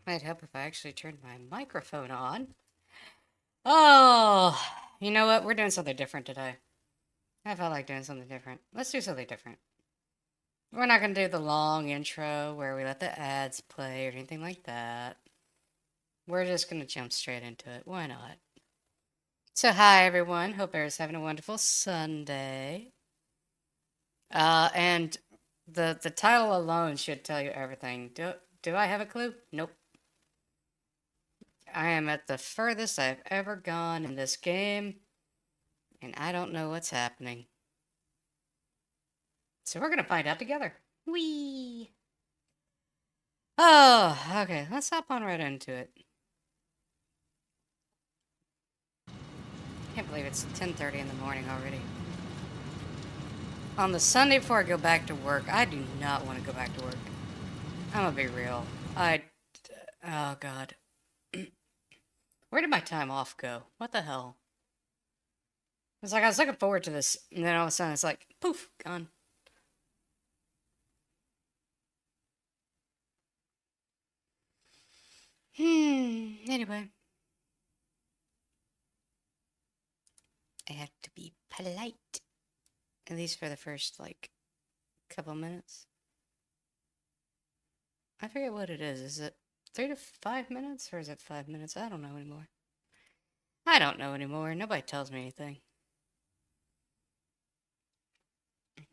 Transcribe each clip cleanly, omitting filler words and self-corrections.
Might help if I actually turned my microphone on. Oh, you know what? We're doing something different today. I felt like doing something different. Let's do something different. We're not going to do the long intro where we let the ads play or anything like that. We're just going to jump straight into it. Why not? So, hi everyone. Hope everyone's having a wonderful Sunday. And the title alone should tell you everything. Do I have a clue? Nope. I am at the furthest I've ever gone in this game, and I don't know what's happening. So we're gonna find out together. Whee! Oh, okay, let's hop on right into it. Can't believe it's 10:30 in the morning already. On the Sunday before I go back to work, I do not want to go back to work. I'm gonna be real. Oh god. Where did my time off go? What the hell? It's like I was looking forward to this, and then all of a sudden it's like, poof, gone. Anyway. I have to be polite. At least for the first, like, couple minutes. I forget what it is. Is it 3 to 5 minutes? Or is it 5 minutes? I don't know anymore. I don't know anymore. Nobody tells me anything.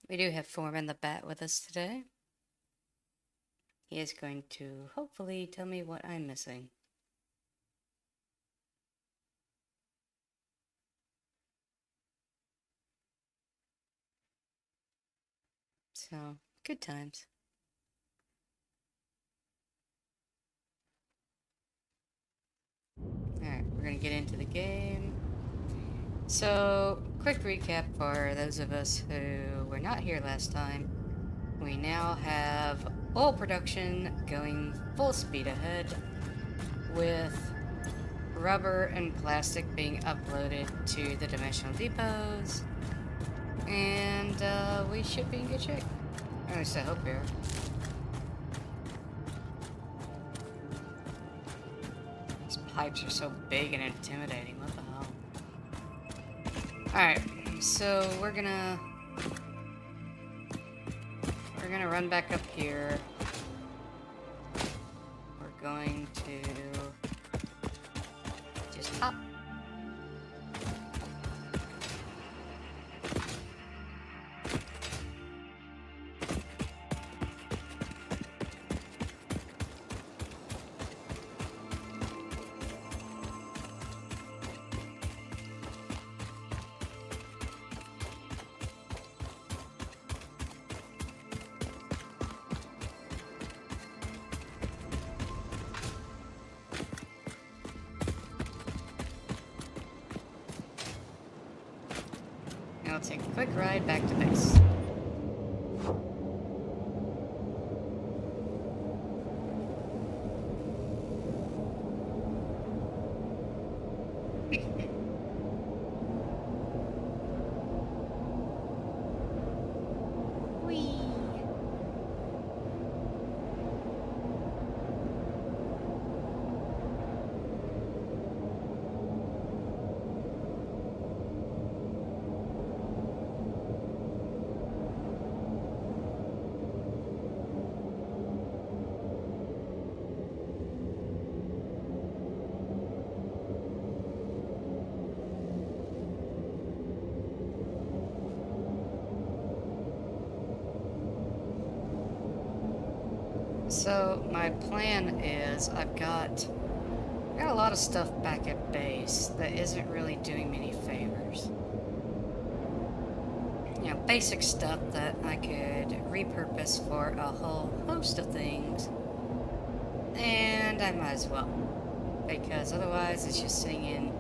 We do have Foreman the Bat with us today. He is going to hopefully tell me what I'm missing. So, good times. Alright, we're gonna get into the game. So, quick recap for those of us who were not here last time. We now have oil production going full speed ahead with rubber and plastic being uploaded to the dimensional depots. And we should be in good shape. At least I hope we are. These pipes are so big and intimidating. What the hell? Alright, so we're gonna run back up here. We're going to just hop. Now we'll take a quick ride back to base. So my plan is I've got a lot of stuff back at base that isn't really doing me any favors. You know, basic stuff that I could repurpose for a whole host of things. And I might as well. Because otherwise it's just sitting in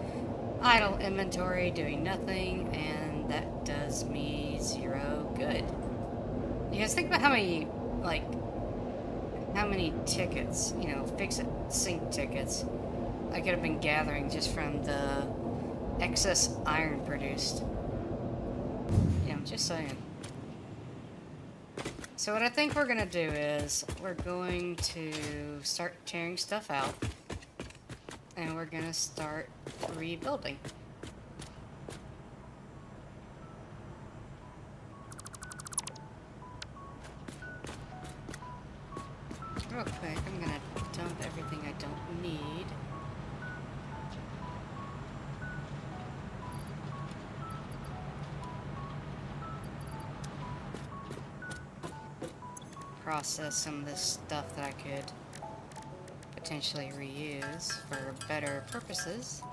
idle inventory doing nothing, and that does me zero good. You guys think about how many, like, how many tickets, you know, fix-it sync tickets I could have been gathering just from the excess iron produced. Yeah, I'm just saying. So what I think we're gonna do is we're going to start tearing stuff out and we're gonna start rebuilding. Real quick, I'm gonna dump everything I don't need. Process some of this stuff that I could potentially reuse for better purposes.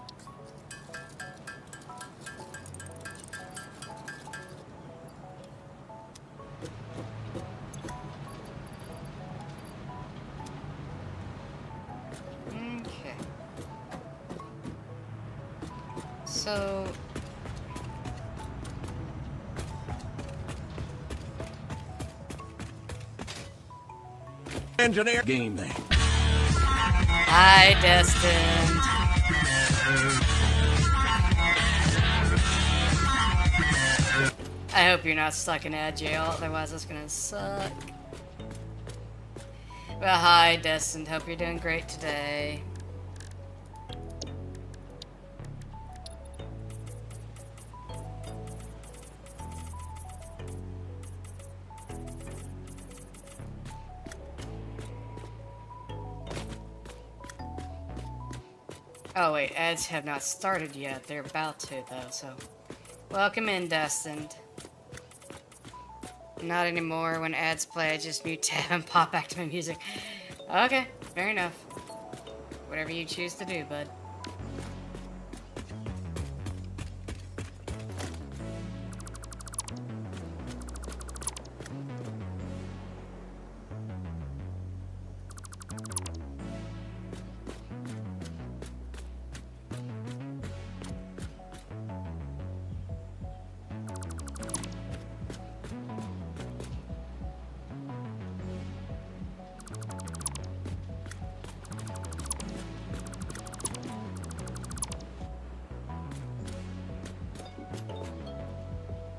Okay. So engineer game there. hi, Destined. I hope you're not stuck in ad jail, otherwise it's gonna suck. Well, hi, Destined. Hope you're doing great today. Oh wait, ads have not started yet. They're about to though, so welcome in, Destined. Not anymore. When ads play, I just mute tab and pop back to my music. Okay, fair enough. Whatever you choose to do, bud.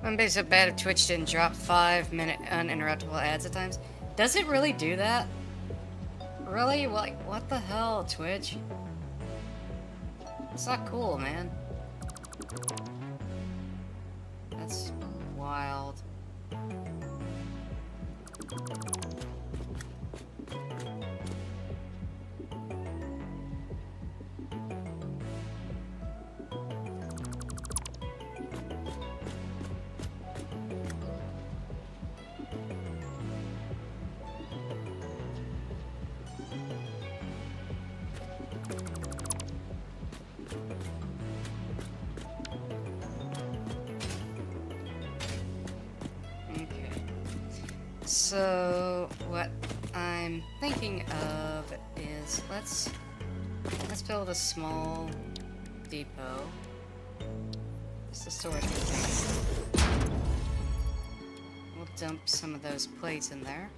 Wouldn't be so bad if Twitch didn't drop 5-minute uninterruptible ads at times. Does it really do that? Really? Like, what the hell, Twitch? It's not cool, man. That's wild. So what I'm thinking of is let's build a small depot. Just a storage container. We'll dump some of those plates in there.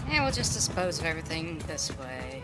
And we'll just dispose of everything this way.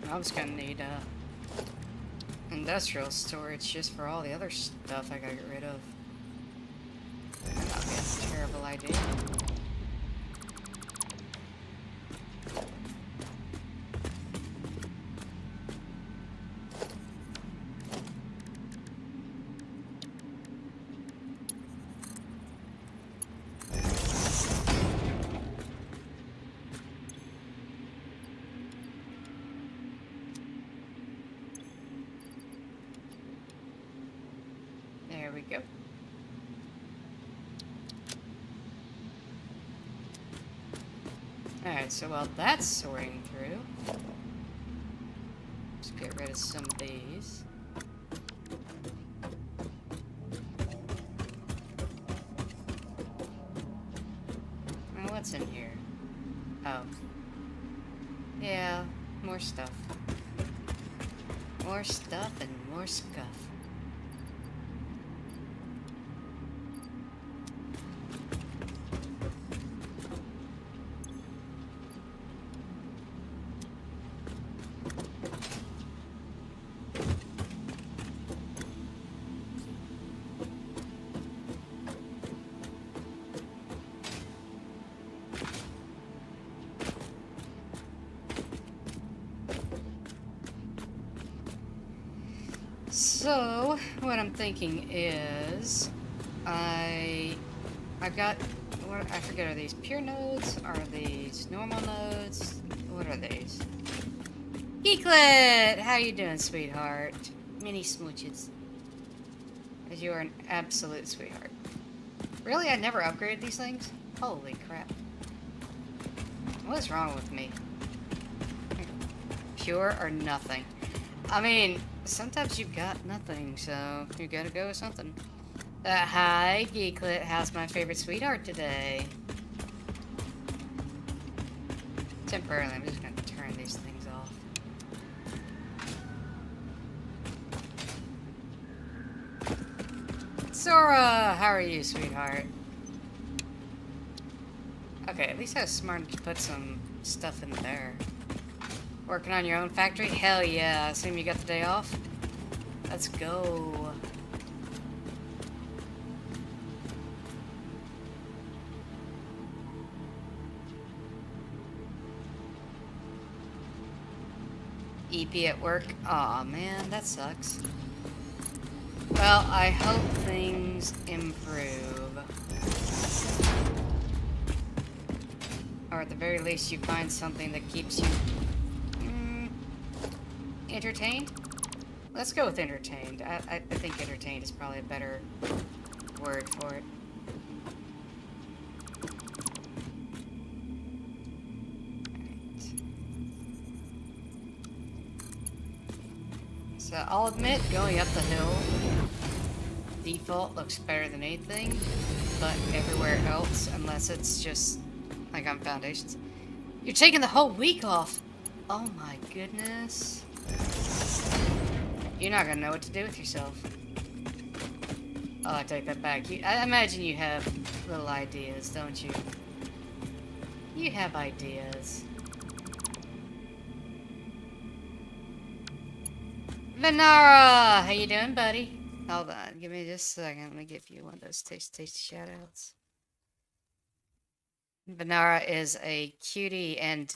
I was gonna need industrial storage just for all the other stuff I gotta get rid of. That's a terrible idea. There we go. Alright, so while that's sorting through, let's get rid of some of these. Well, what's in here? Oh. Yeah, more stuff. More stuff and more scuff. So, what I'm thinking is, I've got, what, I forget, are these pure nodes? Are these normal nodes? What are these? Geeklet! How you doing, sweetheart? Mini smooches. As you are an absolute sweetheart. Really? I never upgraded these things? Holy crap. What is wrong with me? Pure or nothing? I mean, sometimes you've got nothing, so you gotta go with something. Hi, Geeklet. How's my favorite sweetheart today? Temporarily, I'm just gonna turn these things off. Sora, how are you, sweetheart? Okay, at least I was smart enough to put some stuff in there. Working on your own factory? Hell yeah. I assume you got the day off? Let's go. EP at work? Aw, man, that sucks. Well, I hope things improve. Or at the very least you find something that keeps you entertained? Let's go with entertained. I think entertained is probably a better word for it. Right. So I'll admit, going up the hill, default looks better than anything, but everywhere else, unless it's just like on foundations. You're taking the whole week off! Oh my goodness. You're not gonna know what to do with yourself. Oh, I take that back. I imagine you have little ideas, don't you? You have ideas. Venara! How you doing, buddy? Hold on, give me just a second. Let me give you one of those tasty shoutouts. Venara is a cutie, and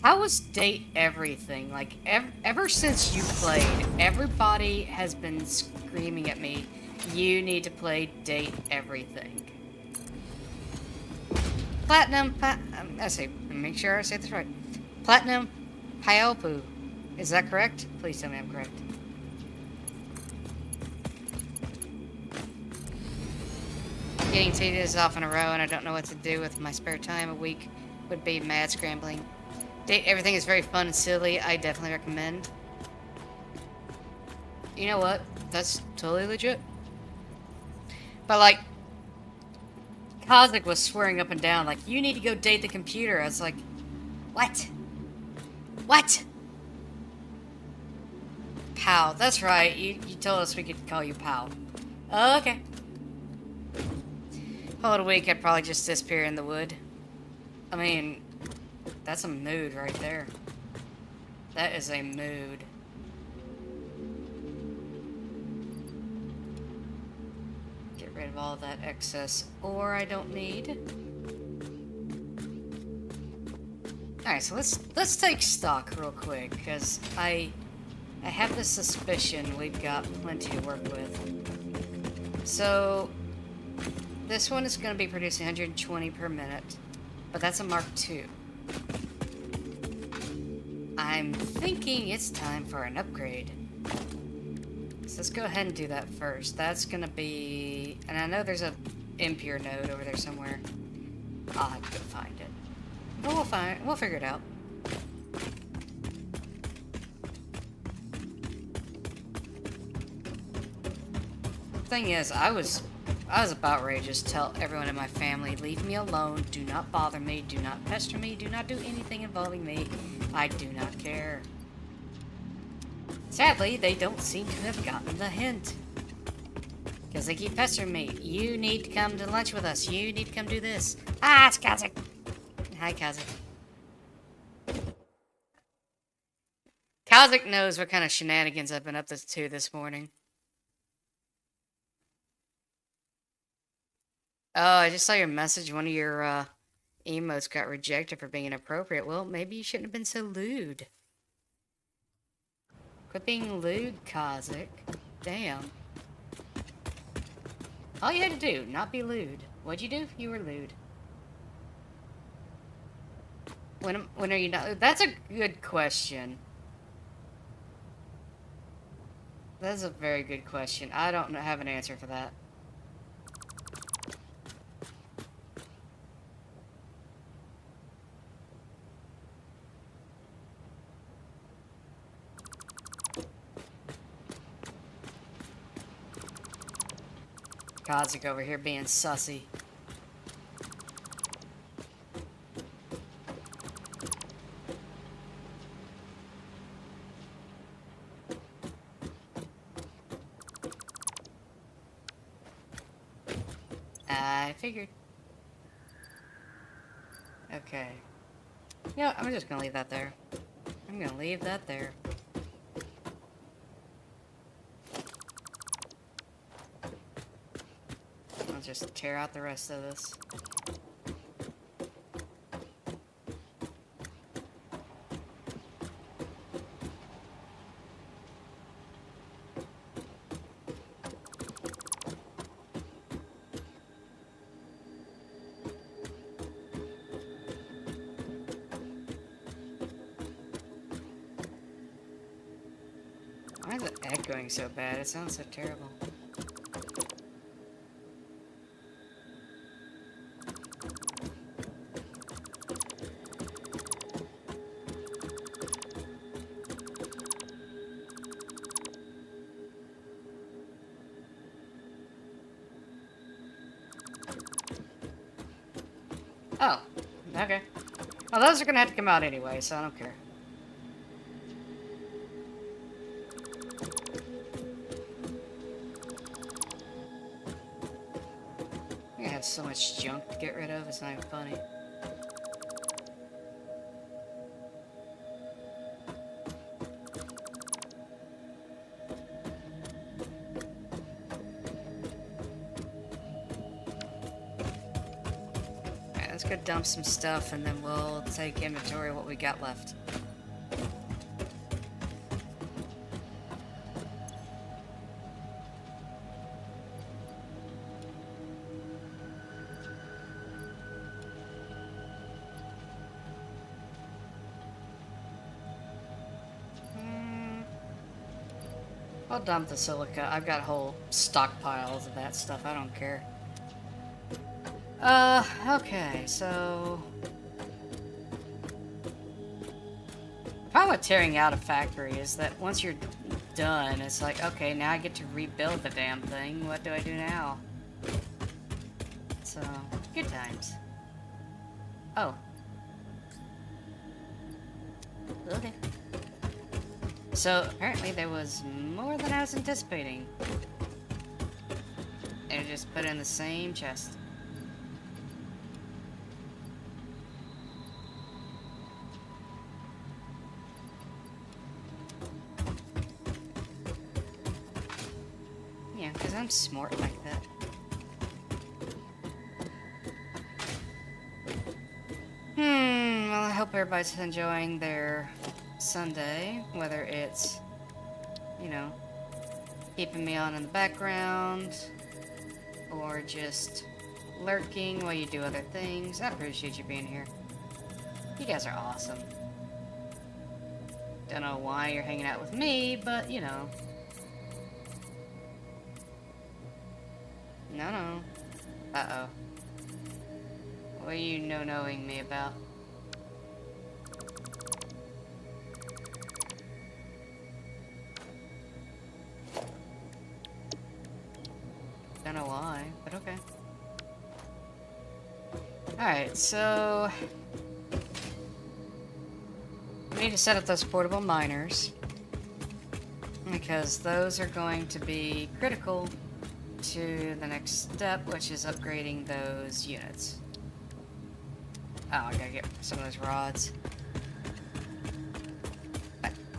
how was date everything? Like, ever since you played, everybody has been screaming at me, you need to play date everything. Platinum, make sure I say this right. Platinum Piopu. Is that correct? Please tell me I'm correct. Getting 2 days off in a row and I don't know what to do with my spare time. A week would be mad scrambling. Date everything is very fun and silly. I definitely recommend. You know what? That's totally legit. But like, Kazik was swearing up and down, like, you need to go date the computer. I was like, what? What? Pal. That's right. You told us we could call you Pal. Okay. Whole week I'd probably just disappear in the wood. I mean, that's a mood right there. That is a mood. Get rid of all that excess ore I don't need. Alright, so let's take stock real quick, because I have the suspicion we've got plenty to work with. So this one is going to be producing 120 per minute, but that's a Mark II. I'm thinking it's time for an upgrade. So let's go ahead and do that first. That's going to be... And I know there's a impure node over there somewhere. I'll have to go find it. But we'll figure it out. Thing is, I was about ready to just tell everyone in my family, leave me alone, do not bother me, do not pester me, do not do anything involving me. I do not care. Sadly, they don't seem to have gotten the hint. Because they keep pestering me. You need to come to lunch with us. You need to come do this. Ah, it's Kazakh. Hi, Kazakh. Kazakh knows what kind of shenanigans I've been up to this morning. Oh, I just saw your message. One of your emotes got rejected for being inappropriate. Well, maybe you shouldn't have been so lewd. Quit being lewd, Kazakh. Damn. All you had to do, not be lewd. What'd you do? You were lewd. When are you not? That's a good question. That's a very good question. I don't have an answer for that. Kazakh over here being sussy. I figured. Okay. You know, I'm just gonna leave that there. I'm gonna leave that there. I'll just tear out the rest of this. Why is it echoing so bad? It sounds so terrible. Oh, okay. Well, those are gonna have to come out anyway, so I don't care. I have so much junk to get rid of, it's not even funny. Alright, let's go dump some stuff and then we'll take inventory of what we got left. I'll dump the silica. I've got whole stockpiles of that stuff. I don't care. Okay, so... The problem with tearing out a factory is that once you're done, it's like, okay, now I get to rebuild the damn thing. What do I do now? So, good times. Oh. Okay. So, apparently there was more than I was anticipating. And just put it in the same chest. smart like that? Well, I hope everybody's enjoying their Sunday, whether it's, you know, keeping me on in the background, or just lurking while you do other things. I appreciate you being here. You guys are awesome. Don't know why you're hanging out with me, but, you know. No. Uh-oh. What are you no-knowing me about? Don't know why, but okay. Alright, so... we need to set up those portable miners, because those are going to be critical to the next step, which is upgrading those units. Oh, I gotta get some of those rods.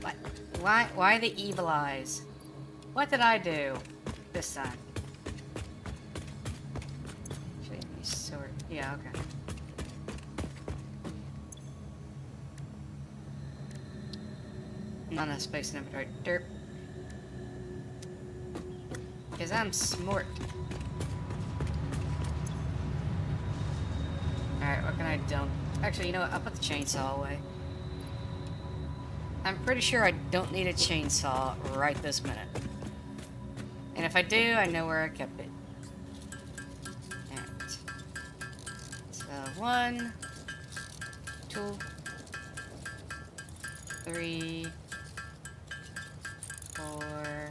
What? Why the evil eyes? What did I do this time? Actually, sort. Yeah, okay. Not enough space in inventory. Derp. Because I'm smart. Alright, what can I dump? Actually, you know what? I'll put the chainsaw away. I'm pretty sure I don't need a chainsaw right this minute. And if I do, I know where I kept it. Alright. So, 1, 2, 3, 4,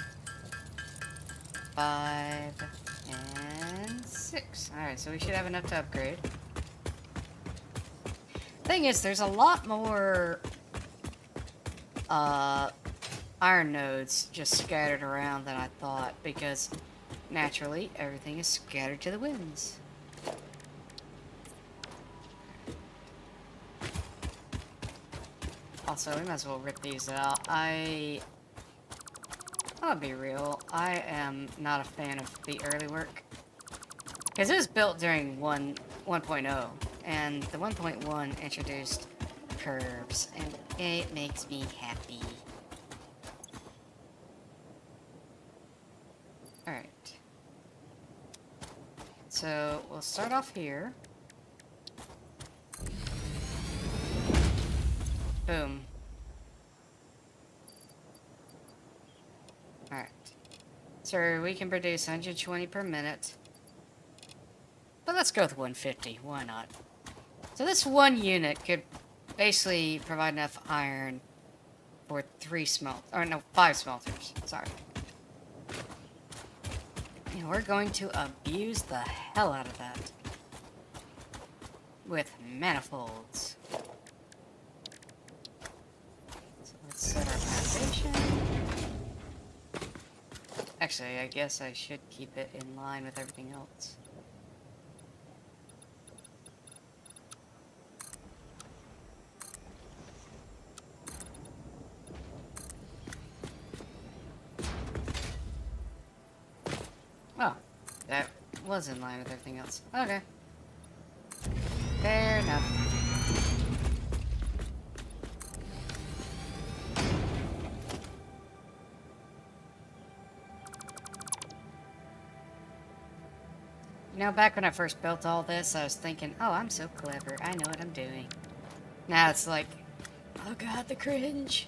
5, and 6. Alright, so we should have enough to upgrade. Thing is, there's a lot more iron nodes just scattered around than I thought, because naturally everything is scattered to the winds. Also, we might as well rip these out. I'll be real, I am not a fan of the early work, because it was built during 1.0, and the 1.1 introduced curves, and it makes me happy. Alright. So, we'll start off here. Boom. Alright. So, we can produce 120 per minute. But let's go with 150. Why not? So this one unit could basically provide enough iron for 5 smelters. Sorry. And we're going to abuse the hell out of that with manifolds. So let's set our foundation. Actually, I guess I should keep it in line with everything else. Oh, that was in line with everything else. Okay. Fair enough. You know, back when I first built all this, I was thinking, oh, I'm so clever. I know what I'm doing. Now it's like, oh god, the cringe.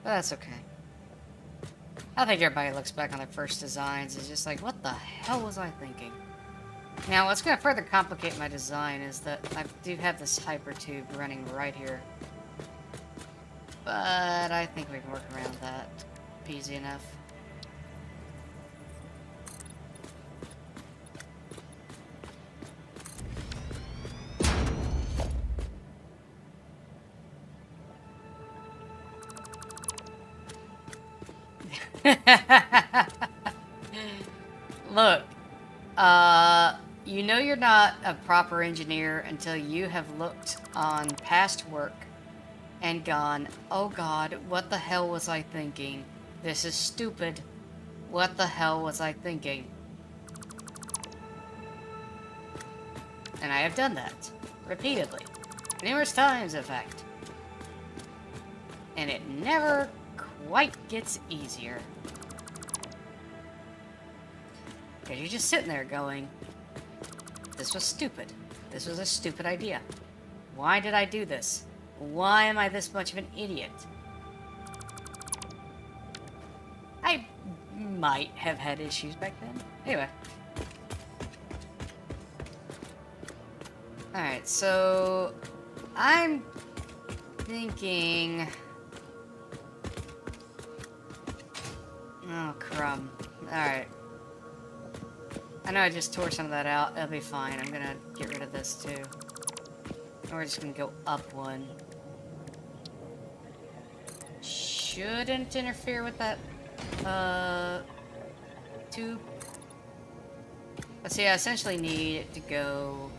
But that's okay. I think everybody looks back on their first designs and is just like, what the hell was I thinking? Now, what's going to further complicate my design is that I do have this hyper tube running right here. But I think we can work around that easy enough. Look, you know you're not a proper engineer until you have looked on past work and gone, oh god, what the hell was I thinking? This is stupid. What the hell was I thinking? And I have done that. Repeatedly. Numerous times, in fact. And it never quite gets easier. Because you're just sitting there going, this was stupid. This was a stupid idea. Why did I do this? Why am I this much of an idiot? I might have had issues back then. Anyway. Alright, so I'm thinking... Oh, crumb. Alright. I know I just tore some of that out. It'll be fine. I'm gonna get rid of this too. And we're just gonna go up one. Shouldn't interfere with that, tube. Let's see, I essentially need it to go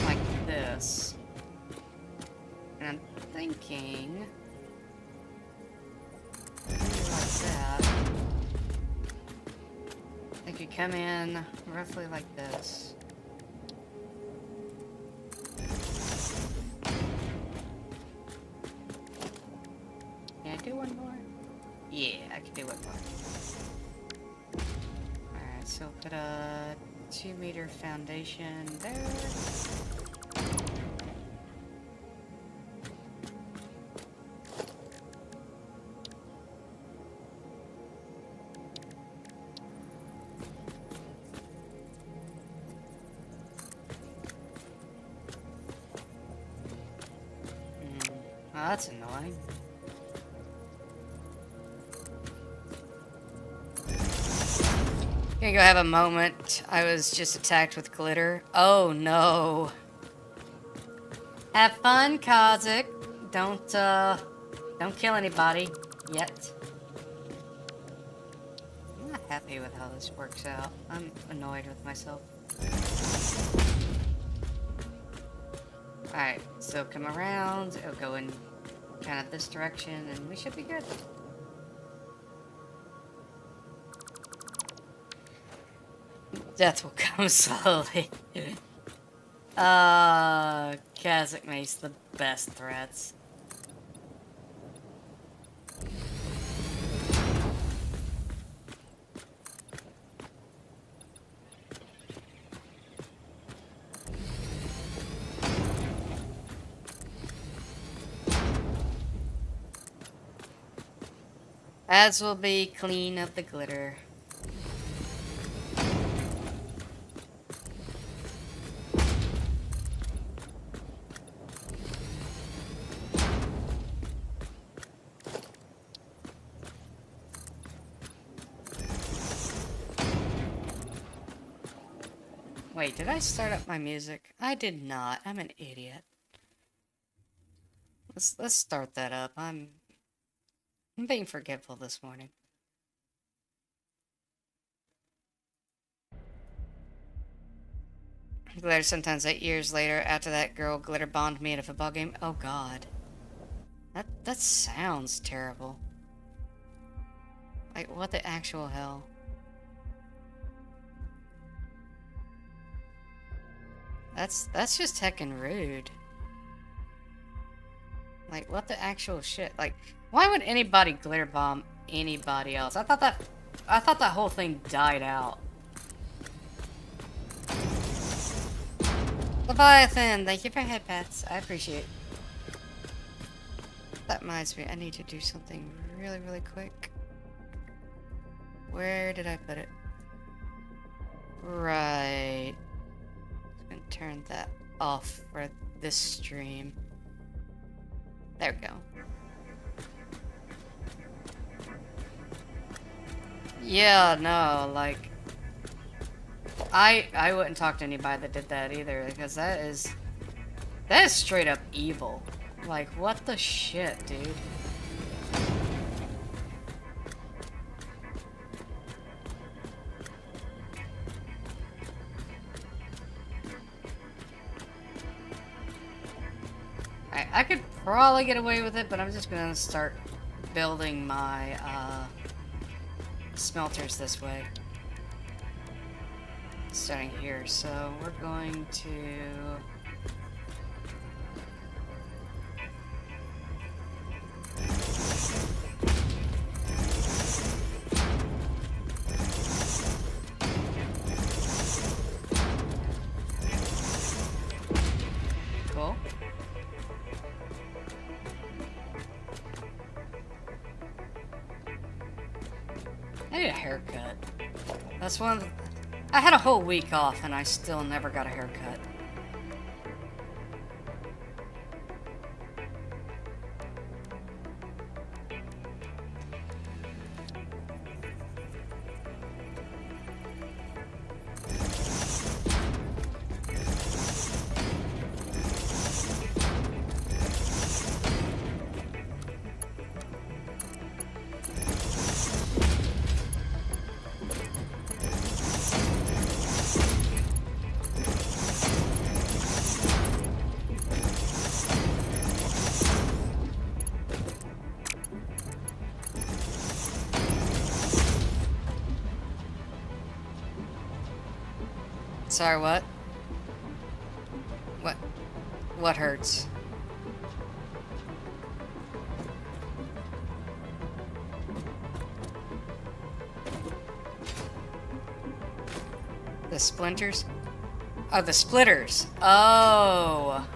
like this. And I'm thinking... like that. I could come in roughly like this. Can I do one more? Yeah, I can do one more. Alright, so put a 2-meter foundation there. Oh, that's annoying. Gonna go have a moment. I was just attacked with glitter. Oh no. Have fun, Kazik. Don't kill anybody yet. I'm not happy with how this works out. I'm annoyed with myself. Alright, so come around, it'll go in kind of this direction, and we should be good. Death will come slowly. Kazakh makes the best threats. As will be clean of the glitter. Wait, did I start up my music? I did not. I'm an idiot. Let's start that up. I'm being forgetful this morning. Glitter sometimes 8 years later after that girl glitter bombed me at a football game. Oh god. That sounds terrible. Like what the actual hell? That's just heckin' rude. Like what the actual shit? Like why would anybody glitter bomb anybody else? I thought that whole thing died out. Leviathan, thank you for head pats. I appreciate it. That reminds me, I need to do something really, really quick. Where did I put it? Right. I'm gonna turn that off for this stream. There we go. Yeah, no, like I wouldn't talk to anybody that did that either, because that is straight up evil. Like what the shit, dude? I could probably get away with it, but I'm just gonna start building my smelters this way. Starting here, so we're going to... Cool. I need a haircut. That's one of the... I had a whole week off and I still never got a haircut. Sorry, what? What hurts? The splinters? Oh, the splitters. Oh.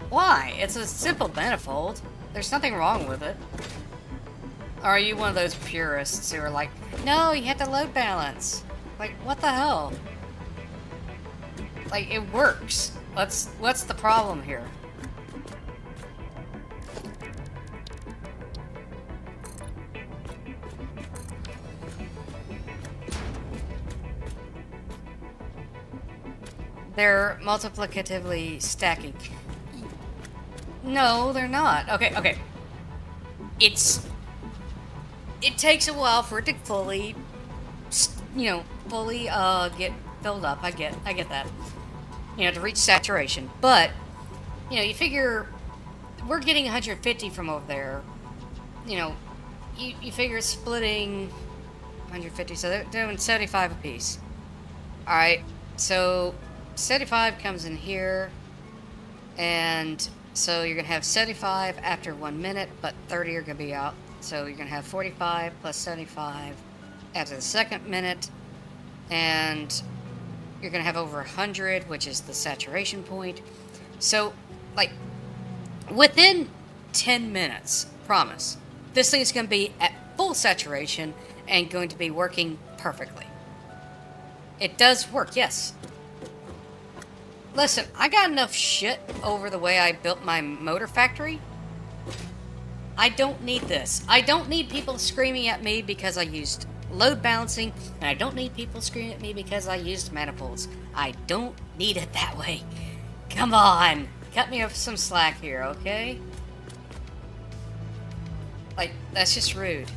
Why? It's a simple manifold. There's nothing wrong with it. Or are you one of those purists who are like, no, you have to load balance? Like, what the hell? Like, it works. What's the problem here? They're multiplicatively stacking. No, they're not. Okay. It takes a while for it to fully, get filled up. I get that. To reach saturation. But, you figure we're getting 150 from over there. You figure splitting 150, so they're doing 75 apiece. Alright, so 75 comes in here, and so you're going to have 75 after 1 minute, but 30 are going to be out. So you're going to have 45 plus 75 after the second minute, and you're going to have over 100, which is the saturation point. So, within 10 minutes, promise, this thing's going to be at full saturation and going to be working perfectly. It does work, yes. Listen, I got enough shit over the way I built my motor factory. I don't need this. I don't need people screaming at me because I used load balancing, and I don't need people screaming at me because I used manifolds. I don't need it that way. Come on, cut me some slack here, okay? That's just rude.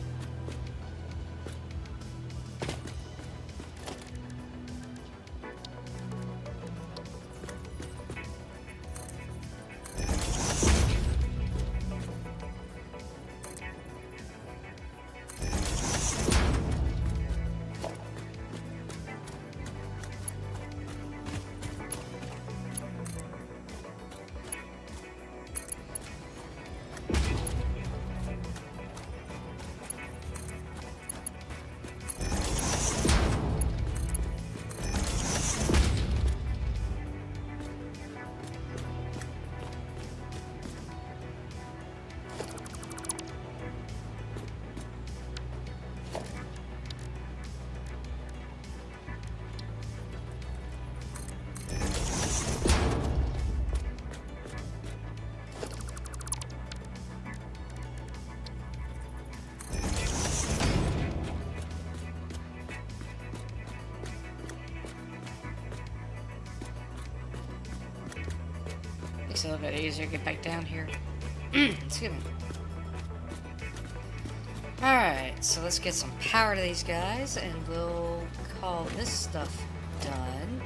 Makes it a little bit easier to get back down here. Excuse me. Alright, so let's get some power to these guys, and we'll call this stuff done.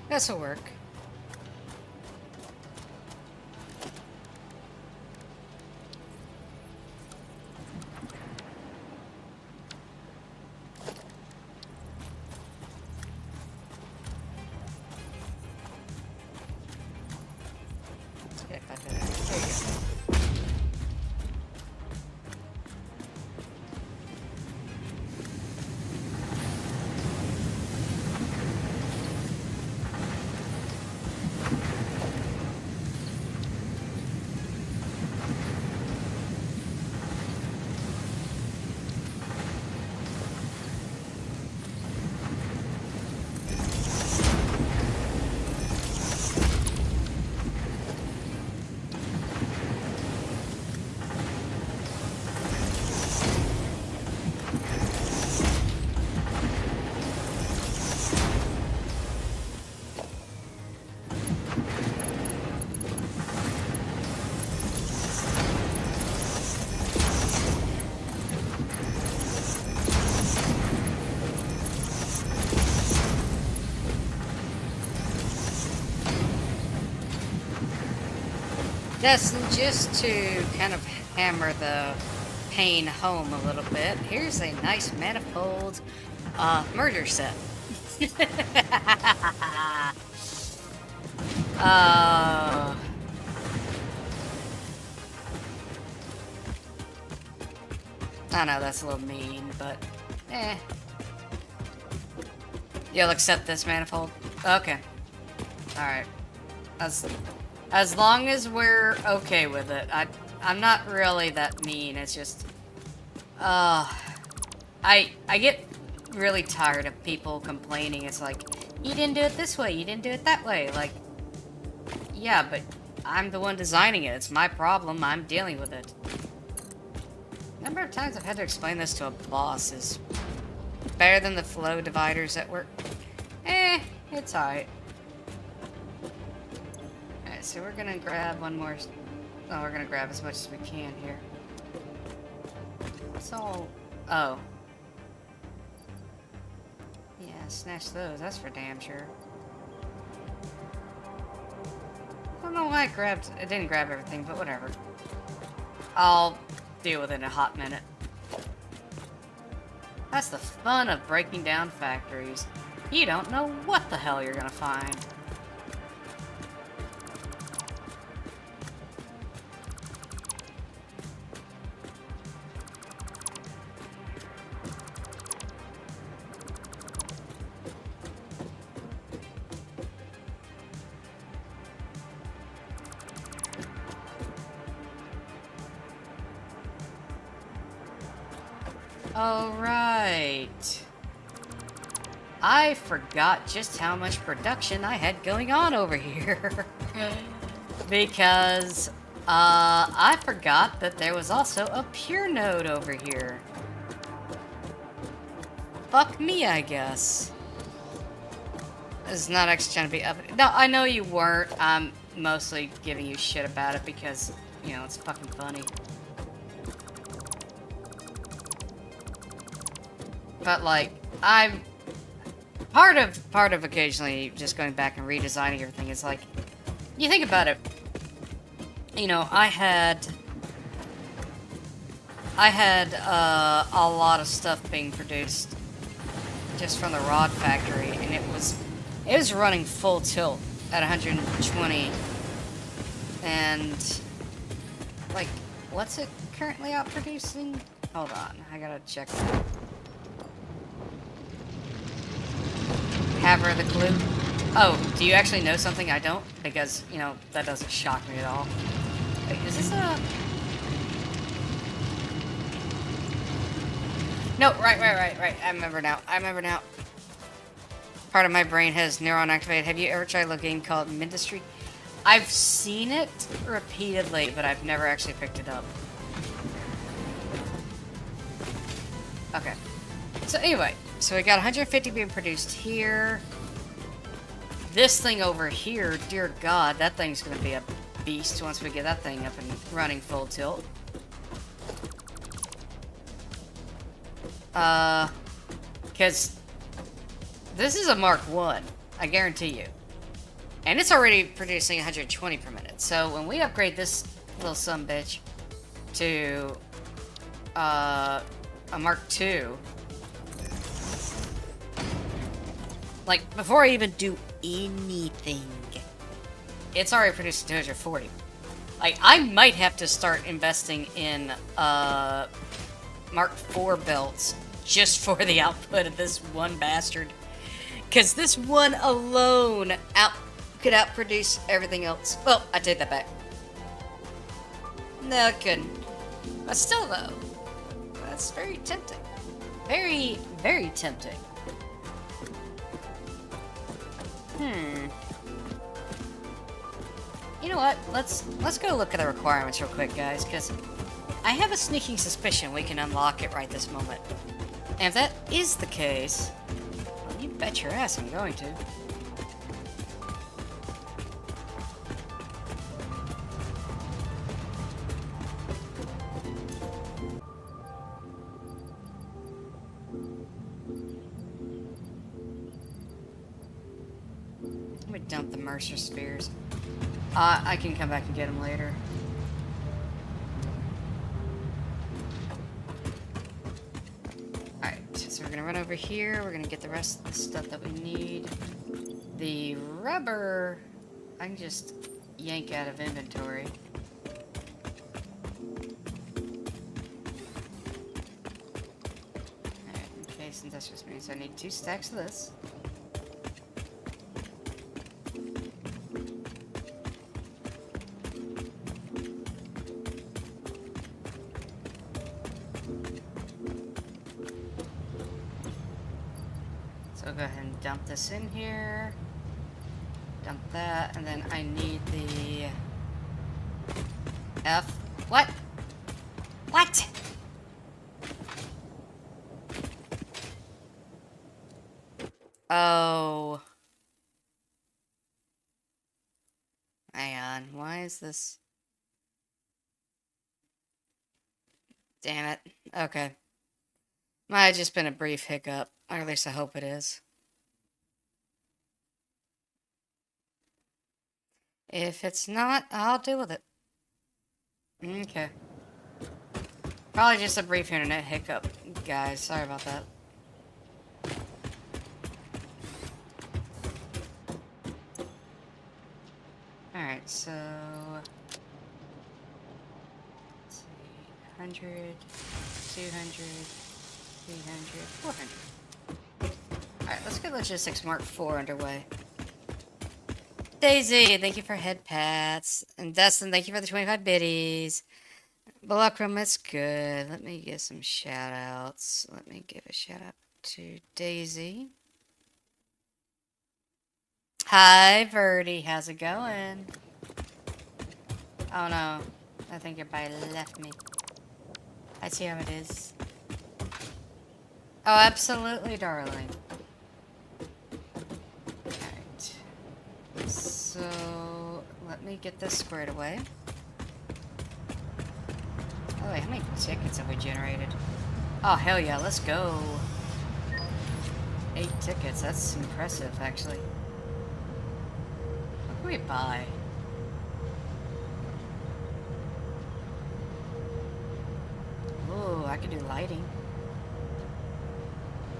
This'll work. Let's get back to there. There you go. Yes, and just to kind of hammer the pain home a little bit, here's a nice manifold murder set. uh, I know that's a little mean, but eh. You'll accept this manifold? Okay. Alright. As long as we're okay with it. I'm not really that mean, it's just I get really tired of people complaining. It's like, you didn't do it this way, you didn't do it that way. Like, yeah, but I'm the one designing it. It's my problem. I'm dealing with it. The number of times I've had to explain this to a boss is better than the flow dividers at work. It's alright. Alright, so we're gonna grab one more. Oh, we're gonna grab as much as we can here. So, oh. Yeah, snatch those. That's for damn sure. I don't know why it didn't grab everything, but whatever. I'll deal with it in a hot minute. That's the fun of breaking down factories. You don't know what the hell you're gonna find. All right. I forgot just how much production I had going on over here. Because, I forgot that there was also a pure node over here. Fuck me, I guess. It's not actually trying to be up. No, I know you weren't. I'm mostly giving you shit about it because, you know, it's fucking funny. But, like, I'm... Part of occasionally just going back and redesigning everything is like, you think about it, you know, I had a lot of stuff being produced just from the rod factory, and it was running full tilt at 120, and like, what's it currently out producing? Hold on, I gotta check that. Have her the clue? Oh, do you actually know something I don't? Because, you know, that doesn't shock me at all. Wait, is this a... No, right. I remember now. Part of my brain has neuron activated. Have you ever tried a game called Mindustry? I've seen it repeatedly, but I've never actually picked it up. Okay. So anyway, so we got 150 being produced here. This thing over here, dear God, that thing's gonna be a beast once we get that thing up and running full tilt. Because this is a Mark 1, I guarantee you. And it's already producing 120 per minute. So when we upgrade this little sumbitch to a Mark II, like before I even do anything, it's already producing 240. Like, I might have to start investing in Mark IV belts just for the output of this one bastard. Because this one alone could outproduce everything else. Well, I take that back. No, it couldn't. But still, though, that's very tempting. Very, very tempting. You know what? Let's go look at the requirements real quick, guys, because I have a sneaking suspicion we can unlock it right this moment. And if that is the case, well, you bet your ass I'm going to. Let me dump the Mercer spheres. I can come back and get them later. Alright, so we're gonna run over here. We're gonna get the rest of the stuff that we need. The rubber, I can just yank out of inventory. Alright, okay, since that's just me, so I need 2 stacks of this. So I'll go ahead and dump this in here. Dump that, and then I need the F. What? What? Oh. Hang on. Why is this? Damn it. Okay. Might have just been a brief hiccup. Or at least I hope it is. If it's not, I'll deal with it. Okay. Probably just a brief internet hiccup, guys. Sorry about that. Alright, so... let's see... 100, 200, 300, 400. Alright, let's get Logistics Mark IV underway. Daisy, thank you for head pats. And Dustin, thank you for the 25 biddies. Bullockrum, it's good. Let me give some shout outs. Let me give a shout out to Daisy. Hi, Verdi. How's it going? Oh no. I think everybody left me. I see how it is. Oh, absolutely, darling. Alright. So, let me get this squared away. Oh wait, how many tickets have we generated? Oh, hell yeah, let's go. 8 tickets, that's impressive, actually. What can we buy? Ooh, I could do lighting.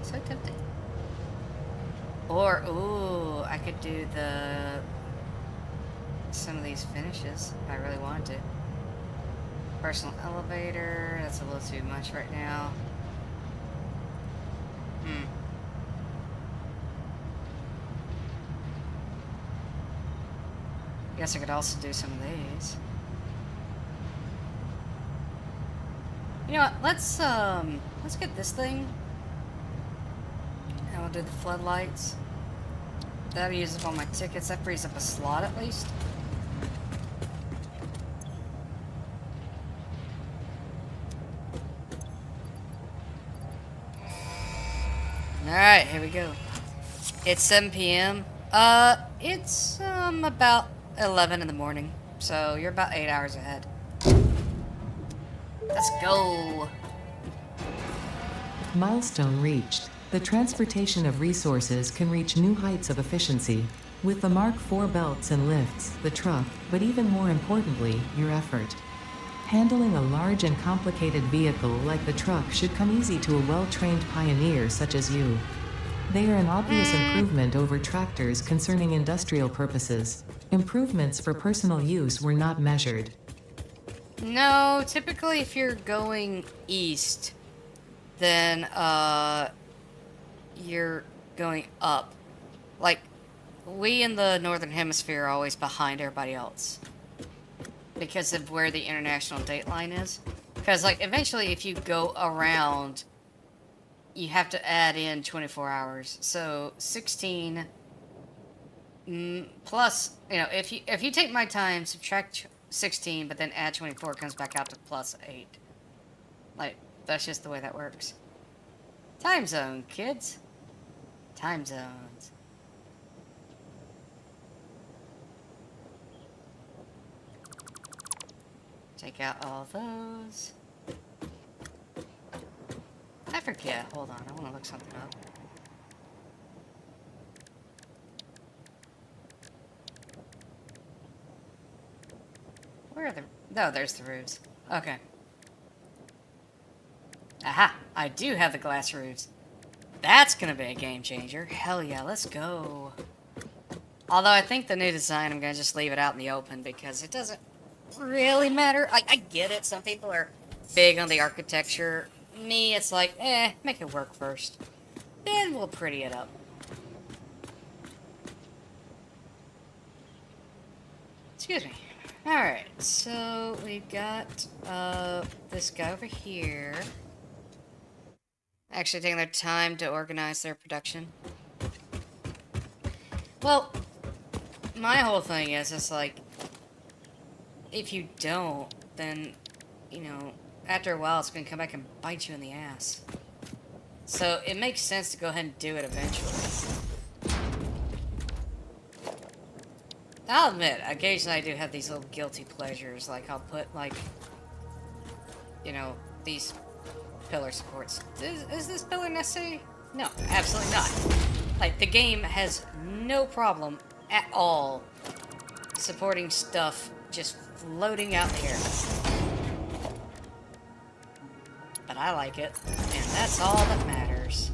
So tempting. Or, ooh, I could do some of these finishes if I really wanted to. Personal elevator, that's a little too much right now. Guess I could also do some of these. You know what, let's get this thing. And we'll do the floodlights. That uses up all my tickets, that frees up a slot at least. Alright, here we go. It's 7 p.m. It's about 11 in the morning. So you're about 8 hours ahead. Let's go. Milestone reached. The transportation of resources can reach new heights of efficiency. With the Mark IV belts and lifts, the truck, but even more importantly, your effort. Handling a large and complicated vehicle like the truck should come easy to a well-trained pioneer such as you. They are an obvious improvement over tractors concerning industrial purposes. Improvements for personal use were not measured. No, typically if you're going east, then, you're going up. Like, we in the Northern Hemisphere are always behind everybody else. Because of where the international date line is. Because, like, eventually if you go around, you have to add in 24 hours. So, 16... plus, you know, if you take my time, subtract 16, but then add 24, it comes back out to plus 8. Like, that's just the way that works. Time zone, kids. Time zones. Take out all those. I forget. Hold on, I want to look something up. Where are the... No, there's the roofs. Okay. Aha! I do have the glass roofs. That's gonna be a game changer. Hell yeah, let's go. Although I think the new design, I'm gonna just leave it out in the open because it doesn't really matter. I get it. Some people are big on the architecture. Me, it's like, make it work first. Then we'll pretty it up. Excuse me. Alright, so we've got this guy over here. Actually taking their time to organize their production. Well, my whole thing is, it's like, if you don't, then, you know, after a while it's going to come back and bite you in the ass. So it makes sense to go ahead and do it eventually. I'll admit, occasionally I do have these little guilty pleasures, like I'll put, like, you know, these pillar supports. Is this pillar necessary? No, absolutely not. Like, the game has no problem at all supporting stuff just floating out in the air. But I like it, and that's all that matters.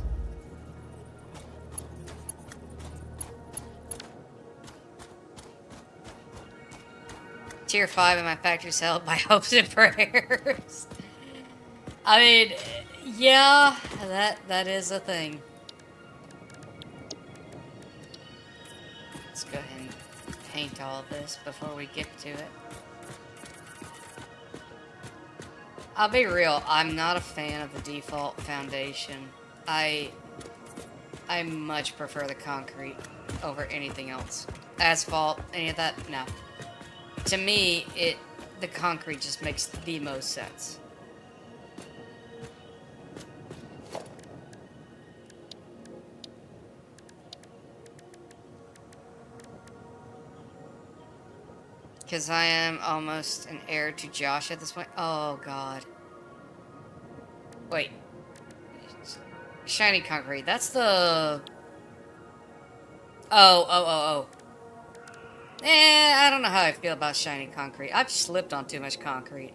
Tier 5 in my factory's held by hopes and prayers. I mean, yeah, that is a thing. Let's go ahead and paint all of this before we get to it. I'll be real, I'm not a fan of the default foundation. I much prefer the concrete over anything else. Asphalt, any of that, no. To me, the concrete just makes the most sense. Because I am almost an heir to Josh at this point. Oh, God. Wait. Shiny concrete. That's the... Oh. I don't know how I feel about shiny concrete. I've slipped on too much concrete.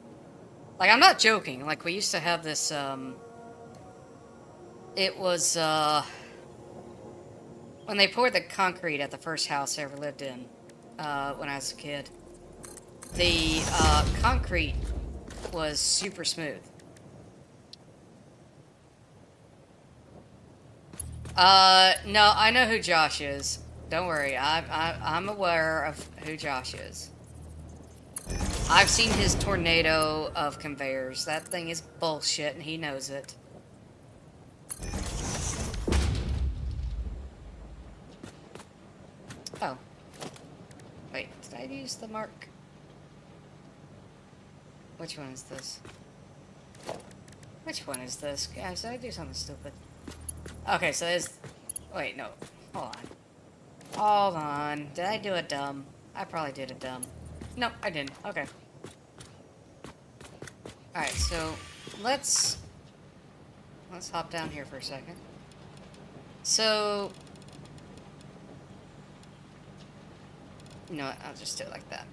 Like, I'm not joking. Like, we used to have this, It was, when they poured the concrete at the first house I ever lived in, when I was a kid. The, concrete was super smooth. No, I know who Josh is. Don't worry, I'm aware of who Josh is. I've seen his tornado of conveyors. That thing is bullshit, and he knows it. Oh. Wait, did I use the mark? Which one is this? Which one is this? Guys, did I do something stupid? Okay, so there's... Wait, no. Hold on. Hold on. Did I do a dumb? I probably did a dumb. No, I didn't. Okay. Alright, so let's hop down here for a second. So You know what? I'll just do it like that.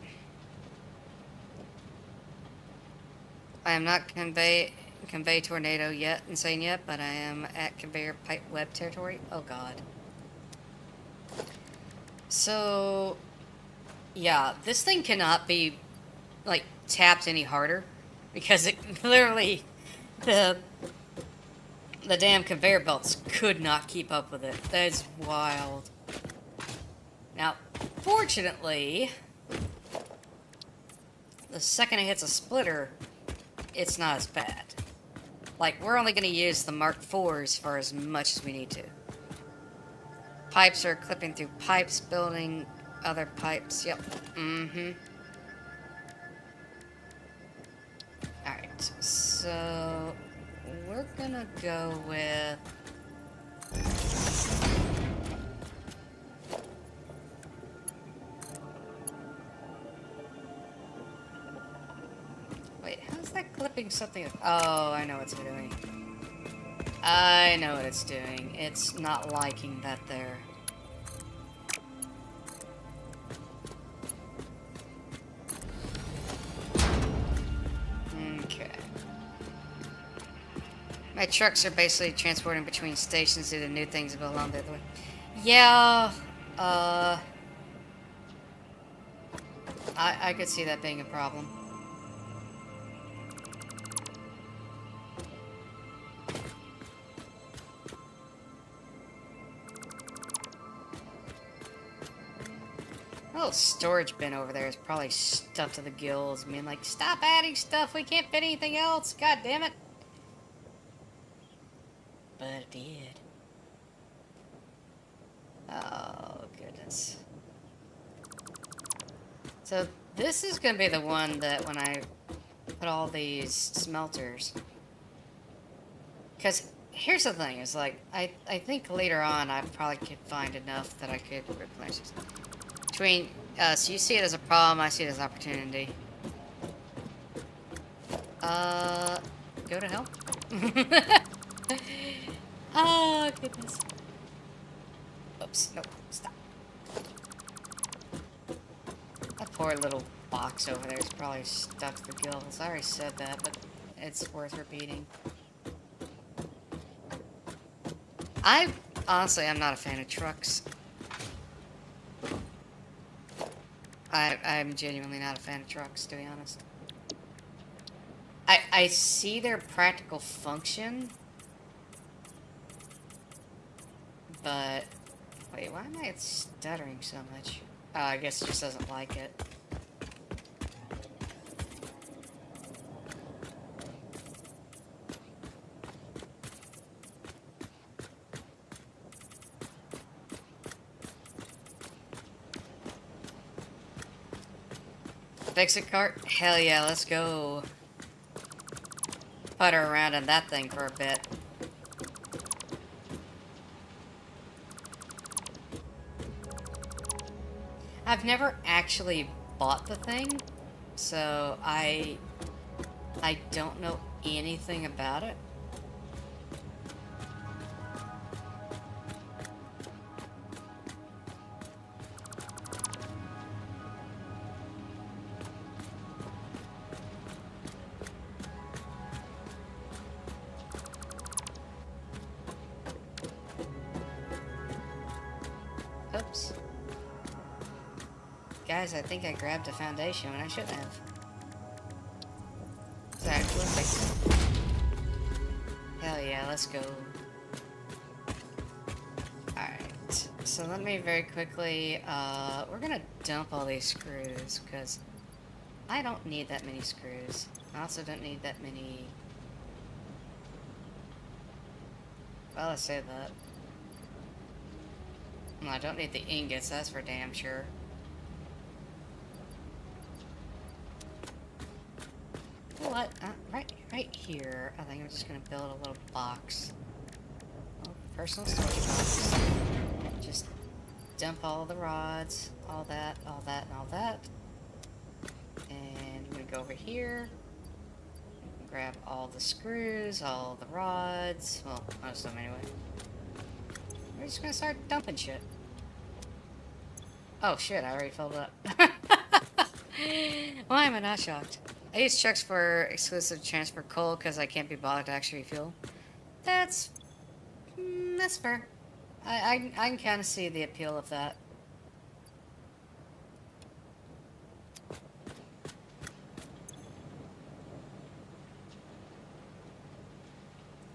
I am not convey tornado yet, insane yet, but I am at conveyor pipe web territory. Oh god. So, yeah, this thing cannot be, like, tapped any harder, because it literally, the damn conveyor belts could not keep up with it. That is wild. Now, fortunately, the second it hits a splitter, it's not as bad. Like, we're only going to use the Mark IVs for as much as we need to. Pipes are clipping through pipes, building other pipes. Yep. Mm-hmm. Alright, so we're gonna go with... Wait, how's that clipping something? Oh, I know what it's doing. I know what it's doing. It's not liking that there. Okay. My trucks are basically transporting between stations due to new things built along the other way. Yeah, I could see that being a problem. A little storage bin over there is probably stuffed to the gills. I mean, like, stop adding stuff. We can't fit anything else. God damn it. But it did. Oh, goodness. So, this is going to be the one that when I put all these smelters... Because, here's the thing, is like, I think later on I probably could find enough that I could replenish this. Between us, you see it as a problem, I see it as opportunity. Go to hell? Oh, goodness. Oops, nope, stop. That poor little box over there is probably stuck to the gills. I already said that, but it's worth repeating. Honestly, I'm not a fan of trucks. I'm genuinely not a fan of trucks, to be honest. I see their practical function, but... Wait, why am I stuttering so much? I guess it just doesn't like it. Fix it cart? Hell yeah, let's go. Putter around in that thing for a bit. I've never actually bought the thing, so I don't know anything about it. Oops. Guys, I think I grabbed a foundation when I shouldn't have. So actually, fix it. Hell yeah, let's go. Alright, so let me very quickly, we're gonna dump all these screws, because I don't need that many screws. I also don't need that many... Well, let's say that. Well, I don't need the ingots, that's for damn sure. You know what? Right here, I think I'm just gonna build a little box. Oh, personal storage box. Just dump all the rods, all that, and all that. And I'm gonna go over here. Grab all the screws, all the rods. Well, most of them anyway. We're just gonna start dumping shit. Oh shit, I already filled it up. Why am I not shocked? I use trucks for exclusive transfer coal because I can't be bothered to actually refuel. That's that's fair. I can kind of see the appeal of that.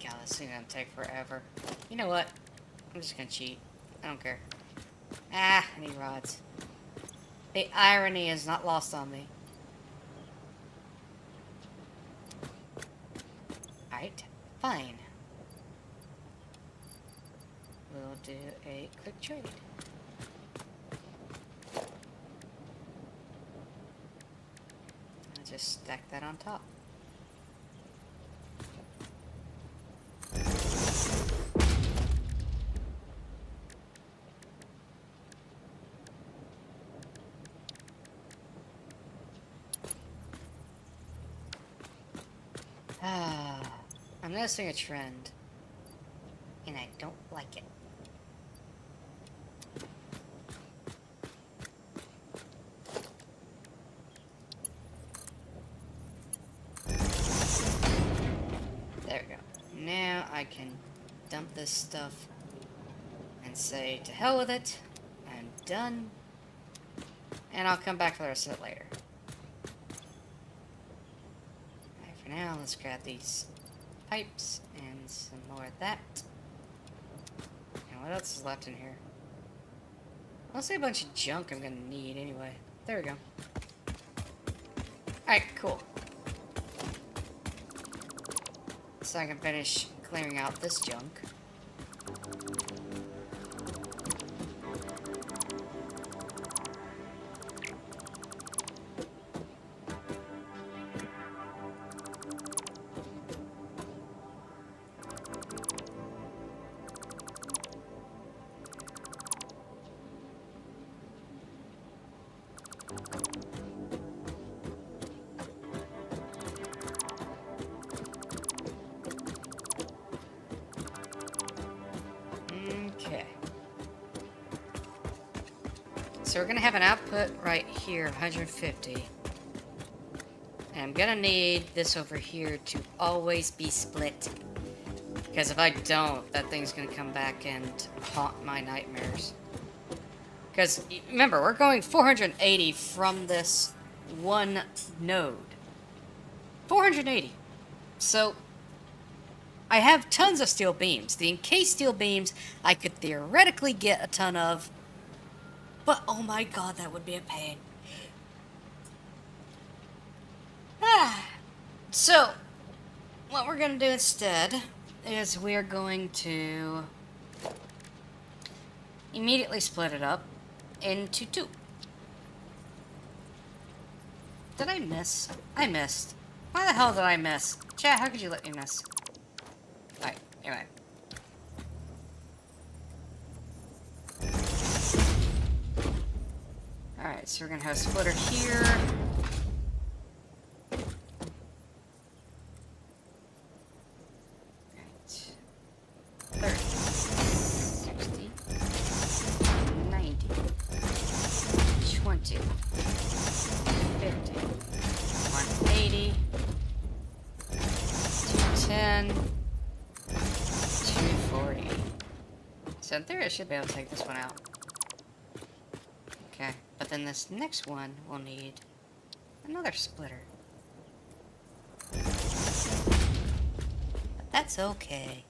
God, this thing gonna take forever. You know what? I'm just gonna cheat. I don't care. Ah, I need rods. The irony is not lost on me. Alright, fine. We'll do a quick trade. I'll just stack that on top. Ah, I'm noticing a trend, and I don't like it. There we go. Now I can dump this stuff and say to hell with it. I'm done. And I'll come back for the rest of it later. Alright, for now, let's grab these pipes and some more of that. And what else is left in here? Mostly a bunch of junk I'm gonna need anyway. There we go. Alright, cool. So I can finish clearing out this junk. Okay. So we're gonna have an output right here, 150. And I'm gonna need this over here to always be split. Because if I don't, that thing's gonna come back and haunt my nightmares. Because, remember, we're going 480 from this one node. 480. So, I have tons of steel beams. The encased steel beams I could theoretically get a ton of. But, oh my god, that would be a pain. So, what we're going to do instead is we're going to immediately split it up into two. Did I miss? I missed. Why the hell did I miss? Chat, how could you let me miss? Alright, anyway. Alright, so we're gonna have a splitter here. Right. 30, 60, 90, 20, 50, 180, 210, 240. So in theory I should be able to take this one out. Okay, but then this next one will need another splitter. But that's okay.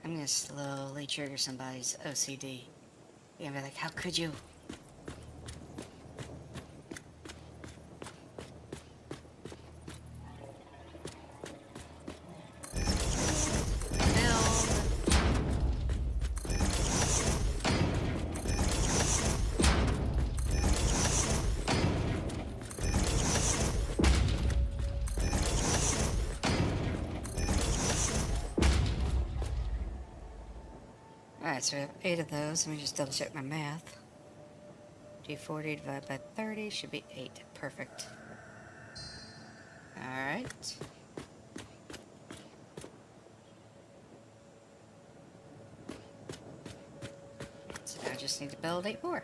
I'm gonna slowly trigger somebody's OCD. You're gonna be like, how could you? Alright, so we have 8 of those. Let me just double check my math. D40 divided by 30 should be 8. Perfect. Alright. just need to build 8 more.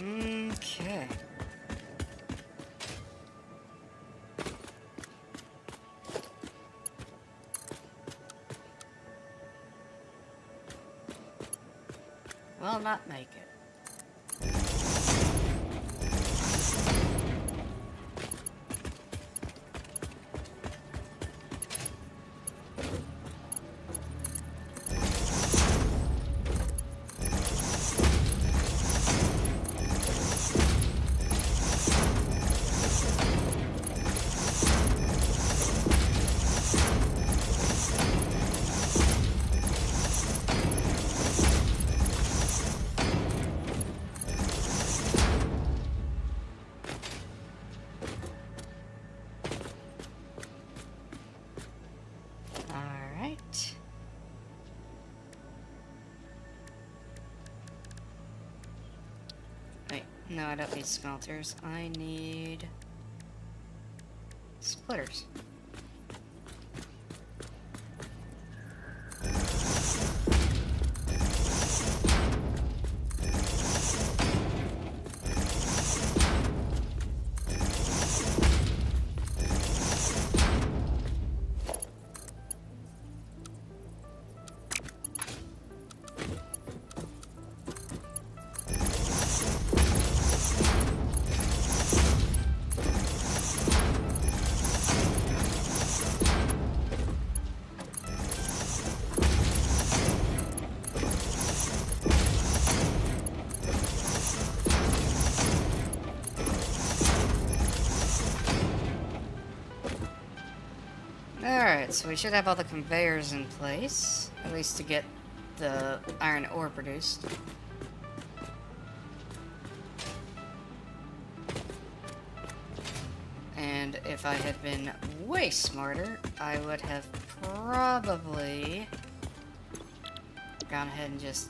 Okay. Will not make it. Alright. Wait, no, I don't need smelters. I need splitters. Alright, so we should have all the conveyors in place, at least to get the iron ore produced. And if I had been way smarter, I would have probably gone ahead and just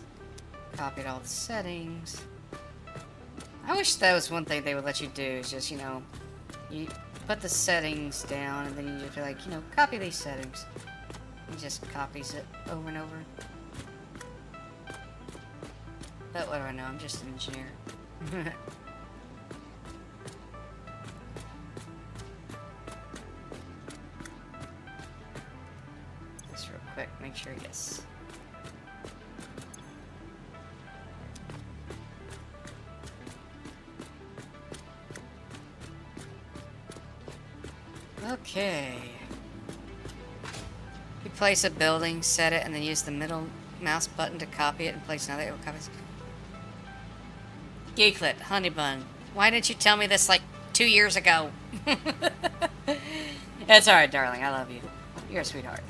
copied all the settings. I wish that was one thing they would let you do, is just, you know, you put the settings down and then you just be like, you know, copy these settings. It just copies it over and over. But what do I know? I'm just an engineer. Just real quick, make sure, yes. Okay. You place a building, set it, and then use the middle mouse button to copy it and place another. It will copy. Geeklet, Honeybun. Why didn't you tell me this like 2 years ago? It's alright, darling. I love you. You're a sweetheart.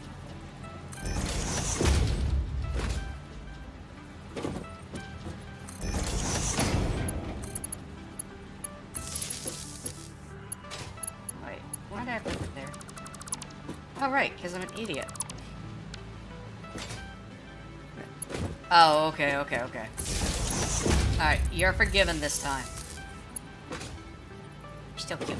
Wait, why did I put it there? Oh, right, because I'm an idiot. Oh, okay. Alright, you're forgiven this time. You're still cute.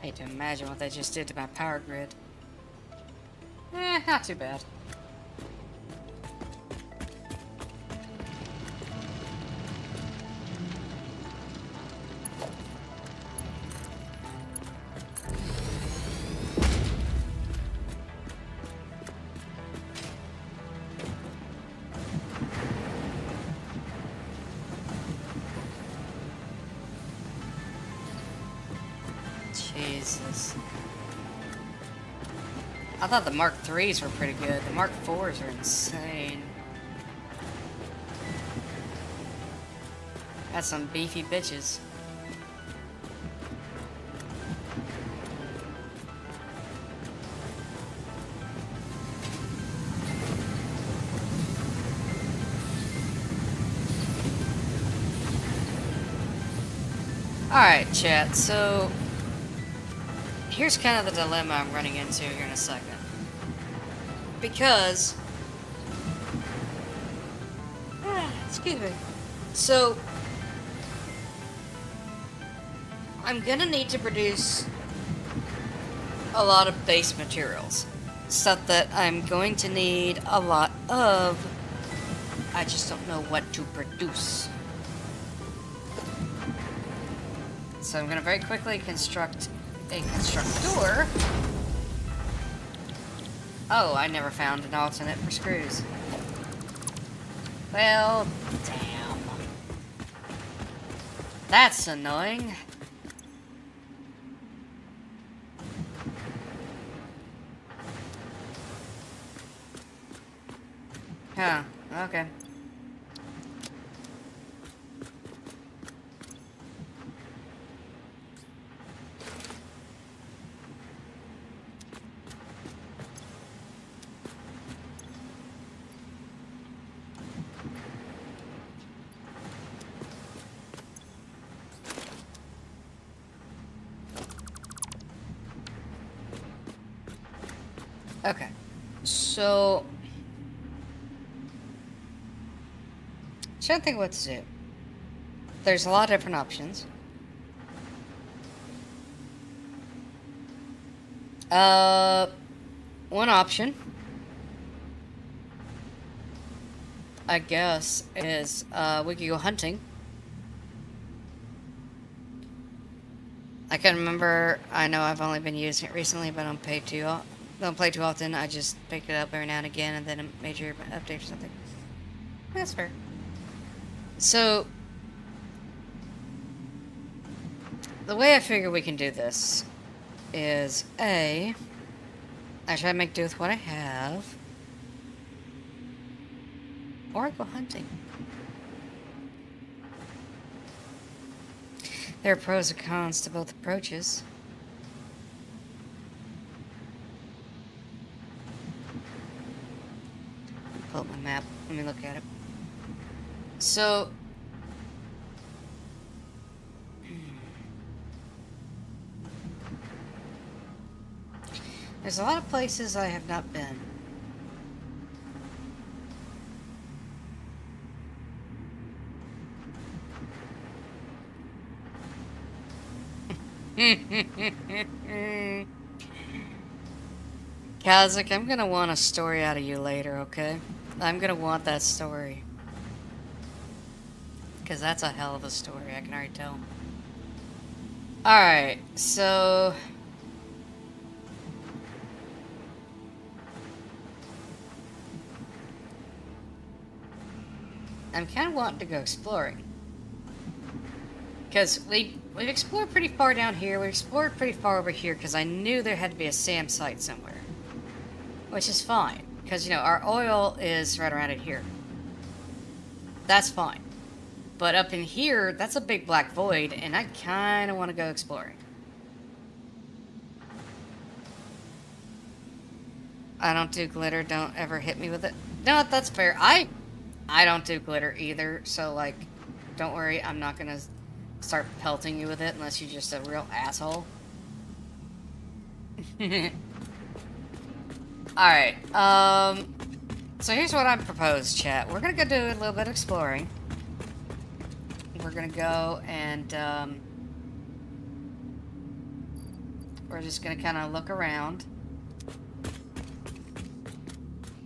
Hate to imagine what they just did to my power grid. Not too bad. Jesus. I thought the Mark IIIs were pretty good. The Mark IVs are insane. That's some beefy bitches. Alright, chat, so here's kind of the dilemma I'm running into here in a second. Because excuse me. So I'm gonna need to produce a lot of base materials. Stuff that I'm going to need a lot of. I just don't know what to produce. So I'm gonna very quickly construct a constructor. Oh, I never found an alternate for screws. Well, damn. That's annoying. Huh, okay. Okay, so trying to think what to do. There's a lot of different options. One option, I guess, is we could go hunting. I can't remember. I know I've only been using it recently, but don't play too often. I just pick it up every now and again, and then a major update or something. That's fair. So, the way I figure we can do this is I try to make do with what I have, or I go hunting. There are pros and cons to both approaches. Pull up my map. Let me look at it. So, there's a lot of places I have not been. Kazakh, I'm gonna want a story out of you later, okay? I'm gonna want that story. Because that's a hell of a story, I can already tell. Alright, so I'm kind of wanting to go exploring. Because we've explored pretty far down here, we explored pretty far over here, because I knew there had to be a SAM site somewhere. Which is fine, because, you know, our oil is right around in here. That's fine. But up in here, that's a big black void, and I kind of want to go exploring. I don't do glitter, don't ever hit me with it. No, that's fair. I don't do glitter either, so, like, don't worry, I'm not gonna start pelting you with it unless you're just a real asshole. Alright, so here's what I propose, chat. We're gonna go do a little bit of exploring. We're gonna go and, we're just gonna kind of look around.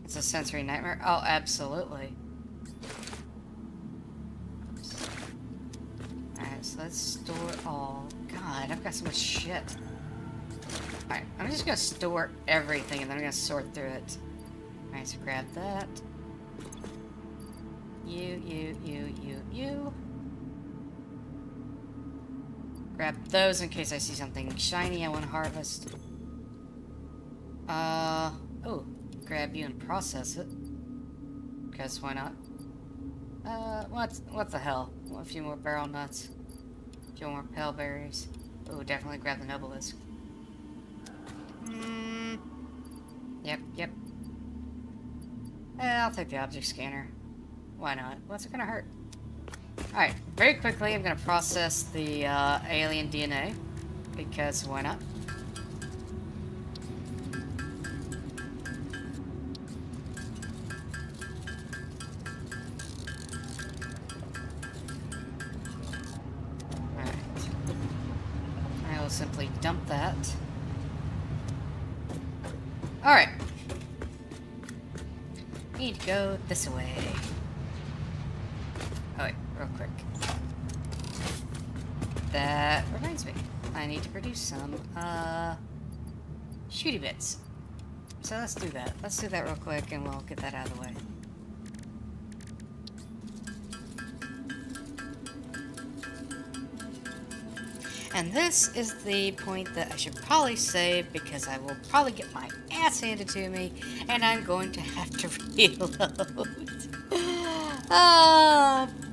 It's a sensory nightmare. Oh, absolutely. Alright, so let's store all. God, I've got so much shit. Alright, I'm just gonna store everything and then I'm gonna sort through it. Alright, so grab that. You. Grab those in case I see something shiny I want to harvest. Oh, grab you and process it. Because why not? What the hell? A few more barrel nuts. A few more pale berries. Oh, definitely grab the Nobilisk. Yep. I'll take the object scanner. Why not? What's it gonna hurt? Alright, very quickly I'm gonna process the alien DNA. Because why not? Alright. I will simply dump that. Alright. Need to go this way. Oh wait, real quick. That reminds me. I need to produce some, shooty bits. So let's do that. Let's do that real quick and we'll get that out of the way. And this is the point that I should probably save because I will probably get my ass handed to me and I'm going to have to reload.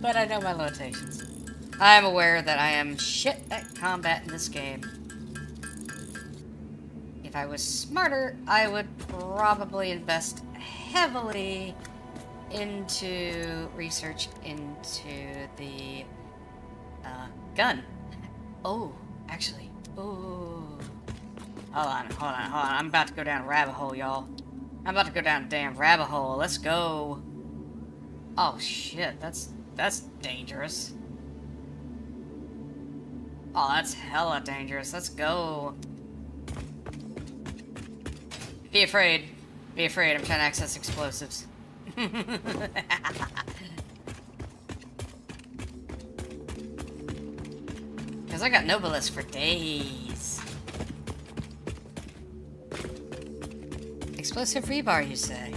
But I know my limitations. I am aware that I am shit at combat in this game. If I was smarter, I would probably invest heavily into research into the gun. Oh, actually. Oh. Hold on. I'm about to go down a rabbit hole, y'all. I'm about to go down a damn rabbit hole. Let's go. Oh, shit. That's dangerous. Oh, that's hella dangerous. Let's go. Be afraid. Be afraid. I'm trying to access explosives. Because I got Nobilisk for days. Explosive rebar, you say?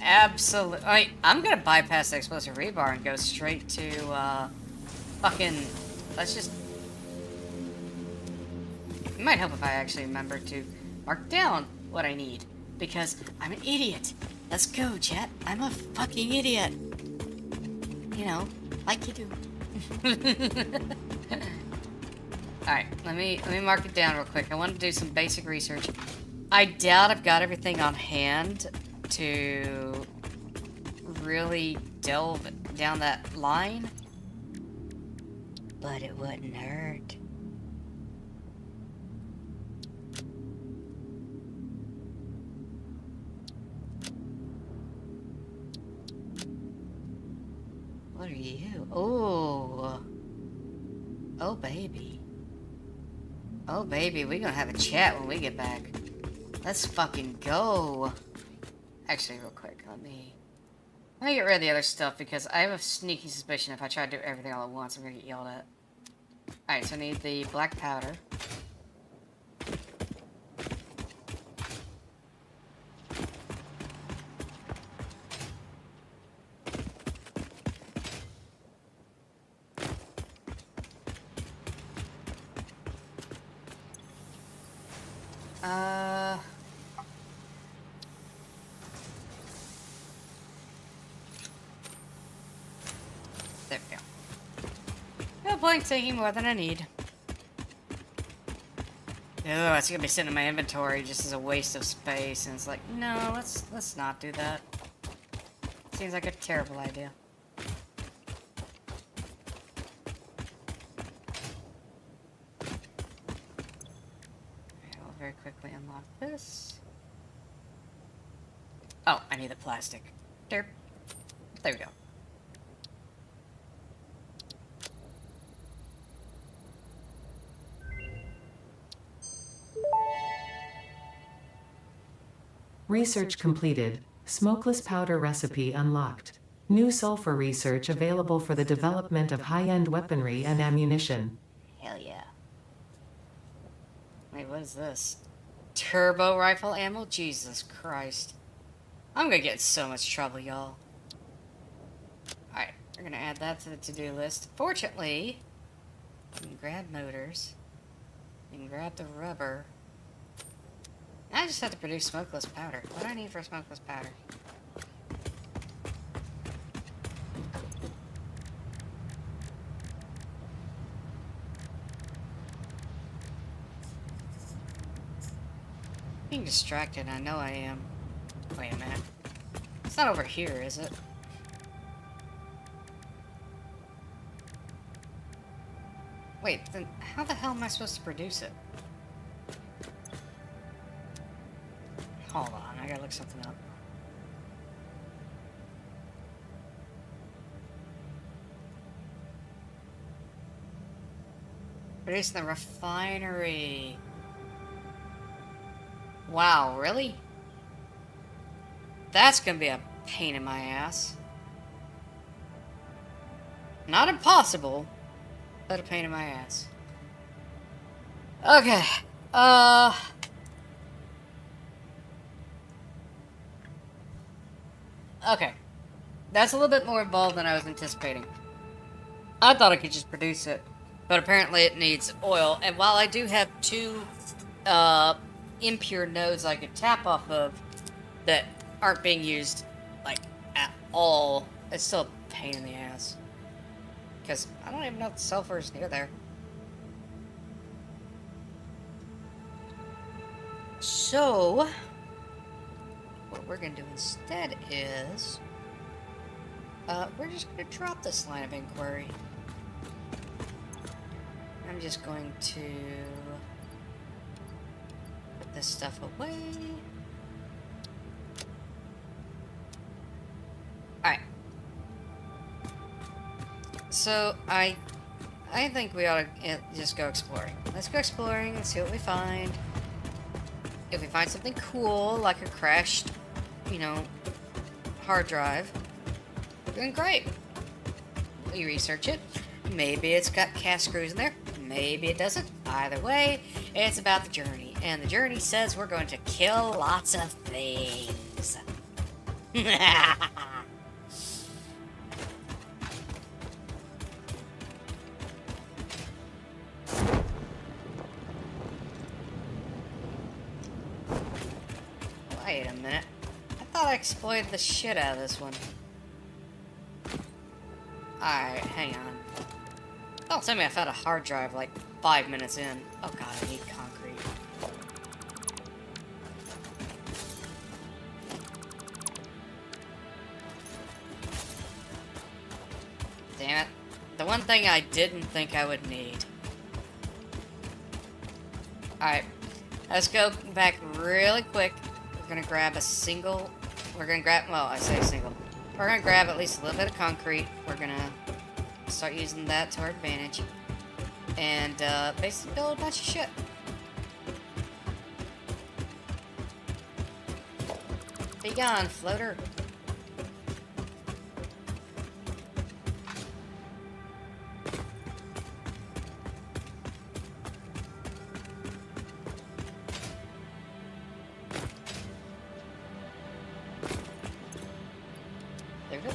Absolutely. I'm gonna bypass the explosive rebar and go straight to, fucking... Let's just... It might help if I actually remember to mark down what I need. Because I'm an idiot. Let's go, chat. I'm a fucking idiot. You know, like you do. Alright, let me mark it down real quick. I want to do some basic research. I doubt I've got everything on hand to really delve down that line. But it wouldn't hurt. What are you? Oh. Oh, baby. Oh, baby, we're gonna have a chat when we get back. Let's fucking go. Actually, real quick, let me get rid of the other stuff because I have a sneaky suspicion if I try to do everything all at once, I'm gonna get yelled at. Alright, so I need the black powder. There we go. No point taking more than I need. Oh, it's gonna be sitting in my inventory just as a waste of space, and it's like, no, let's not do that. Seems like a terrible idea. I'll very quickly unlock this. Oh, I need the plastic. Derp. There we go. Research completed. Smokeless powder recipe unlocked. New sulfur research available for the development of high-end weaponry and ammunition. Hell yeah. Wait, what is this? Turbo rifle ammo? Jesus Christ. I'm gonna get in so much trouble, y'all. Alright, we're gonna add that to the to-do list. Fortunately, you can grab motors. You can grab the rubber. I just have to produce smokeless powder. What do I need for smokeless powder? Being distracted, I know I am. Wait a minute. It's not over here, is it? Wait, then how the hell am I supposed to produce it? Hold on, I gotta look something up. Producing the refinery. Wow, really? That's gonna be a pain in my ass. Not impossible, but a pain in my ass. Okay. Okay. That's a little bit more involved than I was anticipating. I thought I could just produce it, but apparently it needs oil. And while I do have two impure nodes I could tap off of that aren't being used, like, at all, it's still a pain in the ass. Because I don't even know if the sulfur is near there. So, what we're going to do instead is, we're just going to drop this line of inquiry. I'm just going to put this stuff away. Alright. So, I think we ought to just go exploring. Let's go exploring and see what we find. If we find something cool, like a crashed, you know, hard drive, then great. We research it. Maybe it's got cast screws in there. Maybe it doesn't. Either way, it's about the journey. And the journey says we're going to kill lots of things. Wait a minute. I thought I exploited the shit out of this one. Alright, hang on. Don't tell me I found a hard drive like 5 minutes in. Oh god, I need concrete. Damn it. The one thing I didn't think I would need. Alright. Let's go back really quick. We're gonna grab a single... We're gonna grab... Well, I say single. We're gonna grab at least a little bit of concrete. We're gonna start using that to our advantage. And, basically build a bunch of shit. Be gone, floater. There we go.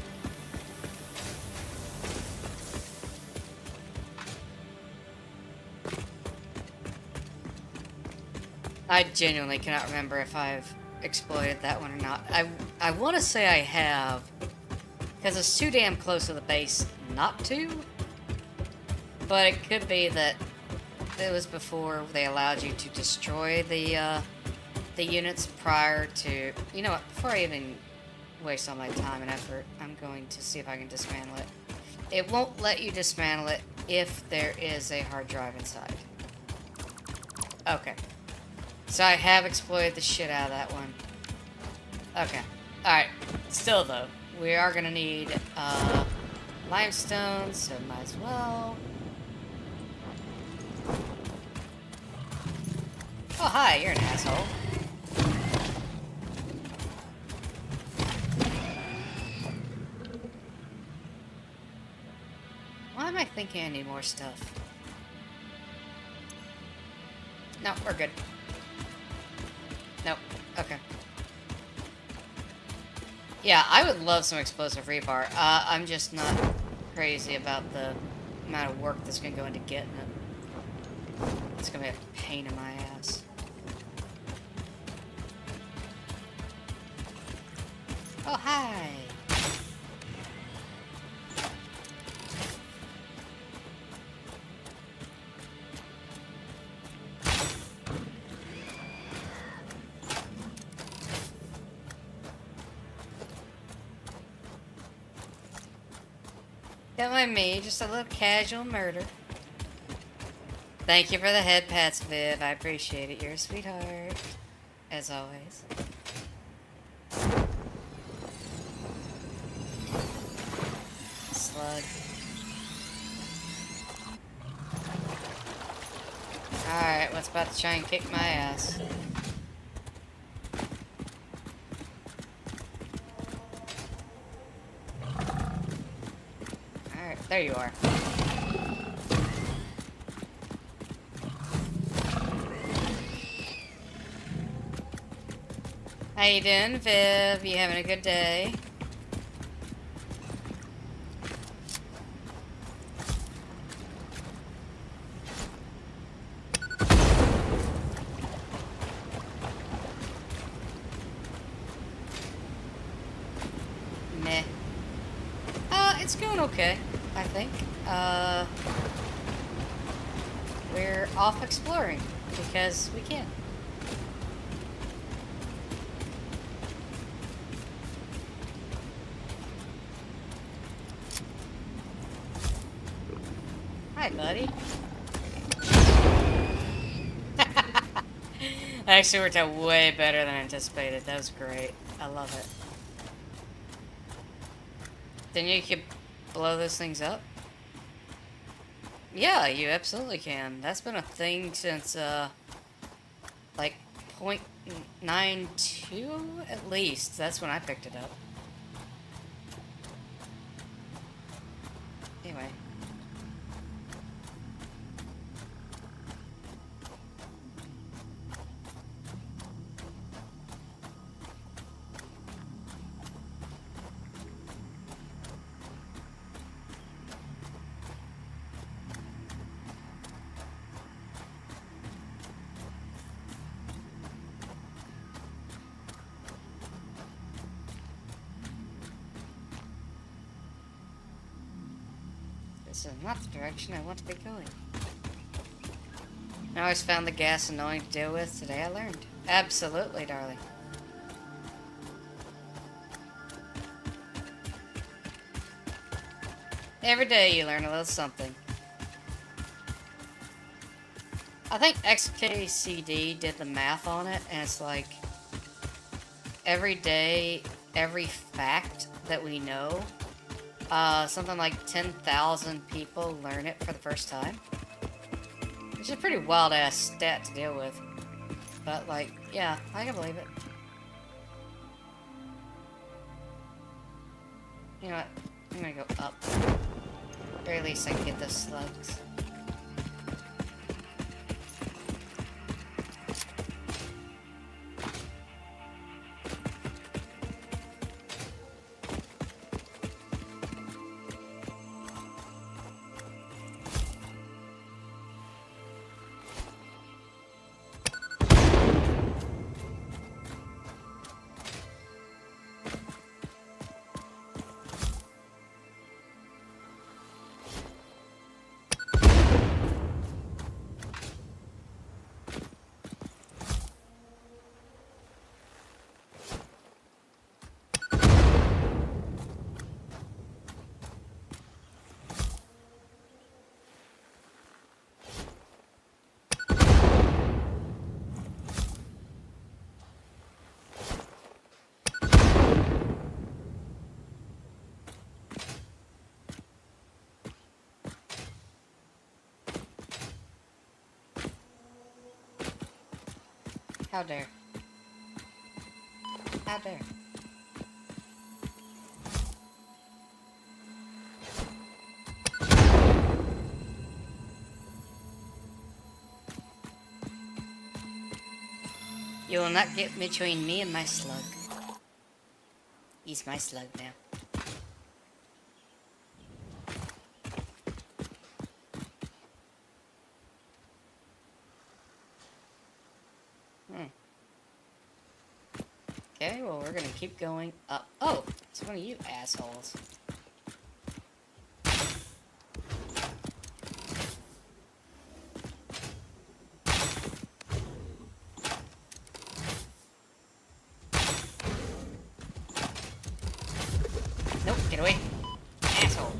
I genuinely cannot remember if I've exploited that one or not. I want to say I have, because it's too damn close to the base not to, but it could be that it was before they allowed you to destroy the units prior to... You know what, before I even waste all my time and effort, I'm going to see if I can dismantle it. It won't let you dismantle it if there is a hard drive inside. Okay. So I have exploited the shit out of that one. Okay. Alright. Still though, we are gonna need limestone, so might as well. Oh hi, you're an asshole. thinking I need more stuff. No, we're good. Nope. Okay. Yeah, I would love some explosive rebar. I'm just not crazy about the amount of work that's gonna go into getting it. It's gonna be a pain in my ass. Oh, hi! Don't mind me, just a little casual murder. Thank you for the head pats, Viv. I appreciate it. You're a sweetheart. As always. Slug. Alright, what's about to try and kick my ass? Alright, there you are. How you doing, Viv? You having a good day? Meh. It's going okay, I think. We're off exploring because we can. Hi, buddy. Actually worked out way better than anticipated. That was great. I love it. Then you could blow those things up? Yeah, you absolutely can. That's been a thing since, like, 0.92 at least. That's when I picked it up. Anyway. This is not the direction I want to be going. I always found the gas annoying to deal with. Today I learned. Absolutely, darling. Every day you learn a little something. I think XKCD did the math on it, and it's like every day, every fact that we know, something like 10,000 people learn it for the first time. Which is a pretty wild-ass stat to deal with. But, like, yeah, I can believe it. You know what? I'm gonna go up. At the very least, I can get those slugs. How dare. How dare. You will not get between me and my slug. He's my slug now. Okay, well, we're gonna keep going up. Oh, it's one of you assholes. Nope, get away. Asshole.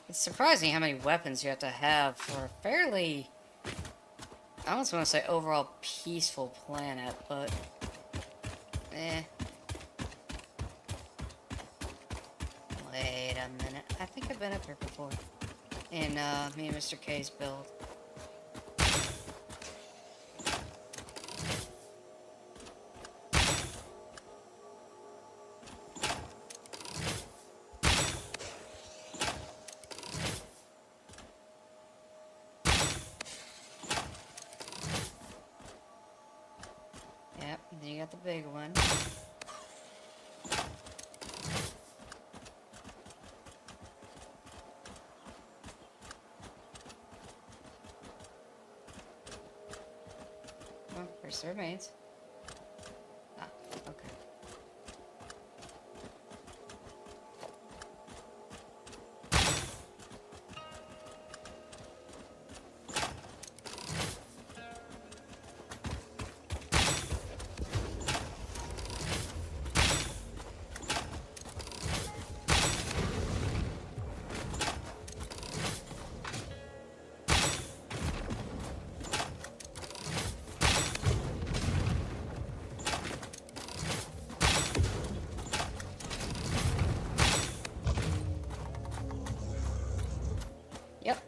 It's surprising how many weapons you have to have for a fairly, I almost want to say overall peaceful planet, but eh. Wait a minute. I think I've been up here before. In me and Mr. K's build. Yep, then you got the big one. Oh, there's the remains. Ah, okay. Yep.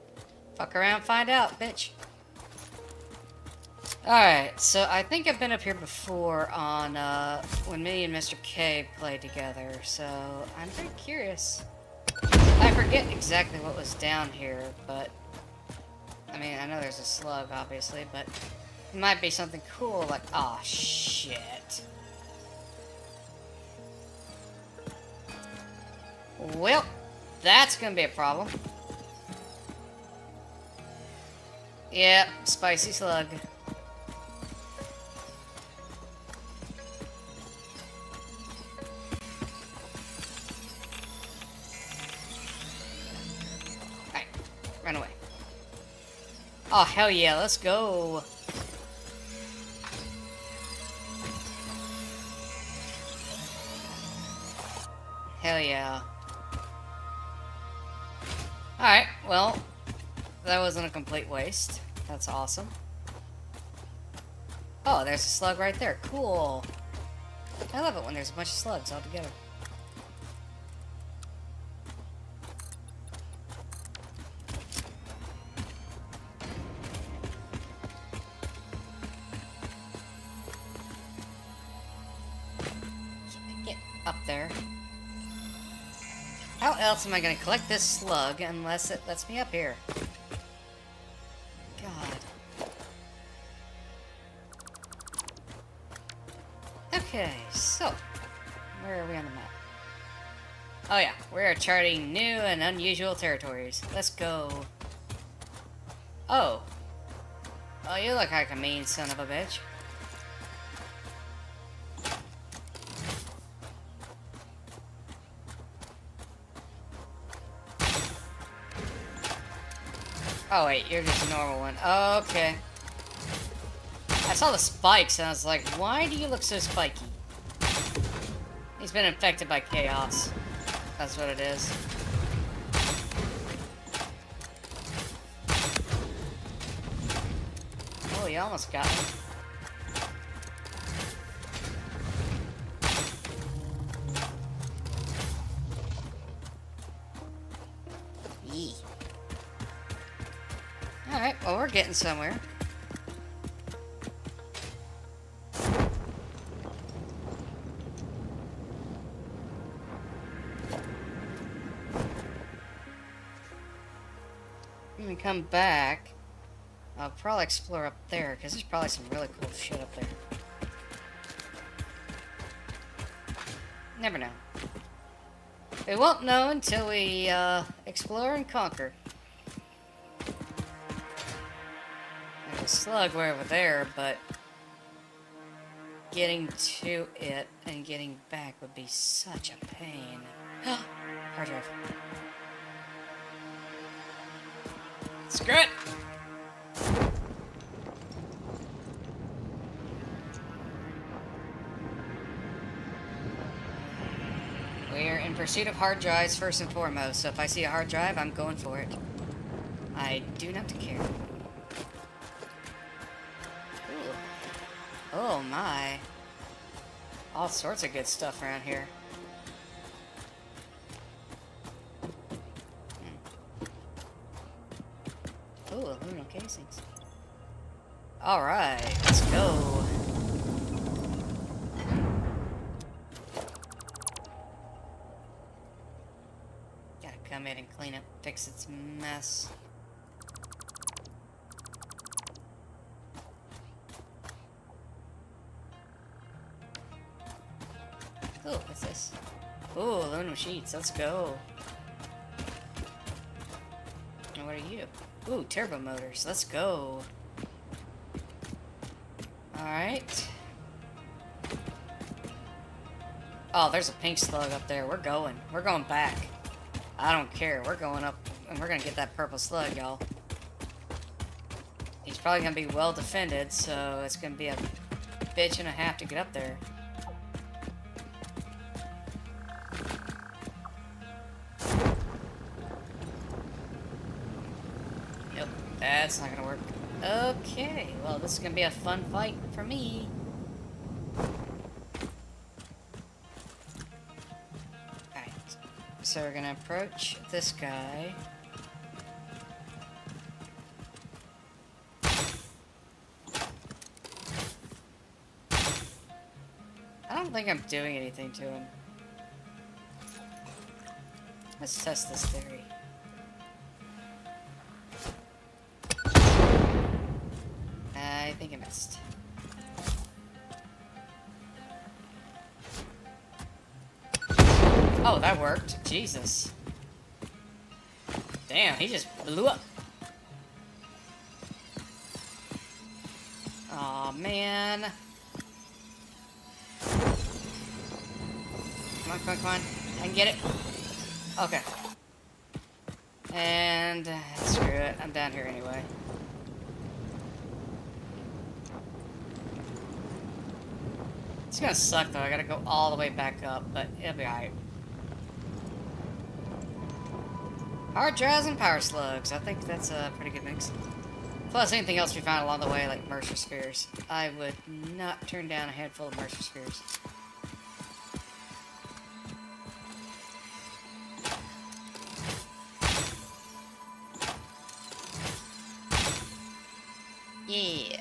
Fuck around, find out, bitch. Alright, so I think I've been up here before on, when me and Mr. K played together, so I'm very curious. I forget exactly what was down here, but, I mean, I know there's a slug, obviously, but it might be something cool, like, aw, shit. Well, that's gonna be a problem. Yep, spicy slug. Alright, run away. Oh, hell yeah, let's go. Hell yeah. Alright, well, that wasn't a complete waste. That's awesome. Oh, there's a slug right there. Cool. I love it when there's a bunch of slugs all together. Get up there. How else am I going to collect this slug unless it lets me up here? God. Okay, so where are we on the map? Oh yeah, we are charting new and unusual territories. Let's go. Oh. Oh, you look like a mean son of a bitch. Oh wait, you're just a normal one. Okay. I saw the spikes and I was like, why do you look so spiky? He's been infected by chaos. That's what it is. Oh, you almost got me. Yee. Alright, well, we're getting somewhere. come back, I'll probably explore up there, because there's probably some really cool shit up there. Never know. We won't know until we explore and conquer. There's a slug way over there, but getting to it and getting back would be such a pain. Hard drive. Screw it! We're in pursuit of hard drives first and foremost, so if I see a hard drive, I'm going for it. I do not care. Ooh. Oh my. All sorts of good stuff around here. Ooh, aluminum casings. Alright, let's go. Gotta come in and clean up, fix its mess. Ooh, what's this? Ooh, aluminum sheets, let's go. And what are you? Ooh, turbo motors, let's go. Alright. Oh, there's a pink slug up there. We're going. We're going back. I don't care. We're going up, and we're gonna get that purple slug, y'all. He's probably gonna be well defended, so it's gonna be a bitch and a half to get up there. Yep, that's not gonna work. Okay, well, this is gonna be a fun fight for me. Alright, so we're gonna approach this guy. I don't think I'm doing anything to him. Let's test this theory. I think I missed. Oh, that worked. Jesus. Damn, he just blew up. Aw, man. Come on, come on, come on. I can get it. Okay. And screw it. I'm down here anyway. It's gonna suck though. I gotta go all the way back up, but it'll be alright. Hard drives and power slugs. I think that's a pretty good mix. Plus anything else we found along the way, like Mercer spheres. I would not turn down a handful of Mercer spheres. Yeah.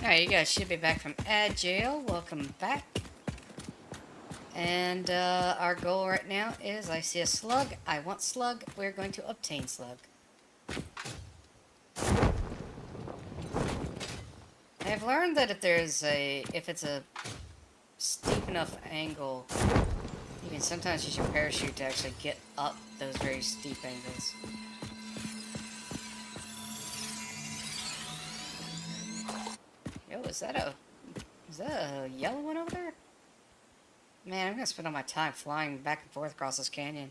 Alright, you guys should be back from jail. Welcome back. And our goal right now is I see a slug. I want slug. We're going to obtain slug. I've learned that if it's a steep enough angle, you can sometimes use your parachute to actually get up those very steep angles. Yo, is that a yellow one over there? Man, I'm gonna spend all my time flying back and forth across this canyon.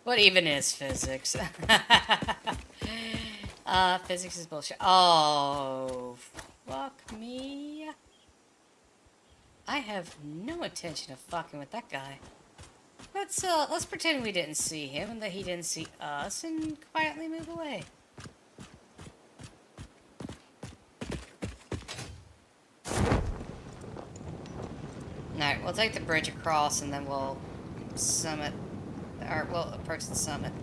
What even is physics? Physics is bullshit. Oh, fuck me. I have no intention of fucking with that guy. Let's pretend we didn't see him and that he didn't see us and quietly move away. Alright, we'll take the bridge across and then we'll we'll approach the summit.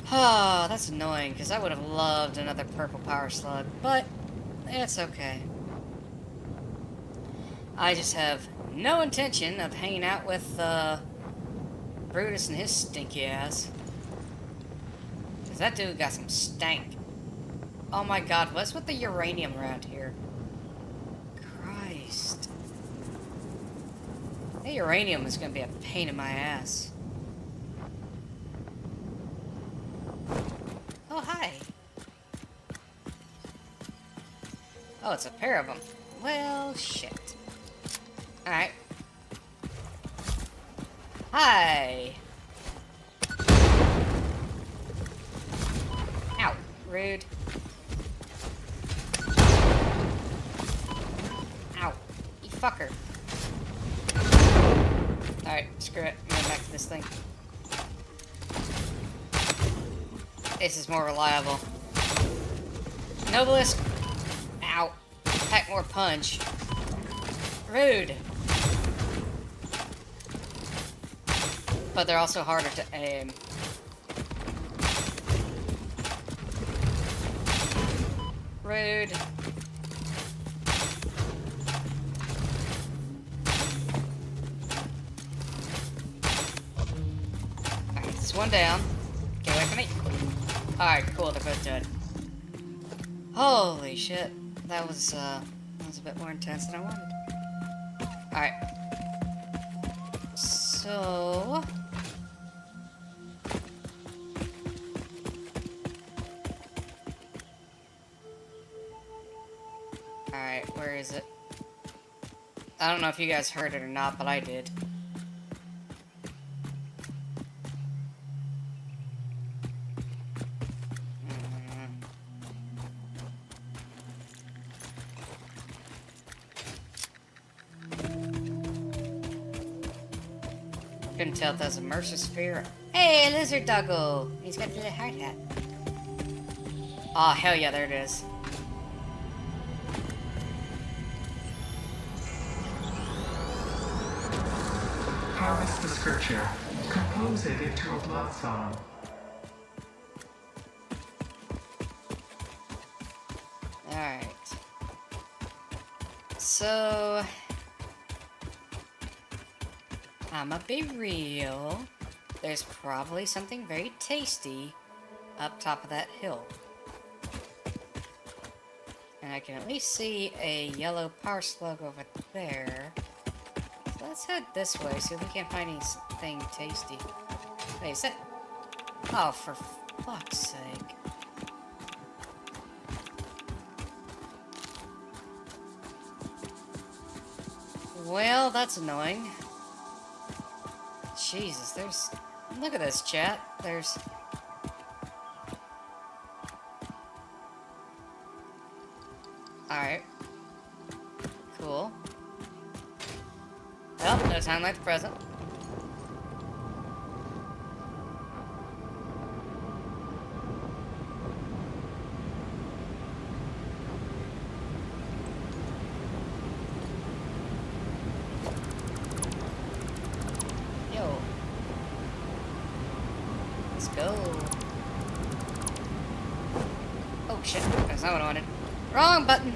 Oh, that's annoying, because I would have loved another purple power slug, but it's okay. I just have no intention of hanging out with Brutus and his stinky ass. Because that dude got some stank. Oh my god, what's with the uranium around here? Christ. That uranium is going to be a pain in my ass. Oh, hi. Oh, it's a pair of them. Well, shit. Alright. Hi. Ow. Rude. Ow. You fucker. Alright, screw it. I'm going back to this thing. This is more reliable. Noblest. Ow. Pack more punch. Rude. But they're also harder to aim. Rude. Alright, this one down. Get away from me. Alright, cool, they're both dead. Holy shit. That was a bit more intense than I wanted. Alright. So... Alright, where is it? I don't know if you guys heard it or not, but I did. Couldn't tell if that was a Mercer sphere. Hey, lizard doggo! He's got the little hard hat. Oh, hell yeah, there it is. Harvest the scripture. Compose it into a blood song. Alright. So... I'ma be real. There's probably something very tasty up top of that hill. And I can at least see a yellow power slug over there. So let's head this way, see if we can't find anything tasty. Wait, is that... Oh, for fuck's sake. Well, that's annoying. Jesus, there's... Look at this, chat. There's... Alright. Cool. Well, no time like the present. Yo. Let's go. Oh shit, that's not what I wanted. Wrong button.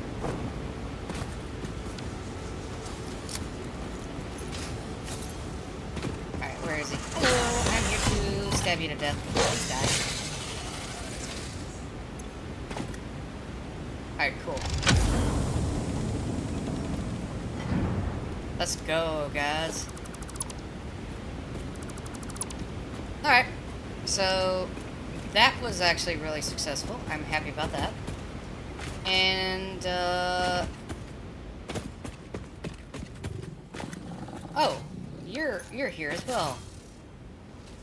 Alright, where is he? Hello, I'm here to stab you to death. Please die. Alright, cool. Let's go, guys. Alright, so that was actually really successful. I'm happy about that. And, oh, you're here as well.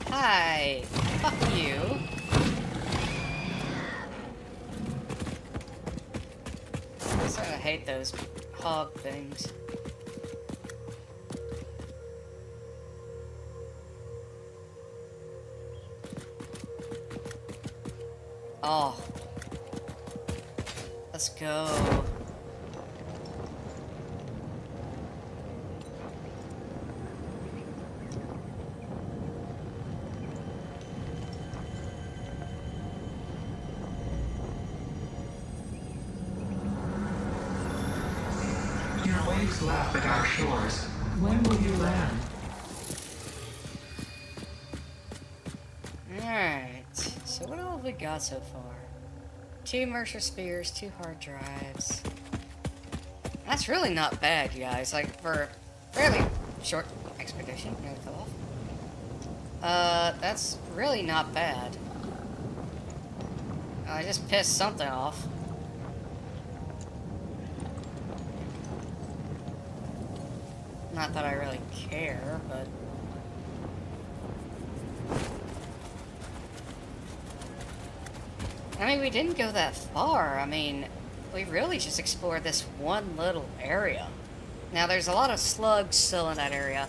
Hi. Fuck you. So I hate those hog things. Oh. Let's go. Your waves lap at our shores. When will you land? Alright. So what all have we got so far? 2 Mercer spheres, 2 hard drives. That's really not bad, you guys. Like, for a fairly short expedition. Nearly fell off. That's really not bad. I just pissed something off. Not that I really care, but... I mean, we didn't go that far. I mean, we really just explored this one little area. Now, there's a lot of slugs still in that area.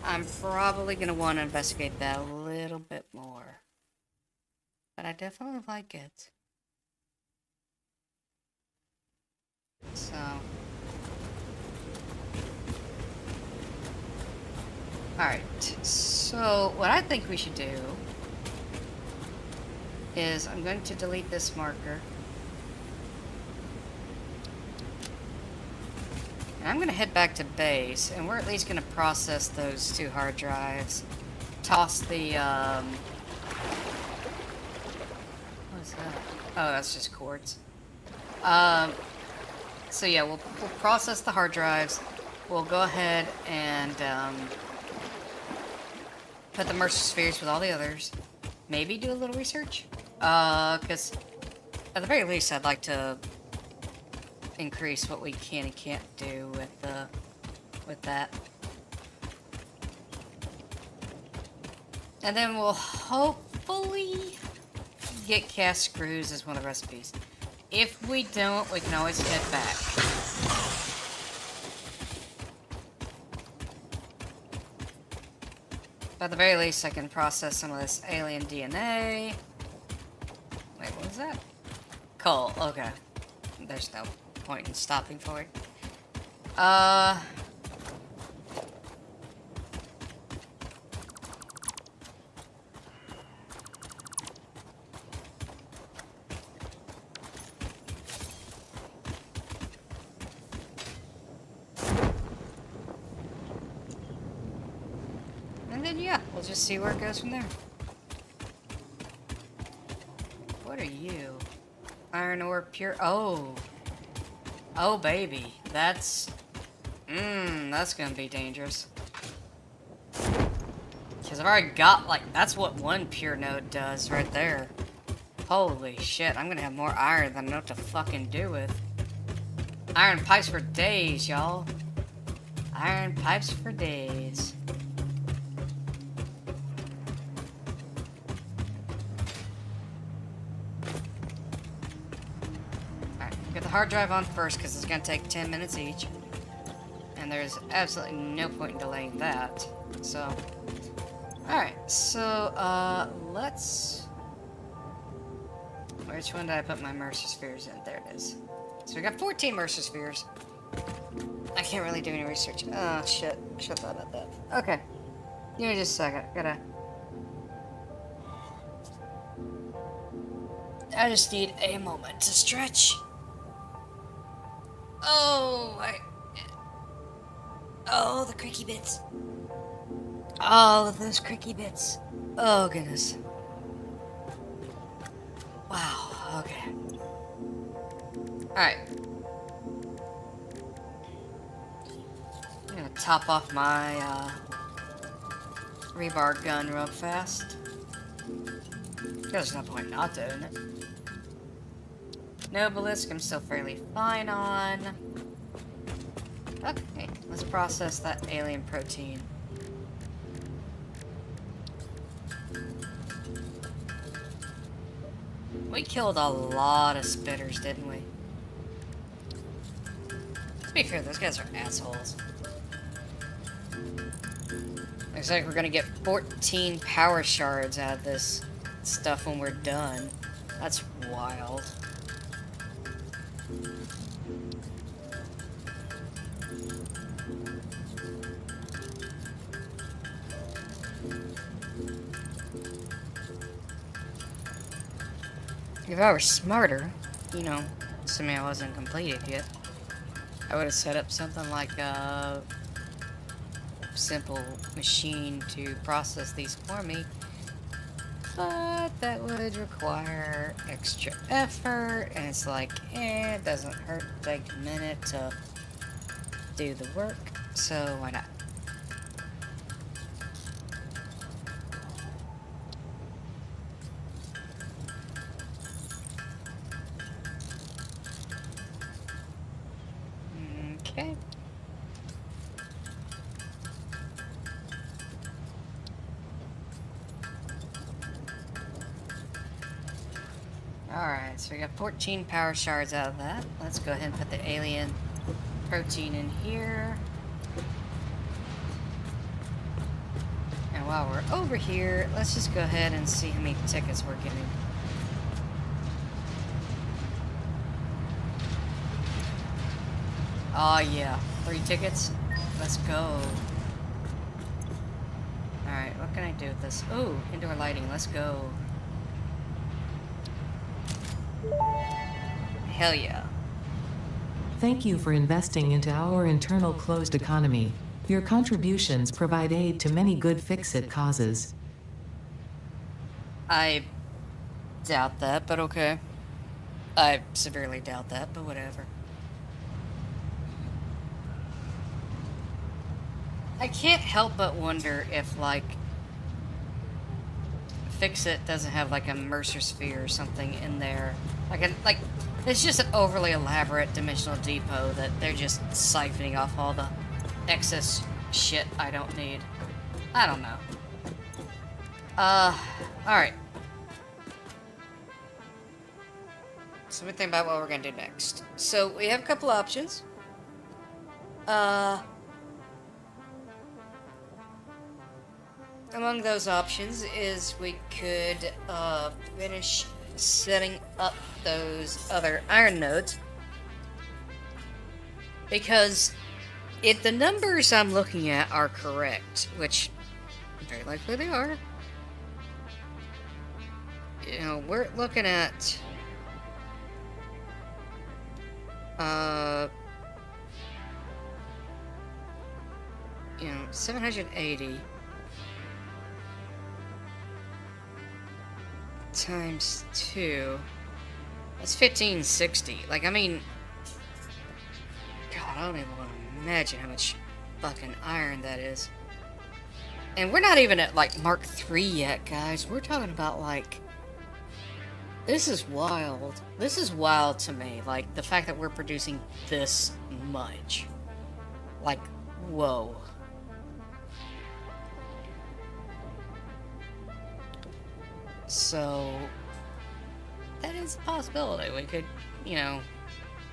I'm probably going to want to investigate that a little bit more. But I definitely like it. So... Alright, so what I think we should do is I'm going to delete this marker. And I'm going to head back to base, and we're at least going to process those 2 hard drives. Toss the, what is that? Oh, that's just cords. So yeah, we'll process the hard drives. We'll go ahead and, put the Mercer spheres with all the others. Maybe do a little research. Because at the very least, I'd like to increase what we can and can't do with that. And then we'll hopefully get cast screws as one of the recipes. If we don't, we can always head back. But at the very least, I can process some of this alien DNA. Wait, what was that? Coal, okay. There's no point in stopping for it. And then, yeah, we'll just see where it goes from there. What are you? Iron ore pure. Oh. Oh, baby. That's gonna be dangerous. Because I've already got, like, that's what one pure node does right there. Holy shit, I'm gonna have more iron than I know what to fucking do with. Iron pipes for days, y'all. Iron pipes for days. Get the hard drive on first because it's going to take 10 minutes each. And there's absolutely no point in delaying that. So, alright, so, let's... Which one did I put my Mercer spheres in? There it is. So we got 14 Mercer spheres. I can't really do any research. Oh, shit. Should have thought about that. Okay. Give me just a second. I just need a moment to stretch. Oh, oh, the creaky bits. All of those creaky bits. Oh, goodness. Wow, okay. Alright. I'm gonna top off my, rebar gun real fast. There's no point not doing it. Nobilisk, I'm still fairly fine on. Okay, let's process that alien protein. We killed a lot of spitters, didn't we? To be fair, those guys are assholes. Looks like we're gonna get 14 power shards out of this stuff when we're done. That's wild. If I were smarter, you know, assuming I wasn't completed yet, I would have set up something like a simple machine to process these for me. But that would require extra effort, and it's like, it doesn't hurt to take a minute to do the work, so why not? Okay. Alright, so we got 14 power shards out of that. Let's go ahead and put the alien protein in here. And while we're over here, let's just go ahead and see how many tickets we're getting. Oh yeah, 3 tickets. Let's go. Alright, what can I do with this? Ooh, indoor lighting, let's go. Hell yeah. Thank you for investing into our internal closed economy. Your contributions provide aid to many good fix-it causes. I doubt that, but okay. I severely doubt that, but whatever. I can't help but wonder if, like, Fix-It doesn't have, like, a Mercer sphere or something in there. Like, it's just an overly elaborate dimensional depot that they're just siphoning off all the excess shit I don't need. I don't know. Alright. So we think about what we're gonna do next. So we have a couple options. Among those options is we could finish setting up those other iron nodes, because if the numbers I'm looking at are correct, which very likely they are, you know, we're looking at 780 times 2, that's 1560. Like, I mean, God, I don't even want to imagine how much fucking iron that is. And we're not even at, like, Mark 3 yet, guys. We're talking about, like, this is wild. This is wild to me. Like, the fact that we're producing this much. Like, whoa. So, that is a possibility. We could, you know,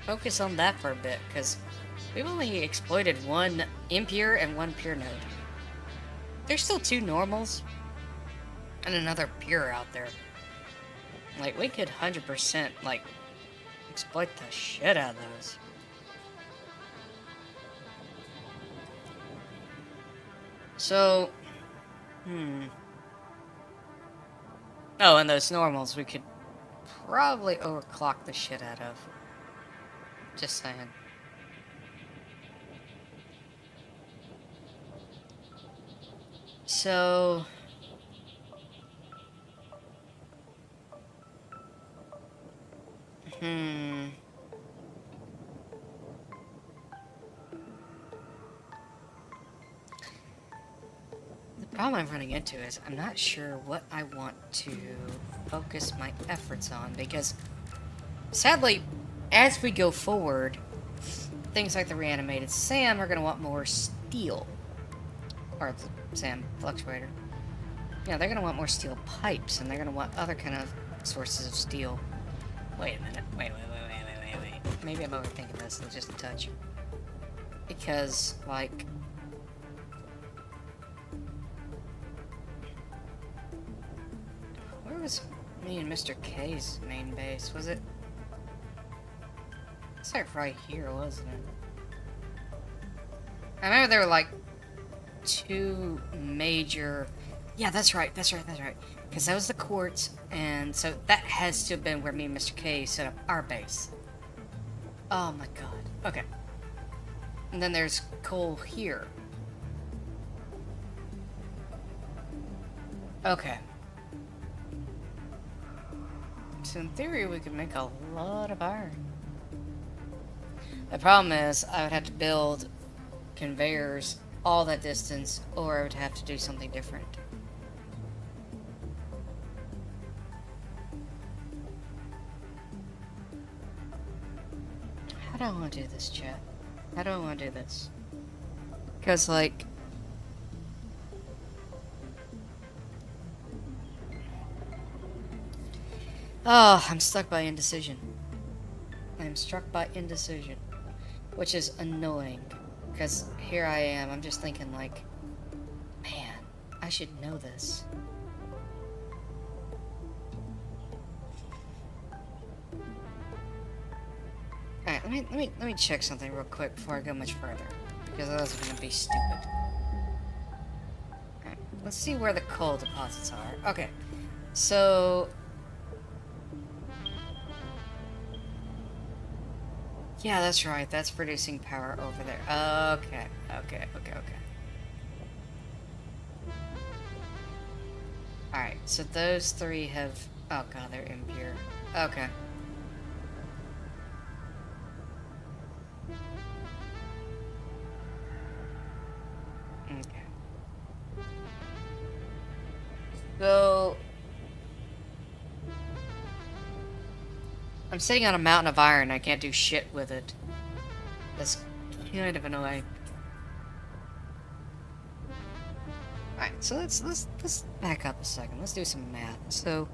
focus on that for a bit, because we've only exploited one impure and one pure node. There's still 2 normals and another pure out there. Like, we could 100%, like, exploit the shit out of those. So, oh, and those normals we could probably overclock the shit out of. Just saying. So... Hmm... The problem I'm running into is I'm not sure what I want to focus my efforts on, because sadly, as we go forward, things like the reanimated Sam are going to want more steel. Or the Sam fluctuator. Yeah, they're going to want more steel pipes, and they're going to want other kind of sources of steel. Wait a minute. Wait. Maybe I'm overthinking this just a touch. Because, like... Where was me and Mr. K's main base? Was it... It's like right here, wasn't it? I remember there were like 2 major... Yeah, that's right. Because that was the quartz, and so that has to have been where me and Mr. K set up our base. Oh my god. Okay. And then there's coal here. Okay. So in theory, we could make a lot of iron. The problem is, I would have to build conveyors all that distance, or I would have to do something different. How do I want to do this, chat? How do I want to do this? Because, like... Oh, I'm stuck by indecision. I'm struck by indecision. Which is annoying. Because here I am, I'm just thinking like... Man, I should know this. Alright, let me check something real quick before I go much further. Because otherwise I'm gonna be stupid. Alright, let's see where the coal deposits are. Okay, so... Yeah, that's right, that's producing power over there. Okay. Alright, so those 3 have... Oh god, they're impure. Okay. So... I'm sitting on a mountain of iron, I can't do shit with it. That's kind of annoying. Alright, so let's back up a second. Let's do some math. So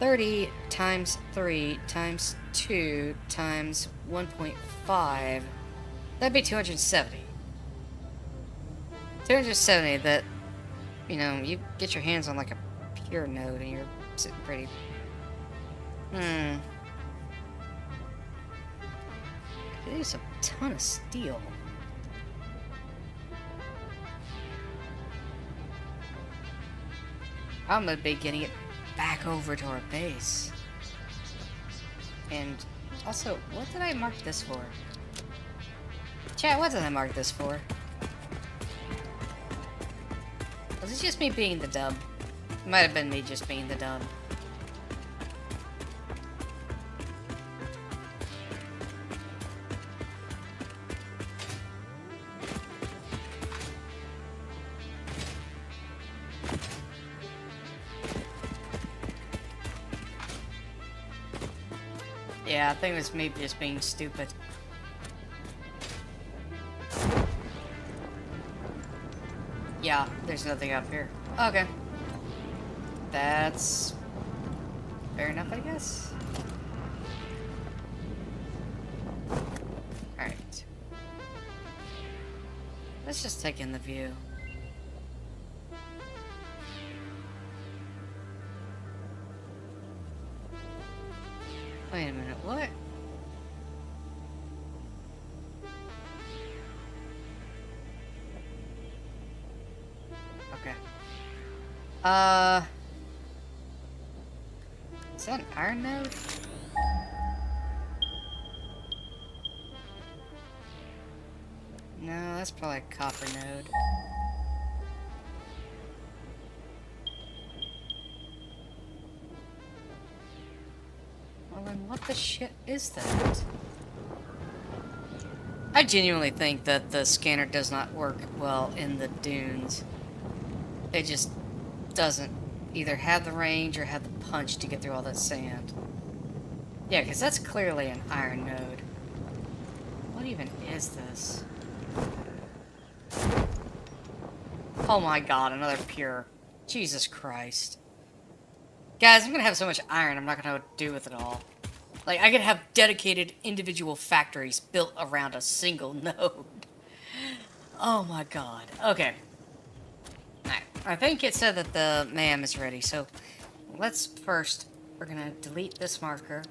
30 times 3 times 2 times 1.5, that'd be 270. 270 that, you know, you get your hands on like a pure node and you're sitting pretty... Could use a ton of steel. I'm gonna be getting it back over to our base. And also, what did I mark this for? Chat, what did I mark this for? Was it just me being the dub? It might have been me just being the dub. Yeah, I think it was me just being stupid. Yeah, there's nothing up here. Okay. That's... fair enough, I guess. Alright. Let's just take in the view. Wait a minute, what? Okay. Is that an iron node? No, that's probably a copper node. Well, then what the shit is that? I genuinely think that the scanner does not work well in the dunes. It just doesn't either have the range or have the punch to get through all that sand. Yeah, because that's clearly an iron node. What even is this? Oh my god, another pure. Jesus Christ. Guys, I'm gonna have so much iron, I'm not gonna know what to do with it all. Like, I could have dedicated individual factories built around a single node. Oh my god. Okay. Alright, I think it said that the MAM is ready, so let's first, we're gonna delete this marker.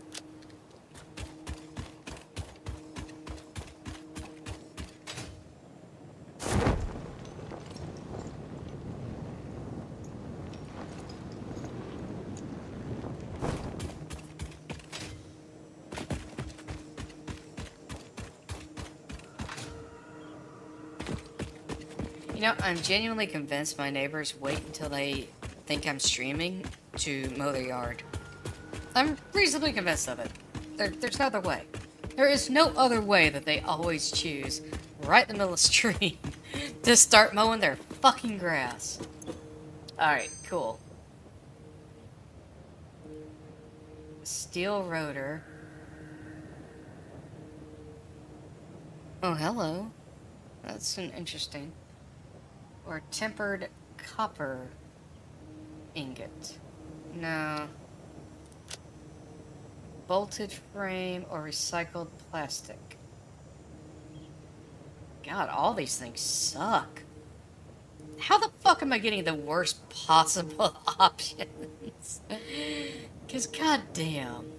You know, I'm genuinely convinced my neighbors wait until they think I'm streaming to mow their yard. I'm reasonably convinced of it. There's no other way. There is no other way that they always choose, right in the middle of the stream, to start mowing their fucking grass. Alright, cool. Steel rotor. Oh, hello. That's an interesting. Or tempered copper ingot. No. Bolted frame or recycled plastic. God, all these things suck. How the fuck am I getting the worst possible options? Because goddamn.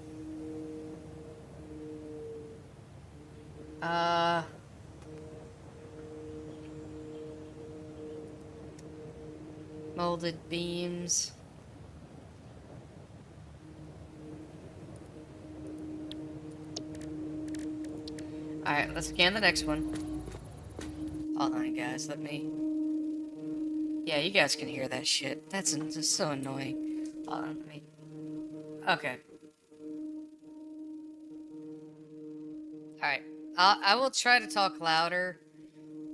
Molded beams. Alright, let's scan the next one. Hold on, guys, let me... Yeah, you guys can hear that shit. That's just so annoying. Hold on, let me... Okay. Alright. I will try to talk louder,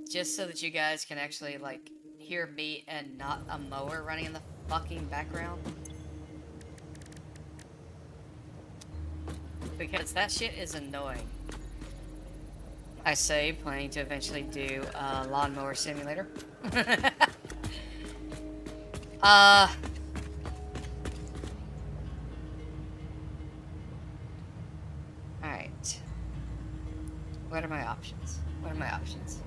just so that you guys can actually, like, hear me and not a mower running in the fucking background. Because that shit is annoying. I say, planning to eventually do a lawnmower simulator. Alright. What are my options? What are my options?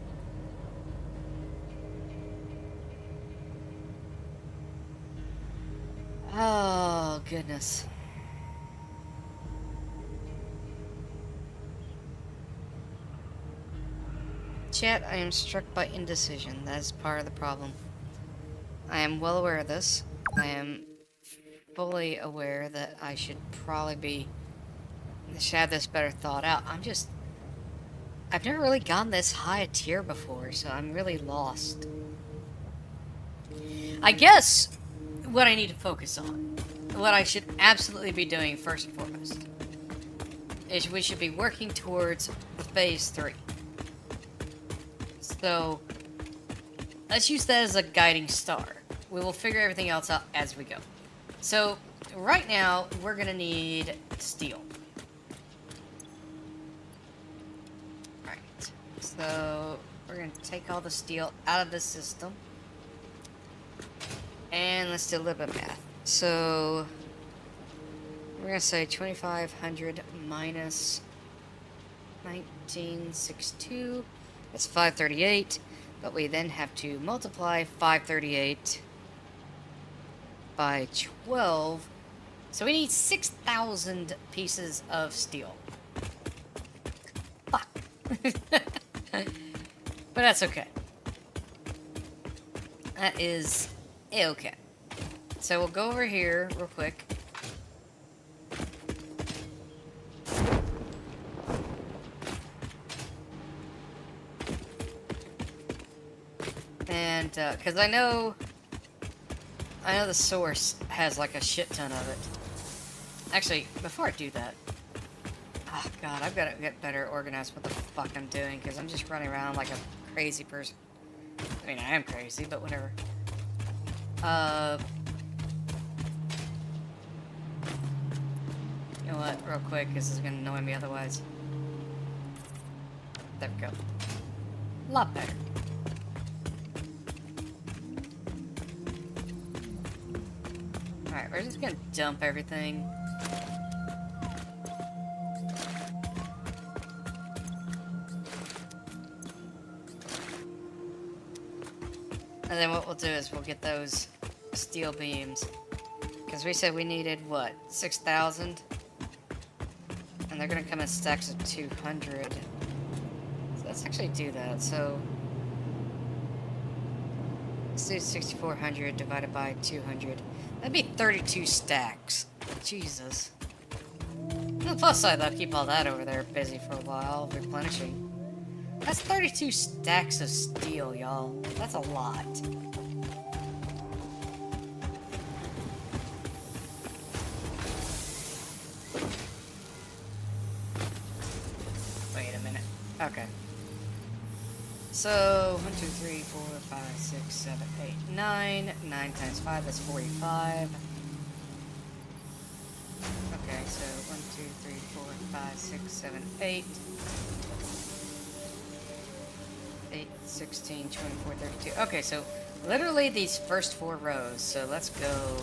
Oh, goodness. Chat, I am struck by indecision. That is part of the problem. I am well aware of this. I am fully aware that I should probably should have this better thought out. I've never really gone this high a tier before, so I'm really lost. I guess what I need to focus on, what I should absolutely be doing first and foremost, is we should be working towards the phase 3. So, let's use that as a guiding star. We will figure everything else out as we go. So, right now, we're gonna need steel. Alright, so we're gonna take all the steel out of the system. And let's do a little bit of math. So, we're gonna say 2500 minus 1962. That's 538, but we then have to multiply 538 by 12. So we need 6,000 pieces of steel. Fuck. But that's okay. That is okay. So we'll go over here real quick. And, because I know the source has, like, a shit ton of it. Actually, before I do that, Oh god, I've got to get better organized what the fuck I'm doing, because I'm just running around like a crazy person. I mean, I am crazy, but whatever. You know what, real quick, because this is going to annoy me otherwise. There we go. A lot better. Alright, we're just going to dump everything. And then what we'll do is we'll get those steel beams. Because we said we needed, what, 6,000? And they're going to come in stacks of 200. So let's actually do that. So let's do 6,400 divided by 200. That'd be 32 stacks. Jesus. On the plus side, they'll keep all that over there busy for a while, replenishing. That's 32 stacks of steel, y'all. That's a lot. Wait a minute. Okay. So, 1, 2, 3, 4, 5, 6, 7, 8, 9. 9 times 5, that's 45. Okay, so 1, 2, 3, 4, 5, 6, 7, 8. 8, 16, 24, 32. Okay, so literally these first 4 rows. So let's go.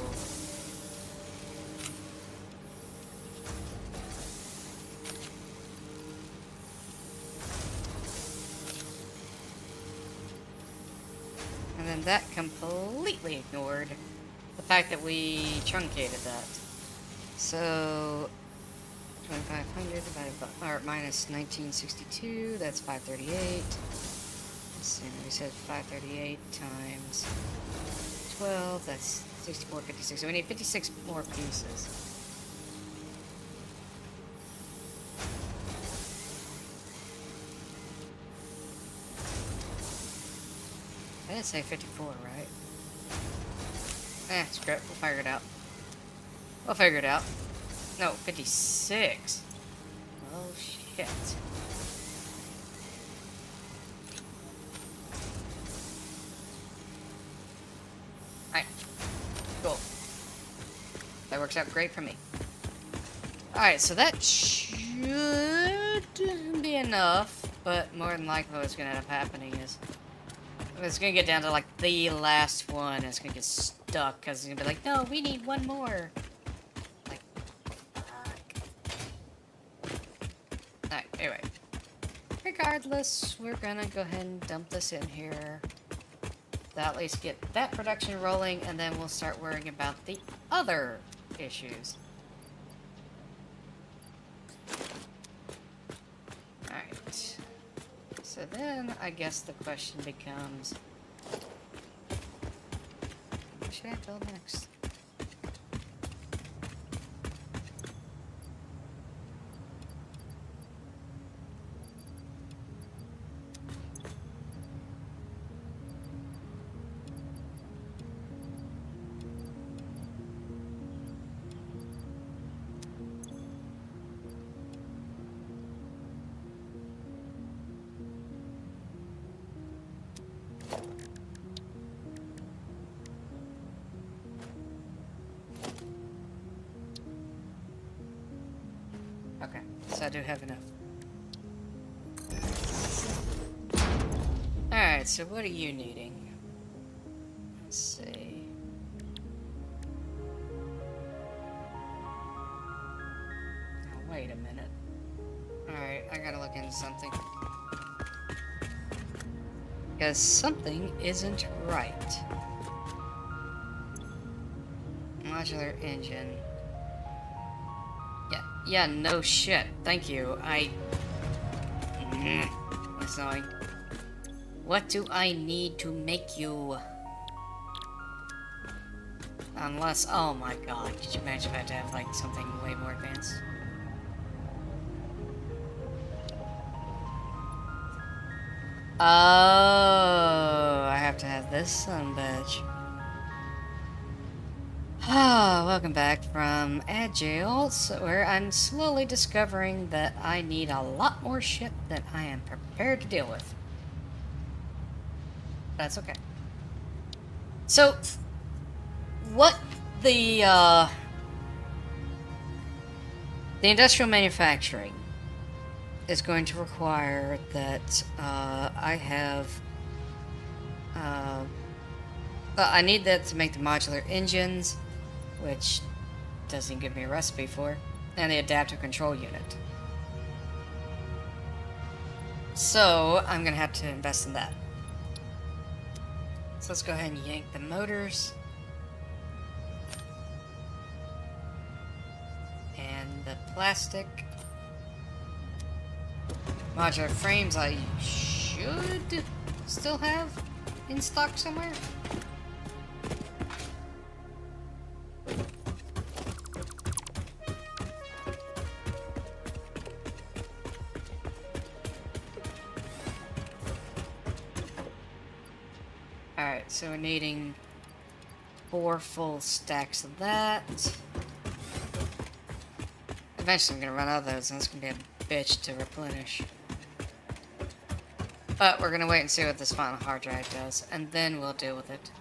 And then that completely ignored the fact that we truncated that. So 2,500 divided by, or minus 1962, that's 538. Let's see, we said 538 times 12, that's 6456. So we need 56 more pieces. I didn't say 54, right? Screw it, we'll figure it out. We'll figure it out. No, 56. Oh, shit. Alright. Cool. That works out great for me. Alright, so that should be enough, but more than likely what's going to end up happening is it's going to get down to like the last one, and it's going to get stuck, because it's going to be like, no, we need one more. Like, fuck. Alright, anyway. Regardless, we're going to go ahead and dump this in here. That'll at least get that production rolling, and then we'll start worrying about the other issues. Alright. So then, I guess the question becomes, what should I build next? Okay, so I do have enough. Alright, so what are you needing? Let's see. Oh, wait a minute. Alright, I gotta look into something. Because something isn't right. Modular engine. Yeah, no shit. Thank you. That's annoying. What do I need to make you? Unless, oh my god, could you imagine if I had to have, like, something way more advanced? Oh, I have to have this son bitch. Ah, welcome back from Agile, where I'm slowly discovering that I need a lot more shit than I am prepared to deal with. That's okay. So, what the industrial manufacturing is going to require that I have. I need that to make the modular engines, which doesn't give me a recipe for, and the adaptive control unit. So, I'm going to have to invest in that. So let's go ahead and yank the motors. And the plastic. Modular frames I should still have in stock somewhere. Alright, so we're needing 4 full stacks of that. Eventually I'm gonna run out of those and it's gonna be a bitch to replenish. But we're gonna wait and see what this final hard drive does, and then we'll deal with it.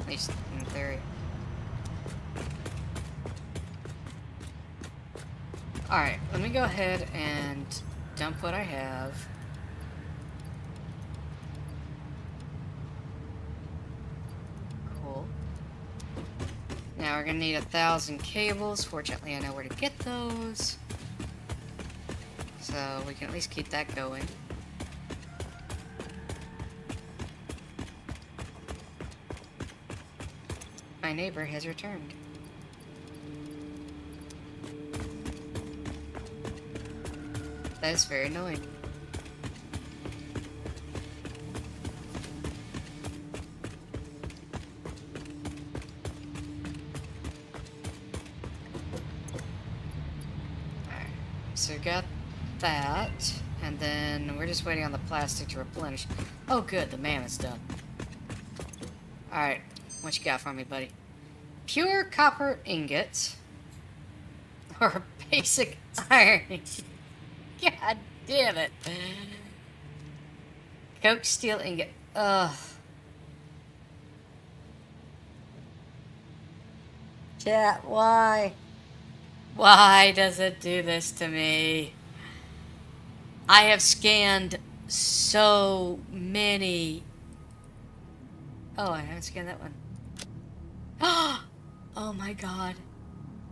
At least in theory. Alright, let me go ahead and dump what I have. Cool. Now we're gonna need 1,000 cables. Fortunately, I know where to get those. So we can at least keep that going. My neighbor has returned. That is very annoying. Alright, so we got that, and then we're just waiting on the plastic to replenish. Oh good, the mammoth's done. Alright, what you got for me, buddy? Pure copper ingot. Or basic iron. God damn it. Coke steel ingot. Ugh. Chat, why? Why does it do this to me? I have scanned so many. Oh, I haven't scanned that one. Oh my god.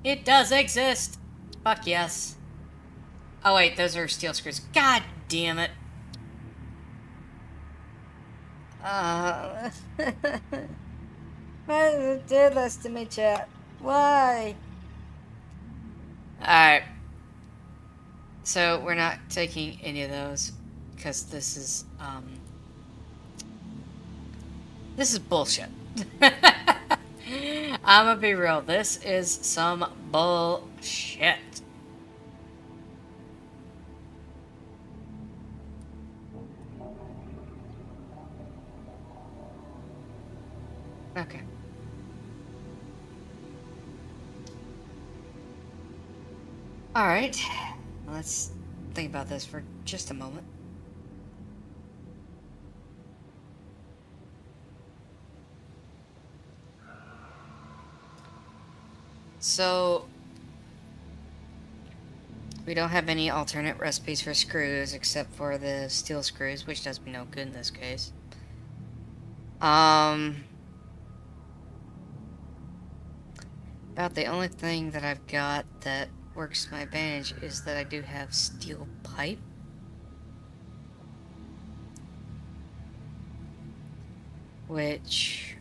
It does exist. Fuck yes. Oh wait, those are steel screws. God damn it. Why does it do this to me, chat? Why? Alright. So we're not taking any of those because this is bullshit. I'm gonna be real. This is some bullshit. Okay. Alright. Let's think about this for just a moment. So, we don't have any alternate recipes for screws except for the steel screws, which does me no good in this case. About the only thing that I've got that works to my advantage is that I do have steel pipe. Which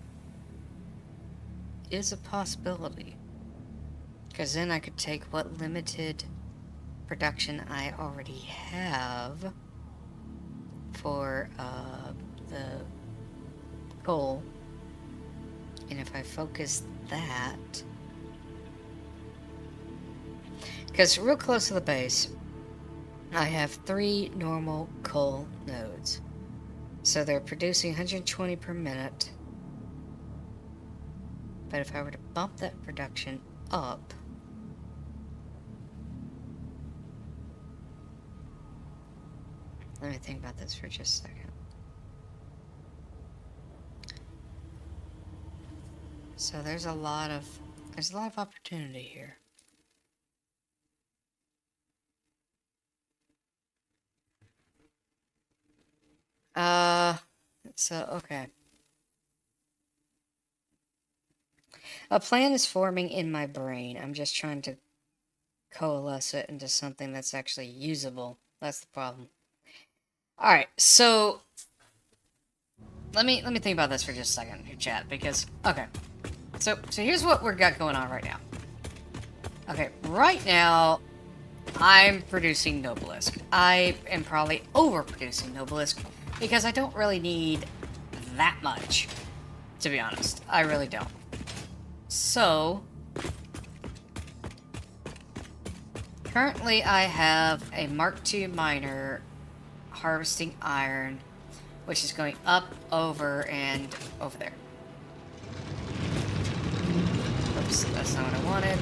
is a possibility. Because then I could take what limited production I already have for the coal, and if I focus that, because real close to the base I have 3 normal coal nodes, so they're producing 120 per minute, but if I were to bump that production up, let me think about this for just a second. So there's a lot of opportunity here. So okay. A plan is forming in my brain. I'm just trying to coalesce it into something that's actually usable. That's the problem. All right, so let me think about this for just a second, here, chat, because okay. So here's what we've got going on right now. Okay, right now I'm producing Noblisk. I am probably overproducing Noblisk because I don't really need that much, to be honest. I really don't. So currently I have a Mark II miner harvesting iron, which is going up, over, and over there. Oops, that's not what I wanted.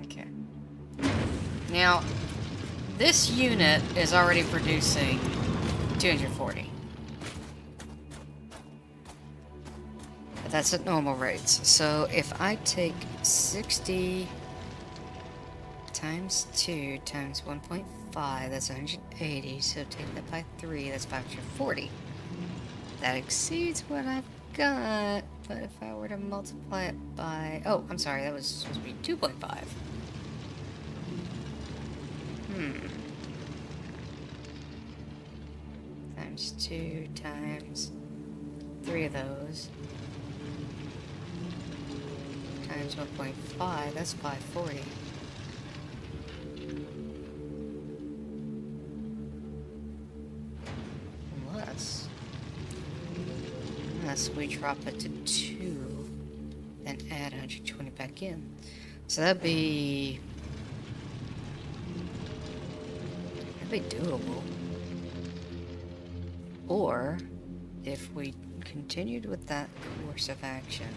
Okay. Now, this unit is already producing 240. But that's at normal rates. So if I take 60 times 2 times 1.5, that's 180. So take that by 3, that's 540. That exceeds what I've got. But if I were to multiply it by... Oh, I'm sorry, that was supposed to be 2.5. Times 2 times 3 of those. Times 1.5, that's 540. Unless we drop it to 2 and add 120 back in. So that'd be doable. Or if we continued with that course of action,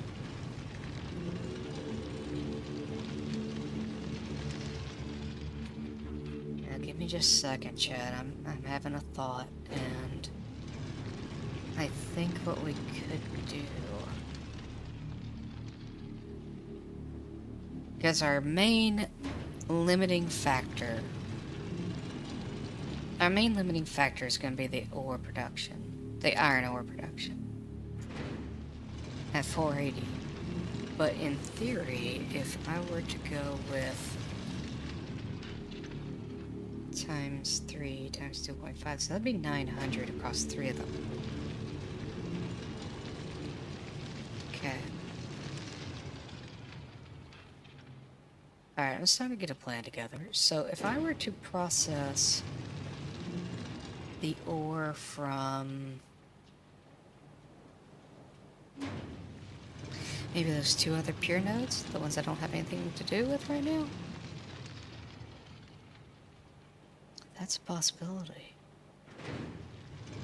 now give me just a second, Chad. I'm having a thought, and I think what we could do, because our main limiting factor is going to be the ore production, the iron ore production at 480. But in theory, if I were to go with times 3 times 2.5, so that'd be 900 across 3 of them. Okay. Alright, let's try to get a plan together. So if I were to process the ore from maybe those 2 other pure nodes, the ones I don't have anything to do with right now, that's a possibility.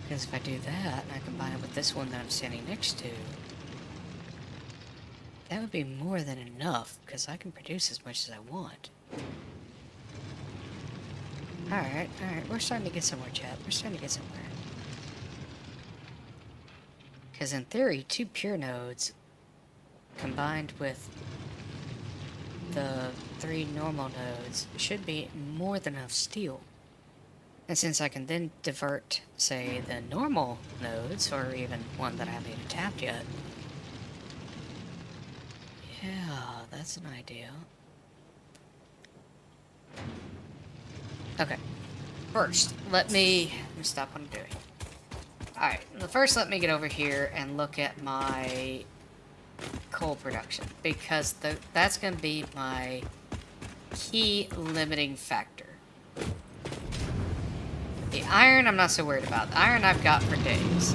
Because if I do that, and I combine it with this one that I'm standing next to, that would be more than enough, because I can produce as much as I want. Alright, we're starting to get somewhere, chat. We're starting to get somewhere. Because in theory, 2 pure nodes combined with the 3 normal nodes should be more than enough steel. And since I can then divert, say, the normal nodes, or even one that I haven't even tapped yet, yeah, that's an idea. Okay. First, let me stop what I'm doing. Alright, first let me get over here and look at my coal production, because that's going to be my key limiting factor. The iron, I'm not so worried about. The iron I've got for days.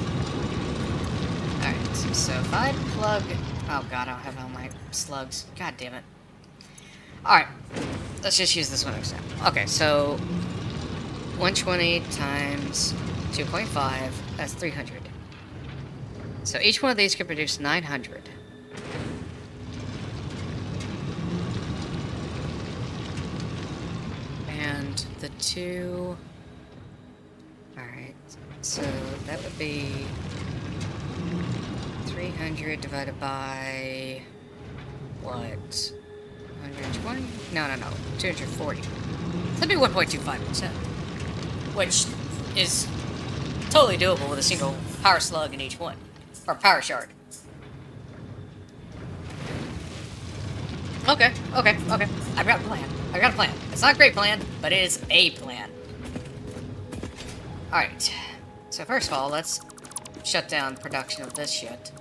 Alright, so if I plug... Oh god, I don't have all my slugs. God damn it. Alright, let's just use this one example. Okay, so 120 times 2.5, that's 300. So each one of these could produce 900. And the two... Alright, so that would be 300 divided by... what? 120? No, 240. That'd be 1.25%. Which is totally doable with a single power slug in each one. Or power shard. Okay. I've got a plan. It's not a great plan, but it is a plan. Alright. So first of all, let's shut down production of this shit.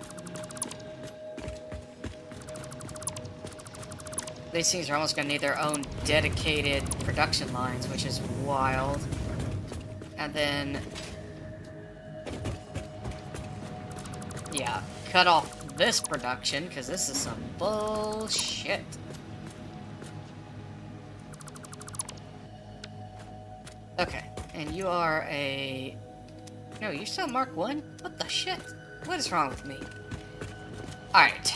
These things are almost going to need their own dedicated production lines, which is wild. And then... yeah, cut off this production, because this is some bullshit. Okay, and you are a... no, you're still Mark 1? What the shit? What is wrong with me? Alright.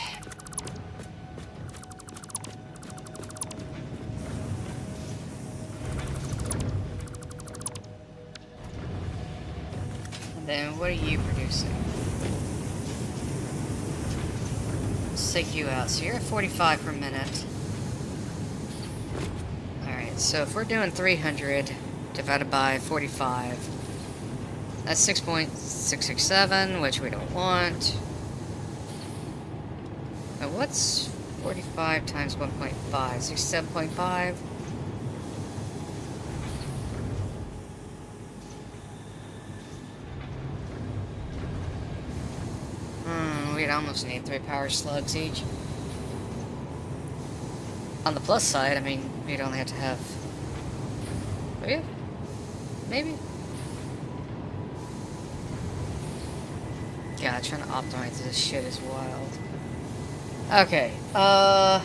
And then what are you producing? Let's take you out. So you're at 45 per minute. Alright, so if we're doing 300 divided by 45, that's 6.667, which we don't want. Now what's 45 times 1.5? 67.5? We'd almost need 3 power slugs each. On the plus side, I mean, we'd only have to have... oh yeah? Maybe? God, trying to optimize this shit is wild. Okay, I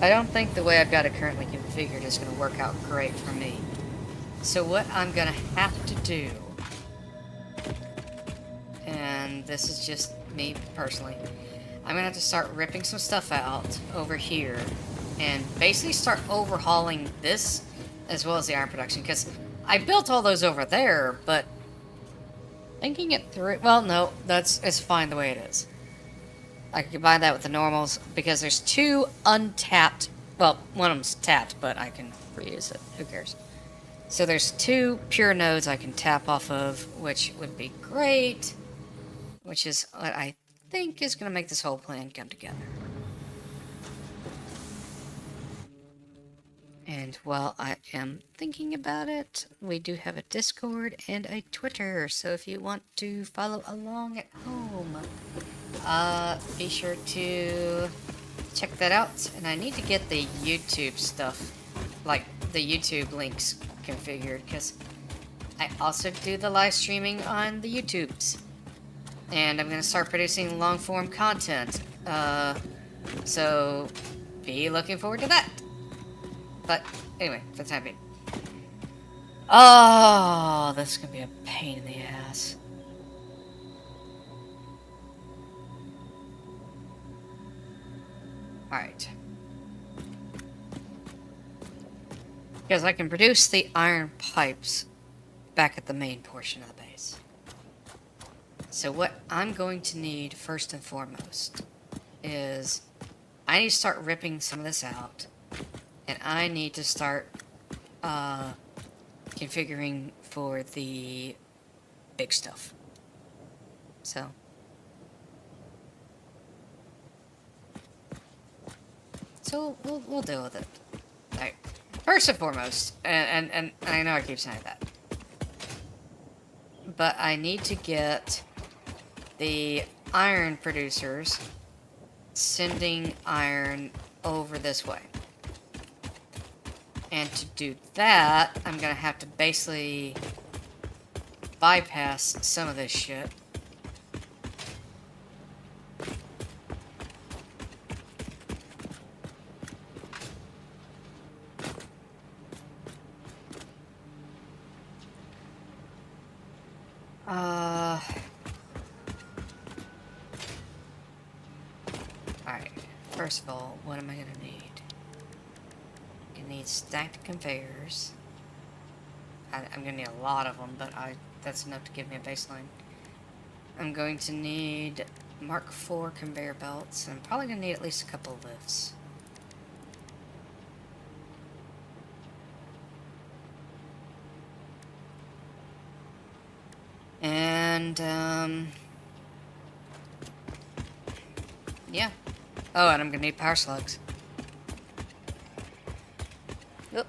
don't think the way I've got it currently configured is going to work out great for me. So what I'm going to have to do, and this is just me personally, I'm going to have to start ripping some stuff out over here and basically start overhauling this as well as the iron production, because I built all those over there, but thinking it through, well, no, it's fine the way it is. I can combine that with the normals, because there's 2 untapped, well, one of them's tapped, but I can reuse it, who cares. So there's 2 pure nodes I can tap off of, which would be great, which is what I think is going to make this whole plan come together. And while I am thinking about it, we do have a Discord and a Twitter, so if you want to follow along at home, be sure to check that out. And I need to get the YouTube stuff, like the YouTube links configured, because I also do the live streaming on the YouTubes. And I'm going to start producing long-form content, so be looking forward to that. But anyway, for the time being. Oh, this is going to be a pain in the ass. Alright. Because I can produce the iron pipes back at the main portion of the base. So what I'm going to need first and foremost is I need to start ripping some of this out. And I need to start configuring for the big stuff. So we'll deal with it. Alright. First and foremost, and I know I keep saying that, but I need to get the iron producers sending iron over this way. And to do that, I'm gonna have to basically bypass some of this shit. Alright. First of all, what am I gonna need? You need stacked conveyors. I'm gonna need a lot of them, but that's enough to give me a baseline. I'm going to need Mark IV conveyor belts, and I'm probably gonna need at least a couple of lifts. And, yeah. Oh, and I'm gonna need power slugs. Oh.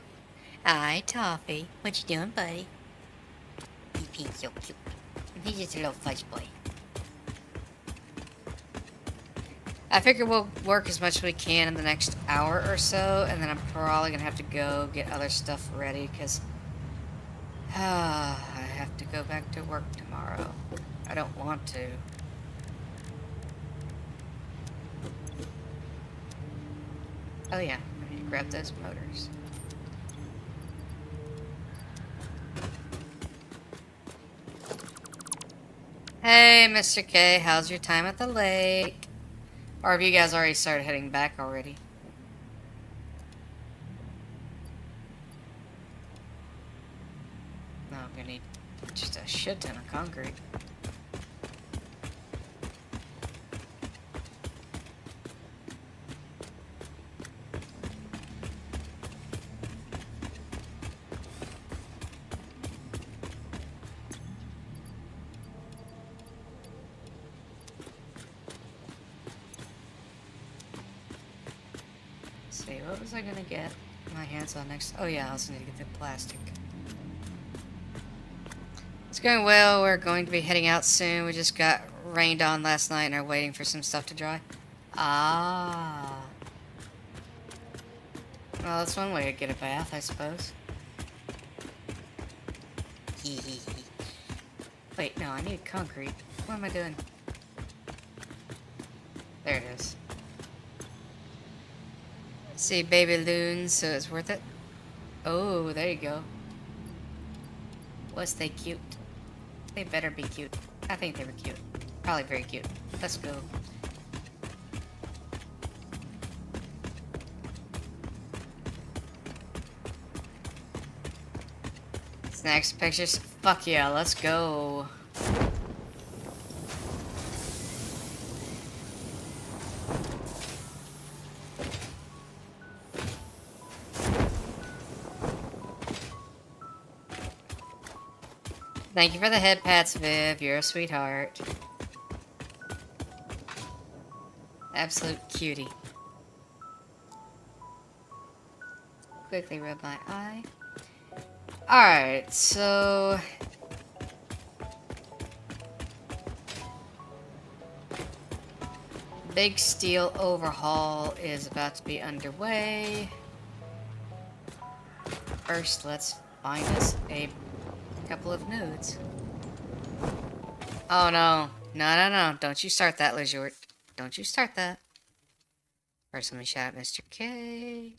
Hi, Toffee. What you doing, buddy? He's being so cute. He's just a little fudge boy. I figure we'll work as much as we can in the next hour or so, and then I'm probably gonna have to go get other stuff ready, because I have to go back to work tomorrow. I don't want to. Oh yeah, I need to grab those motors. Hey, Mr. K, how's your time at the lake? Or have you guys already started heading back already? No, I'm gonna need just a shit ton of concrete. See, what was I gonna get my hands on next? Oh yeah, I also need to get the plastic. It's going well. We're going to be heading out soon. We just got rained on last night and are waiting for some stuff to dry. Ah. Well, that's one way to get a bath, I suppose. Wait, no, I need concrete. What am I doing? There it is. See, baby loons, so it's worth it. Oh, there you go. Was they cute? They better be cute. I think they were cute. Probably very cute. Let's go. Snacks, pictures. Fuck yeah, let's go. Thank you for the head pats, Viv. You're a sweetheart. Absolute cutie. Quickly rub my eye. Alright, so... Big steel overhaul is about to be underway. First, let's find us a couple of nudes. Oh no. No. Don't you start that, Lejort. Don't you start that. First, let me shout out Mr. K.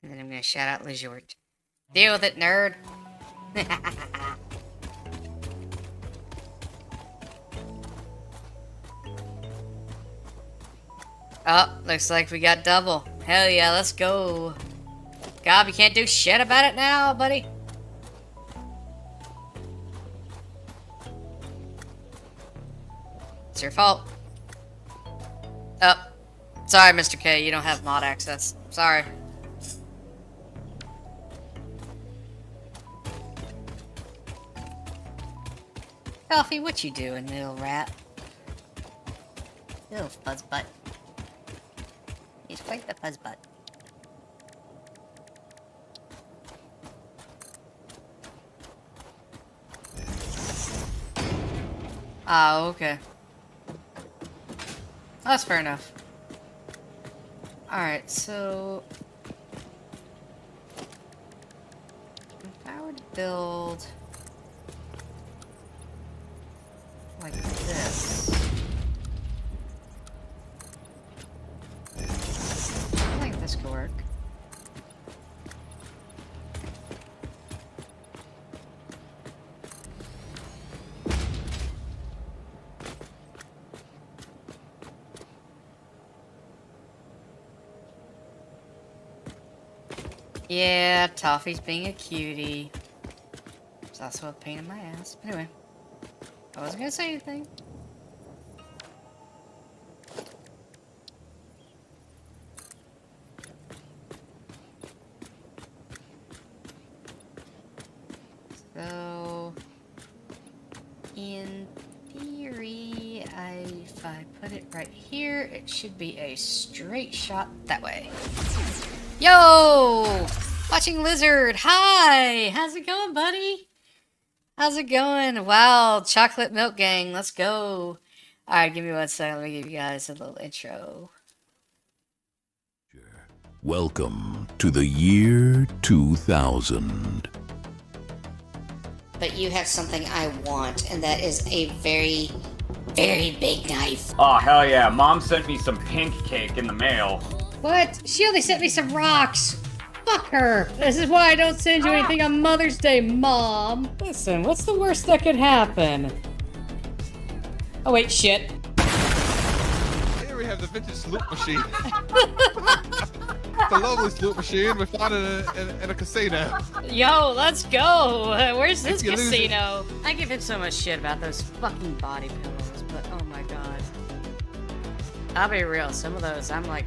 And then I'm gonna shout out Lejort. Deal with it, nerd. Oh, looks like we got double. Hell yeah, let's go. God, we can't do shit about it now, buddy. It's your fault. Oh. Sorry, Mr. K, you don't have mod access. Sorry. Coffee, what you doing, little rat? Little fuzzbutt. He's quite the fuzzbutt. Ah, okay. That's fair enough. Alright, so... if I were to build... like this... I think this could work. Yeah, Toffee's being a cutie. It's also a pain in my ass. But anyway, I wasn't gonna say anything. So, in theory, if I put it right here, it should be a straight shot that way. Yo! Watching Lizard! Hi! How's it going, buddy? How's it going? Wow, Chocolate Milk Gang, let's go. Alright, give me 1 second. Let me give you guys a little intro. Welcome to the year 2000. But you have something I want, and that is a very, very big knife. Oh, hell yeah. Mom sent me some pink cake in the mail. What? She only sent me some rocks. Fuck her. This is why I don't send you anything on Mother's Day, Mom. Listen, what's the worst that could happen? Oh, wait, shit. Here we have the vintage loop machine. The loveliest loop machine we found in a casino. Yo, let's go. Where's this If you lose it- casino? I give him so much shit about those fucking body pillows, but oh my god. I'll be real, some of those I'm like,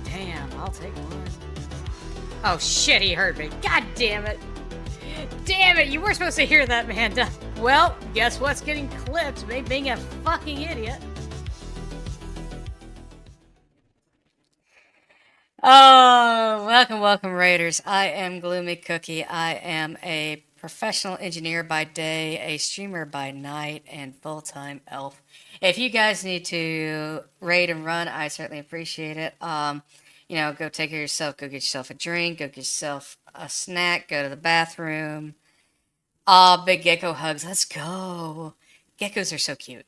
damn, I'll take one. Oh shit, he heard me. God damn it. Damn it, you were supposed to hear that, man. Well, guess what's getting clipped? Me being a fucking idiot. Oh, welcome, Raiders. I am Gloomy Cookie. I am a professional engineer by day, a streamer by night, and full-time elf. If you guys need to raid and run, I certainly appreciate it. You know, go take care of yourself, go get yourself a drink, go get yourself a snack, go to the bathroom. Aw, big gecko hugs. Let's go. Geckos are so cute.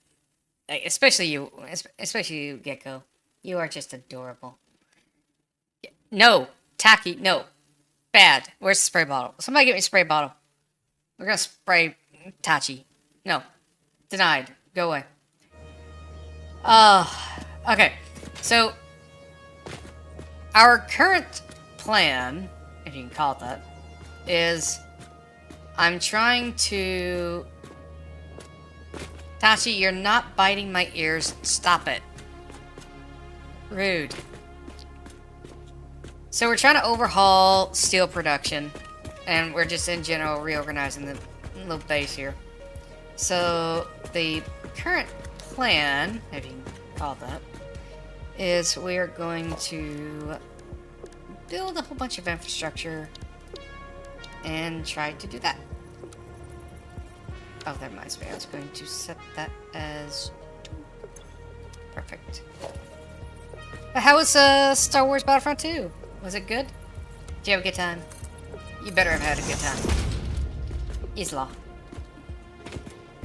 Especially you, Gecko. You are just adorable. No, tacky, no. Bad. Where's the spray bottle? Somebody get me a spray bottle. We're gonna spray Tachi. No. Denied. Go away. Okay. So, our current plan, if you can call it that, is I'm trying to... Tachi, you're not biting my ears. Stop it. Rude. So we're trying to overhaul steel production, and we're just in general reorganizing the little base here. So the current plan, if you can call it that, is we are going to build a whole bunch of infrastructure and try to do that. Oh, that reminds me, I was going to set that as 2. Perfect. How was Star Wars Battlefront 2? Was it good? Did you have a good time? You better have had a good time. It's law.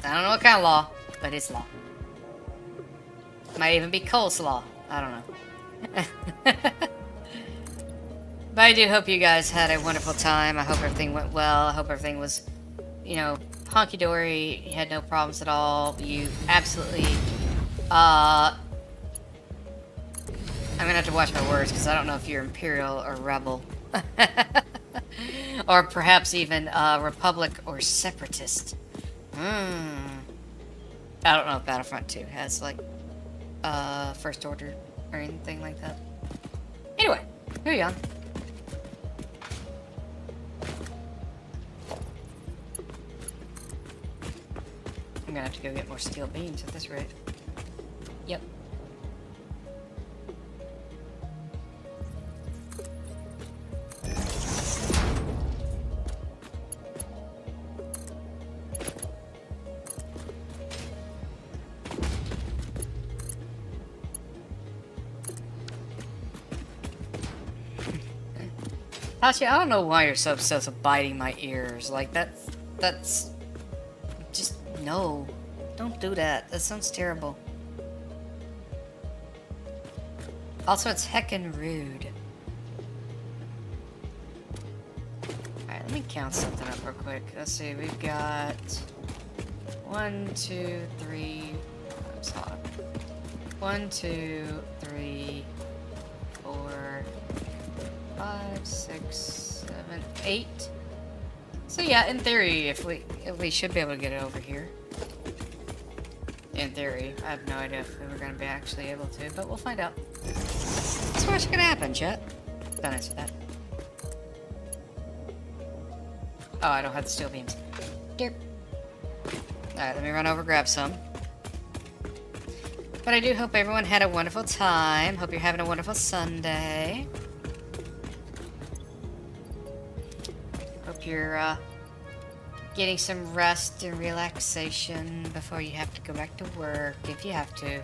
I don't know what kind of law, but it's law. Might even be coleslaw. I don't know. But I do hope you guys had a wonderful time. I hope everything went well. I hope everything was, you know, hunky-dory. You had no problems at all. You absolutely, I'm gonna have to watch my words because I don't know if you're Imperial or Rebel. Or perhaps even Republic or Separatist. I don't know if Battlefront 2 has, like, First Order or anything like that. Anyway, moving on. I'm gonna have to go get more steel beams at this rate. Yep. Tachi, I don't know why you're so obsessed with biting my ears. Like, that's... Just, no. Don't do that. That sounds terrible. Also, it's heckin' rude. Alright, let me count something up real quick. Let's see, we've got... 1, 2, 3... Oops, hold on. 1, 2, 3... 4... 5, 6, 7, 7, 8. So yeah, in theory, if we should be able to get it over here. In theory, I have no idea if we were going to be actually able to, but we'll find out. So what's going to happen, chat? Don't answer that. Oh, I don't have the steel beams. Derp. Alright, let me run over, grab some. But I do hope everyone had a wonderful time. Hope you're having a wonderful Sunday. Hope you're getting some rest and relaxation before you have to go back to work, if you have to.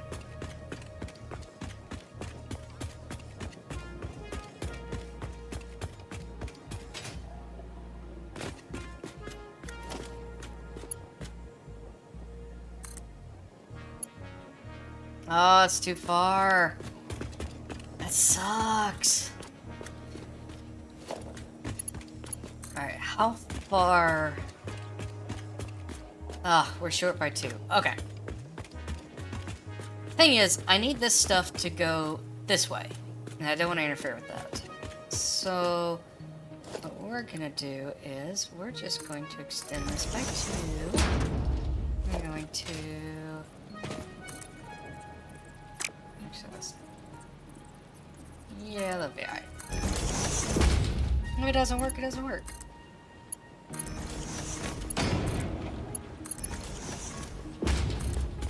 Oh, it's too far. That sucks. Alright, how far? Ah, we're short by 2. Okay. Thing is, I need this stuff to go this way. And I don't want to interfere with that. So, what we're gonna do is, we're just going to extend this by 2. We're going to... Yeah, that'll be alright. If it doesn't work, it doesn't work.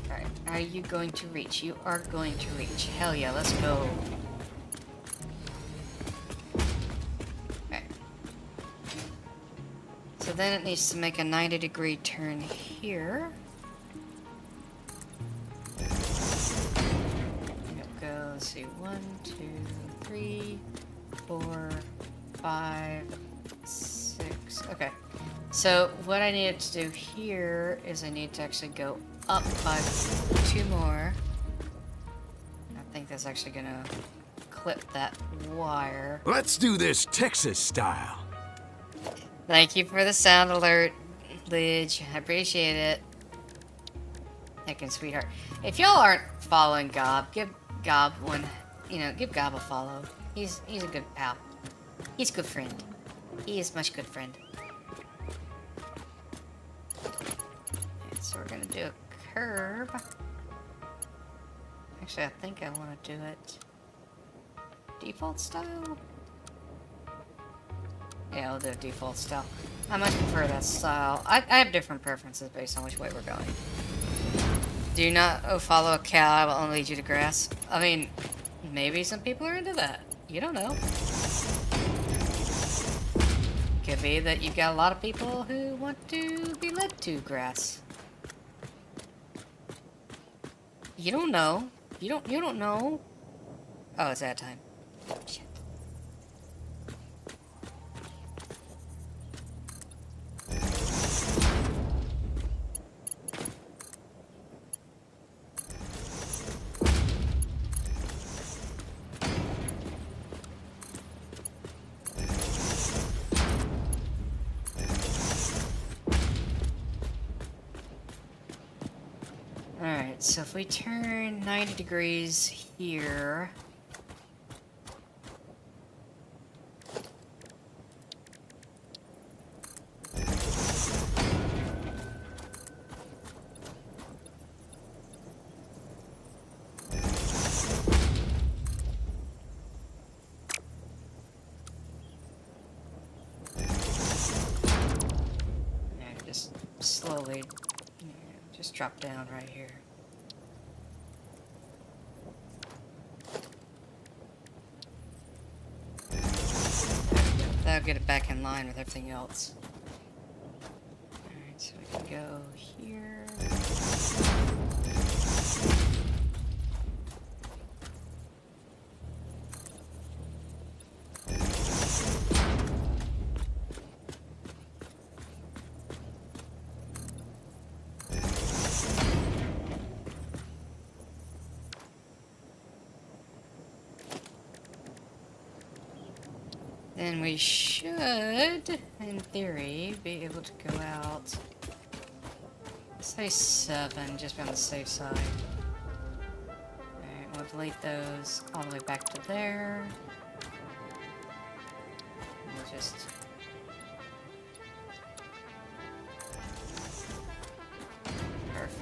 Alright, are you going to reach? You are going to reach. Hell yeah, let's go. Okay. So then it needs to make a 90-degree turn here. Let's see, 1, 2, 3, 4, 5, 6. Okay. So what I needed to do here is I need to actually go up by 2 more. I think that's actually gonna clip that wire. Let's do this Texas style. Thank you for the sound alert, Lidge. I appreciate it. Heckin' sweetheart. If y'all aren't following Gob, give Gob one, give Gob a follow. He's a good pal. He's a good friend. He is much good friend. Alright, so we're gonna do a curve. Actually, I think I want to do it default style. Yeah, I'll do default style. I much prefer that style. I have different preferences based on which way we're going. Do not follow a cow, I will only lead you to grass. I mean, maybe some people are into that. You don't know. Could be that you've got a lot of people who want to be led to grass. You don't know. You don't know. Oh, it's that time. Shit. Alright, so if we turn 90 degrees here... Yeah, just slowly... just drop down right here. That'll get it back in line with everything else. Alright, so we can go here. Then we should, in theory, be able to go out, say 7, just be on the safe side. Alright, we'll delete those all the way back to there. We'll just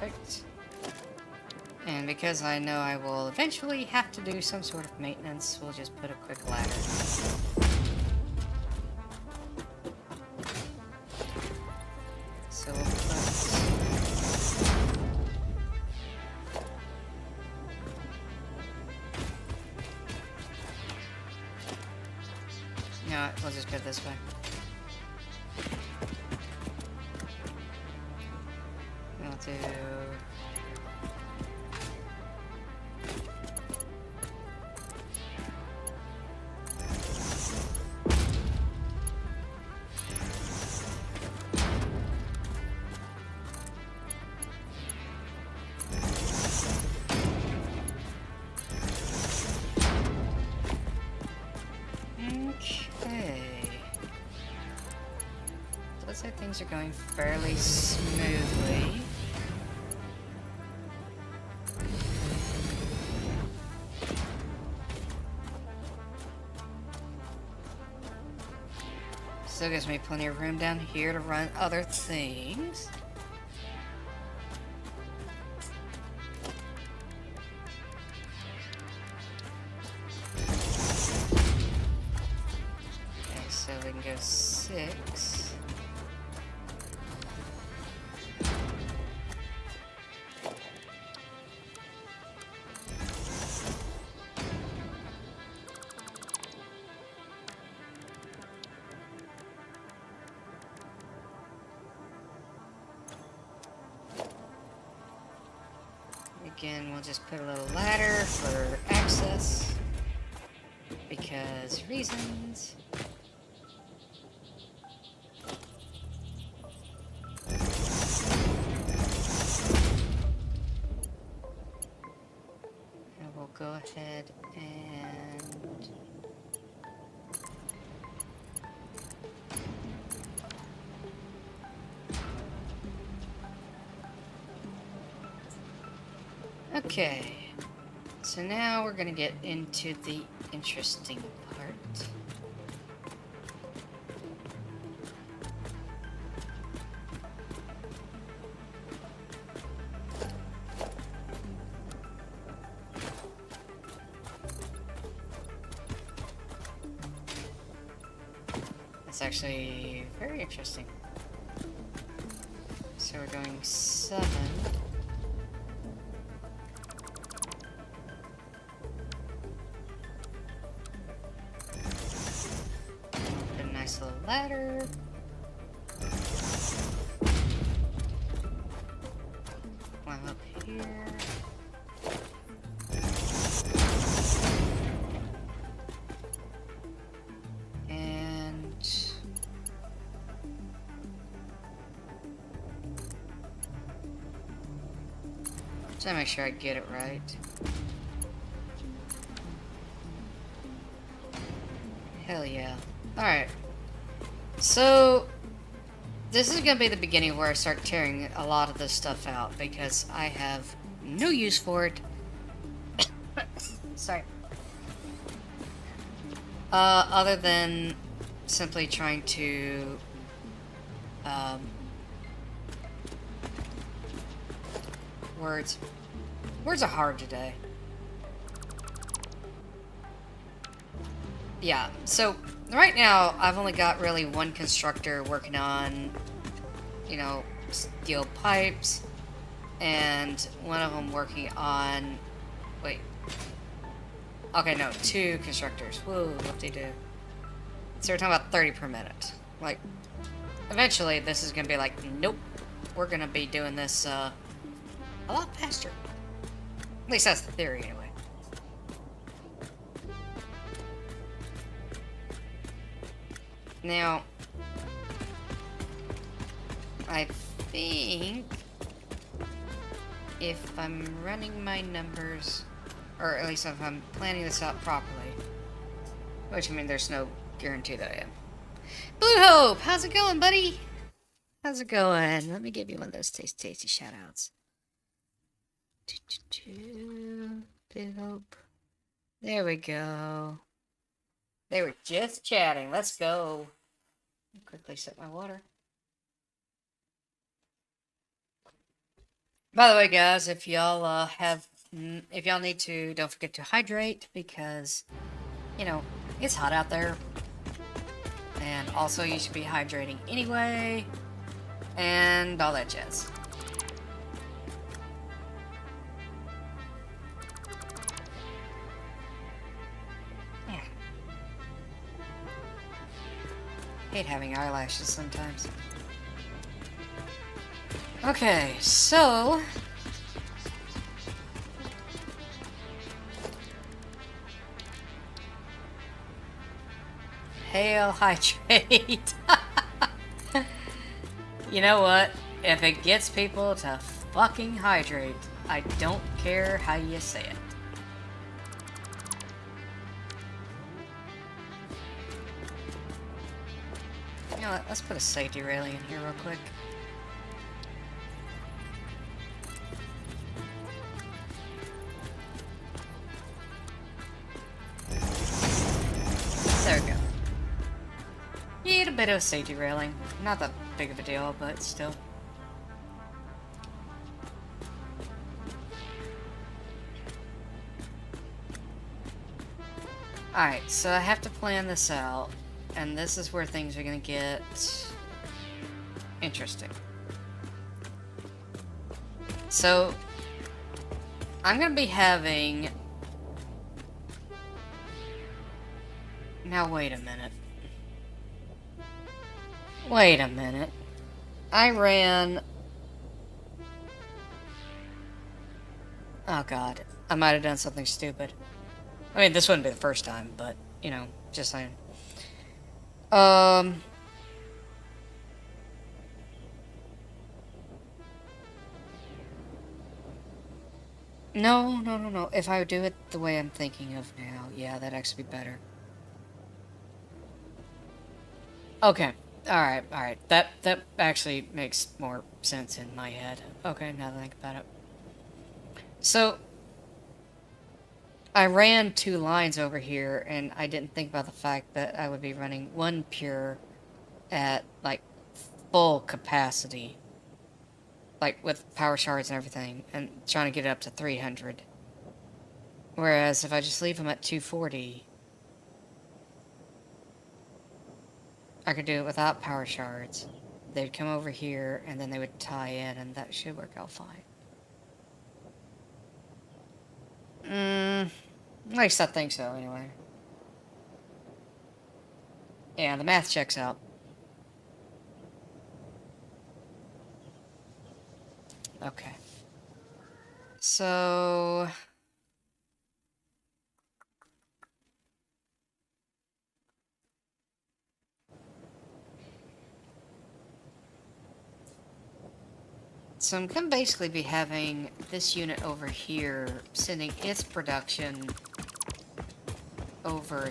Perfect. And because I know I will eventually have to do some sort of maintenance, we'll just put a quick ladder. So we'll put... No, we'll just go this way. We'll do... Okay. Looks like things are going fairly smoothly. Still gives me plenty of room down here to run other things. Okay, so we can go 6. Again, we'll just put a little ladder for access, because reasons. And we'll go ahead and... Okay, so now we're gonna get into the interesting part. It's actually very interesting. So we're going 7. Nice little ladder. Climb up here. And just make sure I get it right. Hell yeah. Alright. So, this is going to be the beginning where I start tearing a lot of this stuff out, because I have no use for it. Sorry. Other than simply trying to, words are hard today. Yeah, so right now I've only got really one constructor working on, you know, steel pipes, and one of them working on, wait, okay, no, 2 constructors. Whoa, what they do? So we're talking about 30 per minute. Like, eventually this is gonna be like, nope, we're gonna be doing this a lot faster. At least that's the theory anyway. Now, I think if I'm running my numbers, or at least if I'm planning this out properly, which, I mean, there's no guarantee that I am. Blue Hope, how's it going, buddy? How's it going? Let me give you one of those tasty shout-outs. Blue Hope. There we go. They were just chatting. Let's go. Quickly set my water. By the way, guys, if y'all if y'all need to, don't forget to hydrate because, you know, it's hot out there. And also, you should be hydrating anyway, and all that jazz. Yeah. Hate having eyelashes sometimes. Okay, so hail hydrate. You know what? If it gets people to fucking hydrate, I don't care how you say it. You know what? Let's put a safety railing in here real quick. There we go. Need a bit of a safety railing. Not that big of a deal, but still. Alright, so I have to plan this out, and this is where things are gonna get interesting. So, I'm gonna be having... Now wait a minute. Wait a minute. I ran... Oh god. I might have done something stupid. I mean, this wouldn't be the first time, but, you know, just saying. No. If I do it the way I'm thinking of now, yeah, that'd actually be better. Okay. Alright. That actually makes more sense in my head. Okay, now that I think about it. So, I ran 2 lines over here, and I didn't think about the fact that I would be running 1 pure at, like, full capacity. Like, with power shards and everything, and trying to get it up to 300. Whereas, if I just leave them at 240... I could do it without power shards. They'd come over here, and then they would tie in, and that should work out fine. At least I think so, anyway. Yeah, the math checks out. Okay. So... So I'm going to basically be having this unit over here sending its production over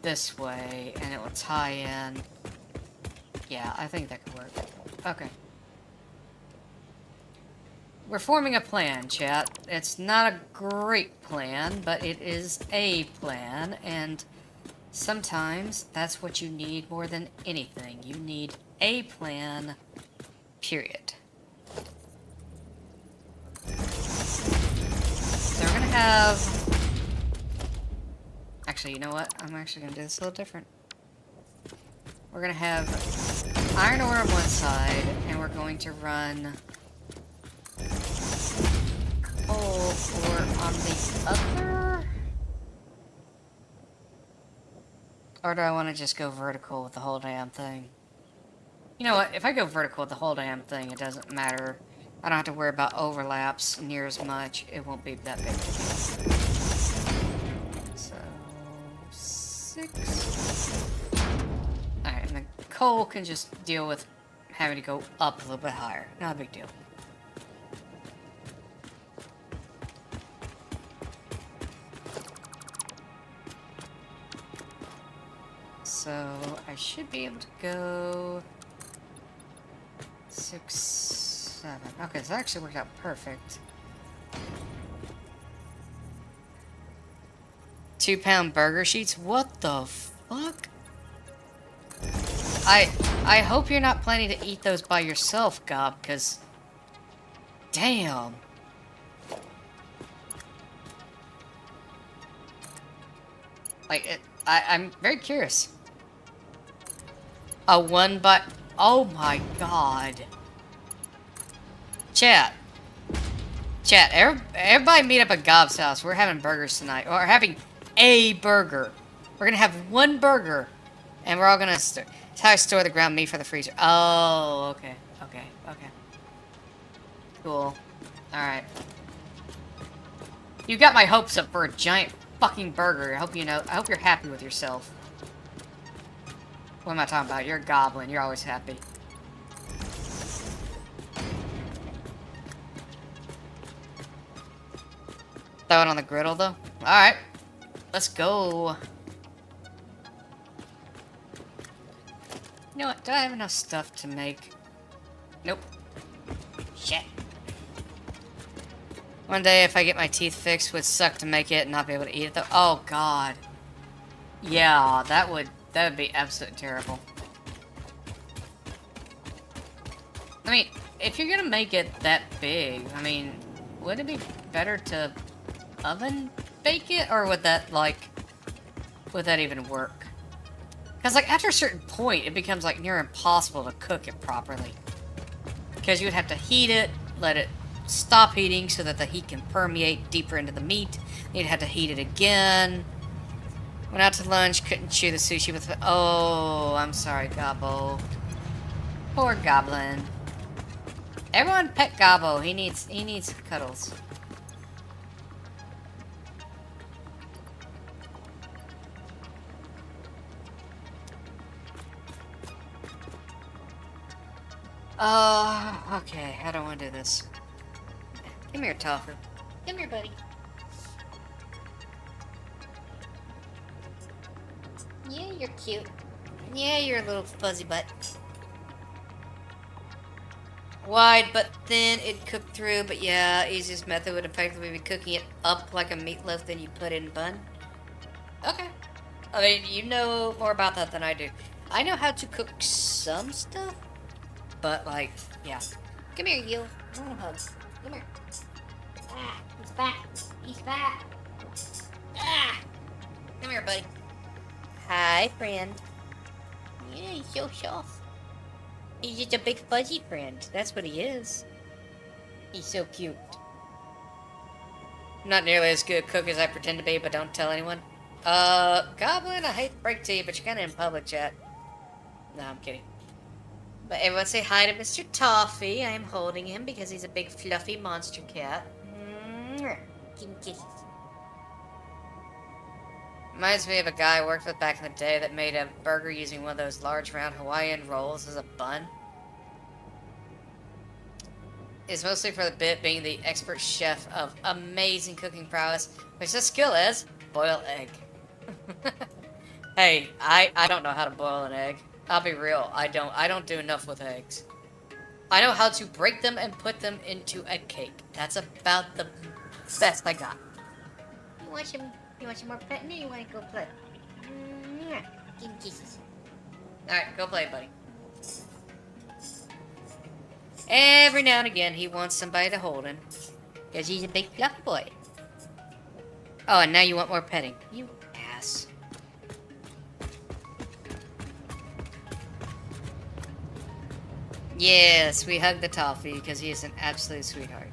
this way, and it will tie in. Yeah, I think that could work. Okay. We're forming a plan, chat. It's not a great plan, but it is a plan, and sometimes that's what you need more than anything. You need a plan, period. So we're gonna have... Actually, you know what? I'm actually gonna do this a little different. We're gonna have iron ore on one side, and we're going to run coal ore on the other? Or do I want to just go vertical with the whole damn thing? You know what? If I go vertical with the whole damn thing, it doesn't matter. I don't have to worry about overlaps near as much. It won't be that big of a deal. So, 6. Alright, and the coal can just deal with having to go up a little bit higher. Not a big deal. So, I should be able to go 6, 7. Okay, so that actually worked out perfect. 2-pound burger sheets? What the fuck? I hope you're not planning to eat those by yourself, Gob, because Damn. Like, I'm very curious. A one by... Oh my god. Chat. Chat, everybody meet up at Gob's house. We're having burgers tonight. Or having a burger. We're gonna have one burger. And we're all gonna... That's how I store the ground meat for the freezer. Oh, okay. Okay, okay. Cool. Alright. You got my hopes up for a giant fucking burger. I hope you know. I hope you're happy with yourself. What am I talking about? You're a goblin. You're always happy. Throw it on the griddle, though? Alright. Let's go. You know what? Do I have enough stuff to make... Nope. Shit. One day, if I get my teeth fixed, would suck to make it and not be able to eat it, though. Oh, God. Yeah, that would be absolutely terrible. I mean, if you're gonna make it that big, I mean, would it be better to oven bake it, or would that even work? Because, like, after a certain point, it becomes, like, near impossible to cook it properly. Because you would have to heat it, let it stop heating so that the heat can permeate deeper into the meat. You'd have to heat it again. Went out to lunch, couldn't chew the sushi with... Oh, I'm sorry, Gobbo. Poor Goblin. Everyone pet Gobbo. He needs cuddles. Okay. I don't want to do this. Come here, Tofu. Come here, buddy. Yeah, you're cute. Yeah, you're a little fuzzy butt. Wide but thin, it cooked through, but yeah, easiest method would effectively be cooking it up like a meatloaf, then you put it in bun. Okay. I mean, you know more about that than I do. I know how to cook some stuff, but like, yeah. Come here, you. I want a hug. Come here. Ah, he's fat. He's fat. Ah! Come here, buddy. Hi, friend. Yeah, he's so soft. He's just a big fuzzy friend. That's what he is. He's so cute. Not nearly as good a cook as I pretend to be, but don't tell anyone. Goblin, I hate to break to you, but you're kinda in public chat. No, I'm kidding. But everyone say hi to Mr. Toffee. I am holding him because he's a big fluffy monster cat. Give him kisses. Reminds me of a guy I worked with back in the day that made a burger using one of those large round Hawaiian rolls as a bun. It's mostly for the bit being the expert chef of amazing cooking prowess, which the skill is boil egg. Hey, I don't know how to boil an egg. I'll be real, I don't do enough with eggs. I know how to break them and put them into a cake. That's about the best I got. You want some more petting, or you want to go play? Give him kisses. Alright, go play, buddy. Every now and again, he wants somebody to hold him. Because he's a big fluffy boy. Oh, and now you want more petting. You ass. Yes, we hug the toffee because he is an absolute sweetheart.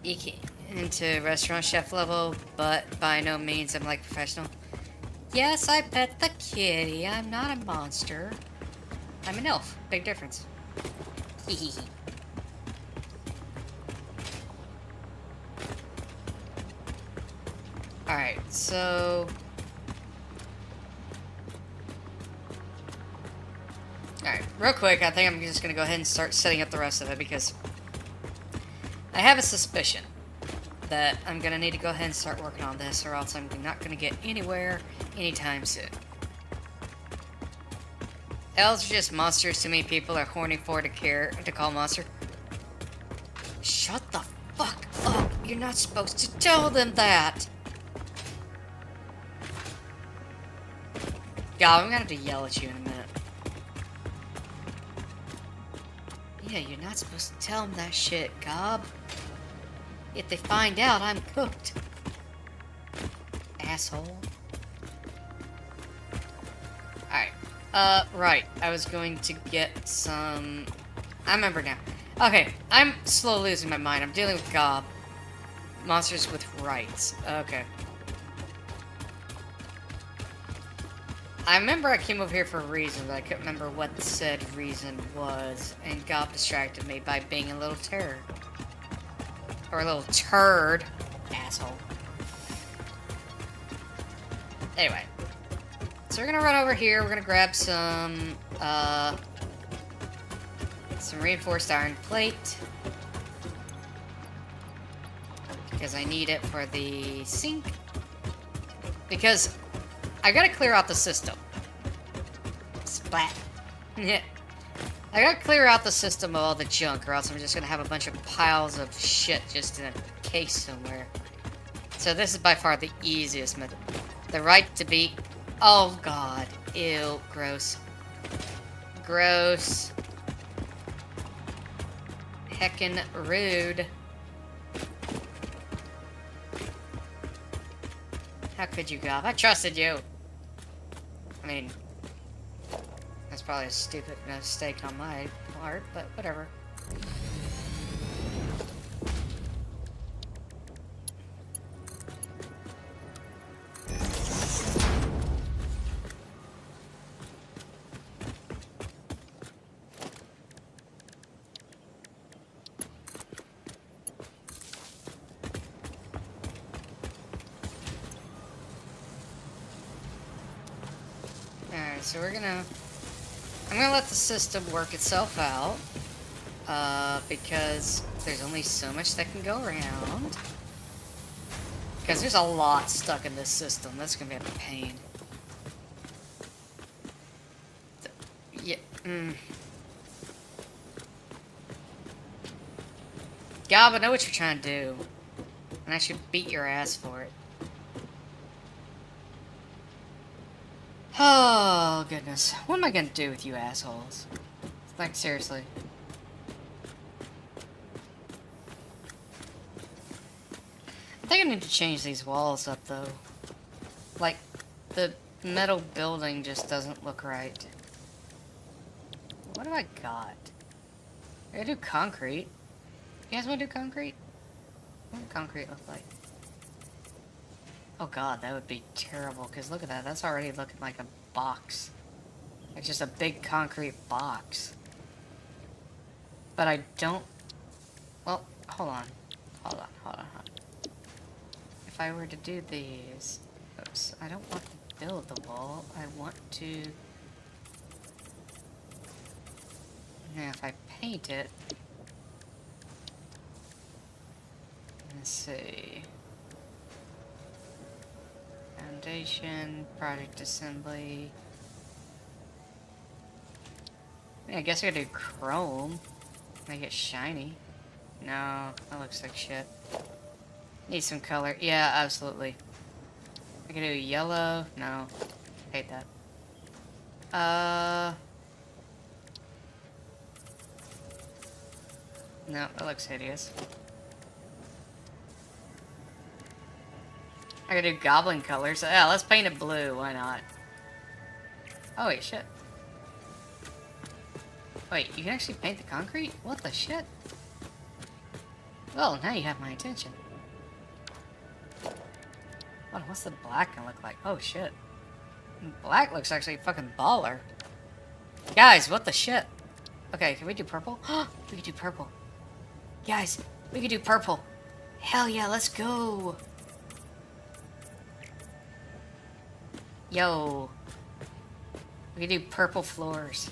You can into restaurant chef level, but by no means I'm like professional. Yes, I pet the kitty. I'm not a monster. I'm an elf. Big difference. Hehehe. Alright, so... Alright, real quick, I think I'm just gonna go ahead and start setting up the rest of it because I have a suspicion that I'm gonna need to go ahead and start working on this, or else I'm not gonna get anywhere anytime soon. Elves are just monsters to me. People are horny for to call monster. Shut the fuck up! You're not supposed to tell them that! God, I'm gonna have to yell at you in a minute. Yeah, you're not supposed to tell them that shit, Gob. If they find out, I'm cooked. Asshole. Alright. Right. I was going to get some... I remember now. Okay, I'm slowly losing my mind. I'm dealing with Gob. Monsters with rights. Okay. I remember I came over here for a reason, but I couldn't remember what said reason was, and Gob distracted me by being a little terror. Or a little turd. Asshole. Anyway. So we're gonna run over here, we're gonna grab some reinforced iron plate. Because I need it for the sink. Because I gotta clear out the system. Splat. Yeah. I gotta clear out the system of all the junk, or else I'm just gonna have a bunch of piles of shit just in a case somewhere. So this is by far the easiest method. The right to be... Oh god. Ew. Gross. Gross. Heckin' rude. How could you, Gob? I trusted you! I mean... That's probably a stupid mistake on my part, but whatever. Alright, so we're gonna... I'm gonna let the system work itself out, because there's only so much that can go around. Because there's a lot stuck in this system. That's gonna be a pain. Yeah. Gob, I know what you're trying to do, and I should beat your ass for it. Oh, goodness. What am I gonna do with you assholes? Like, seriously. I think I need to change these walls up, though. Like, the metal building just doesn't look right. What have I got? I gotta do concrete. You guys wanna do concrete? What would concrete look like? Oh god, that would be terrible, because look at that, that's already looking like a box. Like just a big concrete box. But I don't... Well, hold on. Hold on. If I were to do these... Oops, I don't want to build the wall, I want to... Now, if I paint it... Let's see... Foundation, project assembly. I guess I could do chrome. Make it shiny. No, that looks like shit. Need some color. Yeah, absolutely. I could do yellow. No. Hate that. No, that looks hideous. I could do goblin colors. Yeah, let's paint it blue. Why not? Oh, wait, shit. Wait, you can actually paint the concrete? What the shit? Well, now you have my attention. What, what's the black gonna look like? Oh, shit. Black looks actually fucking baller. Guys, what the shit? Okay, can we do purple? We could do purple. Guys, we could do purple. Hell yeah, let's go. Yo. We can do purple floors.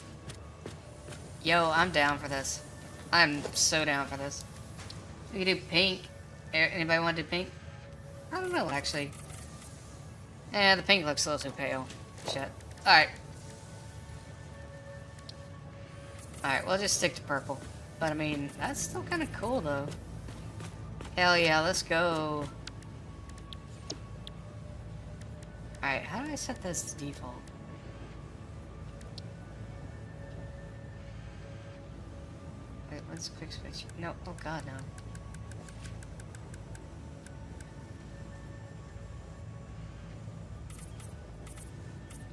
Yo, I'm down for this. I'm so down for this. We can do pink. Anybody want to do pink? I don't know, actually. Yeah, the pink looks a little too pale. Shit. Alright. Alright, we'll just stick to purple. But, I mean, that's still kind of cool, though. Hell yeah, let's go. Alright, how do I set this to default? Let's quick switch. No, oh god, no.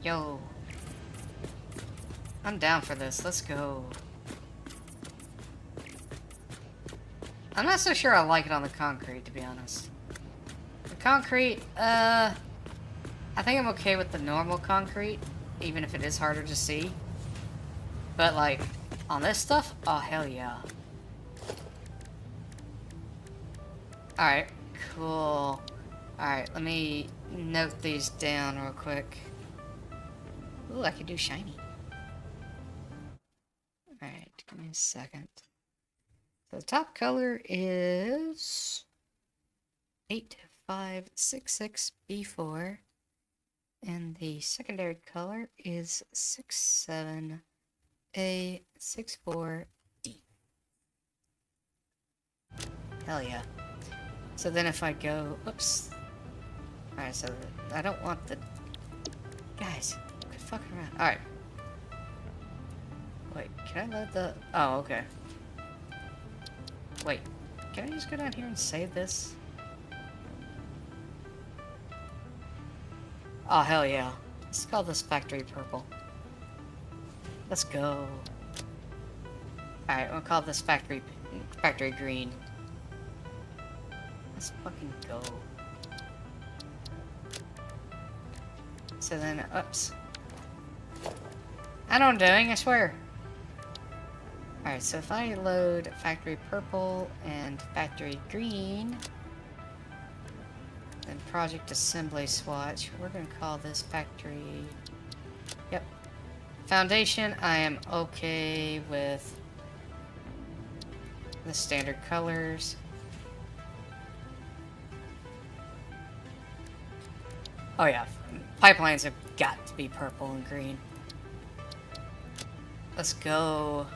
Yo. I'm down for this. Let's go. I'm not so sure I like it on the concrete, to be honest. The concrete, I think I'm okay with the normal concrete, even if it is harder to see. But, like, on this stuff, oh, hell yeah. Alright, cool. Alright, let me note these down real quick. Ooh, I could do shiny. Alright, give me a second. So the top color is 8566B4, and the secondary color is 67A64D. Hell yeah. So then if I go, oops. Alright, so I don't want the, guys, quit fucking around. Alright. Wait, can I load the, oh, okay. Wait, can I just go down here and save this? Oh, hell yeah. Let's call this factory purple. Let's go. Alright, we'll call this factory green. Let's fucking go. So then, oops. I know what I'm doing, I swear. Alright, so if I load factory purple and factory green, then project assembly swatch, we're going to call this factory, yep. Foundation, I am okay with the standard colors. Oh yeah, pipelines have got to be purple and green. Let's go.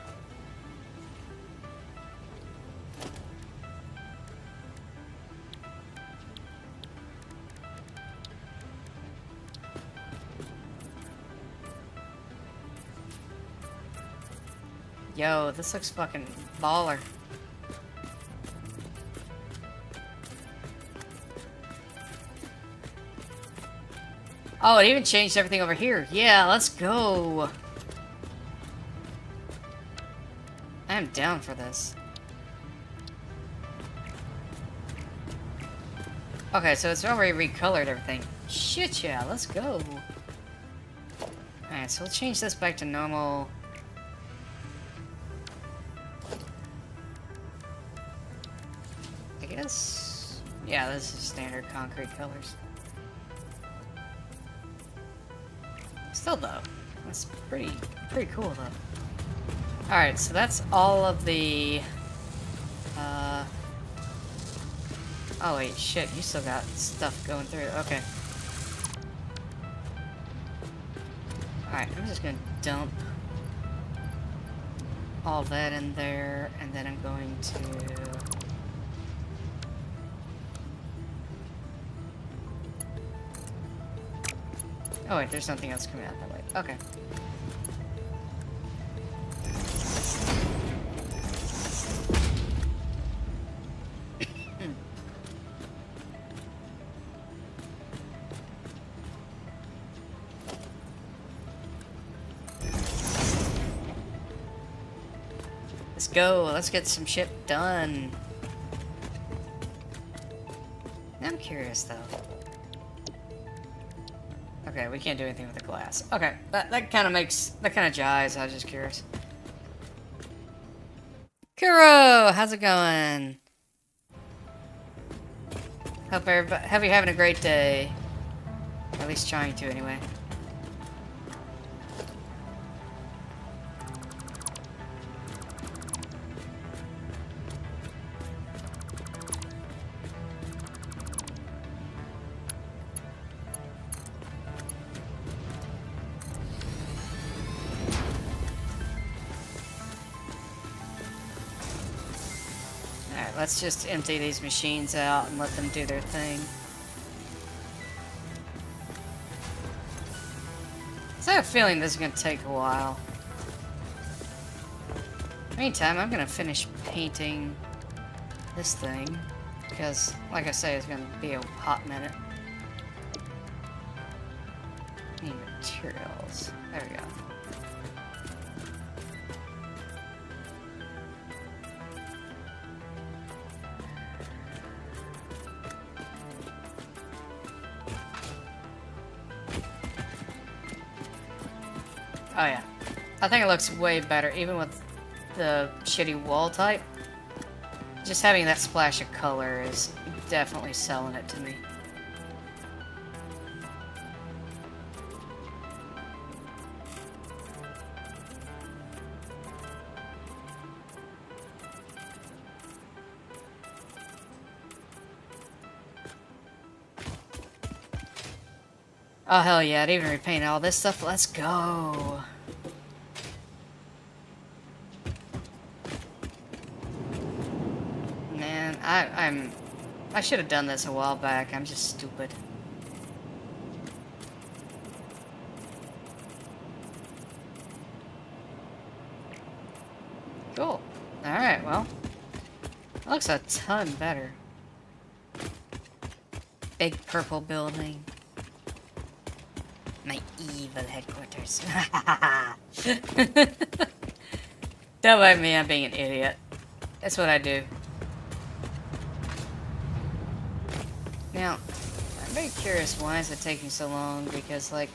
Yo, this looks fucking baller. Oh, it even changed everything over here. Yeah, let's go. I'm down for this. Okay, so it's already recolored everything. Shit, yeah, let's go. Alright, so we'll change this back to normal. I guess... yeah, this is standard concrete colors. Still though, that's pretty cool though. Alright, so that's all of the oh wait, shit, you still got stuff going through. Okay. Alright, I'm just gonna dump all that in there, and then I'm going to oh wait, there's something else coming out that way. Okay. Let's go. Let's get some shit done. I'm curious though. Okay, we can't do anything with the glass. Okay, that kind of jives. I was just curious. Kuro, how's it going? Hope you're having a great day. At least trying to, anyway. Let's just empty these machines out and let them do their thing. So I have a feeling this is going to take a while. Meantime, I'm gonna finish painting this thing because, like I say, it's gonna be a hot minute. Need materials. There we go. Oh yeah. I think it looks way better, even with the shitty wall type. Just having that splash of color is definitely selling it to me. Oh hell yeah, I'd even repaint all this stuff. Let's go. Man, I should have done this a while back. I'm just stupid. Cool. Alright, well. That looks a ton better. Big purple building. My evil headquarters. Don't mind me, I'm being an idiot. That's what I do. Now, I'm very curious why is it taking so long, because, like...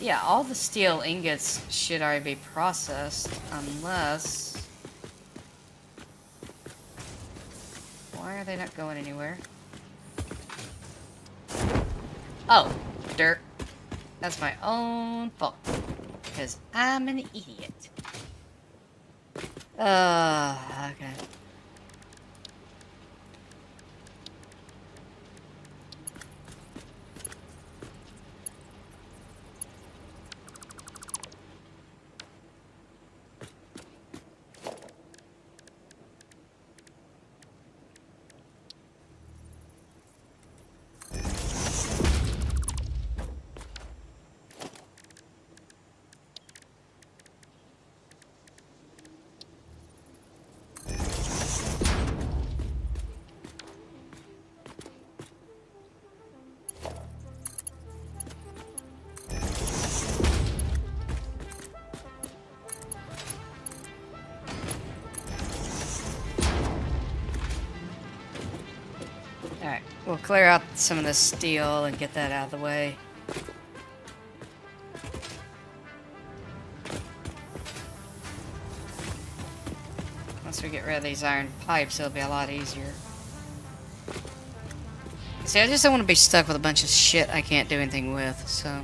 Yeah, all the steel ingots should already be processed, unless... Why are they not going anywhere? Oh, dirt. That's my own fault. Because I'm an idiot. Okay. Alright, we'll clear out some of this steel and get that out of the way. Once we get rid of these iron pipes, it'll be a lot easier. See, I just don't want to be stuck with a bunch of shit I can't do anything with, so...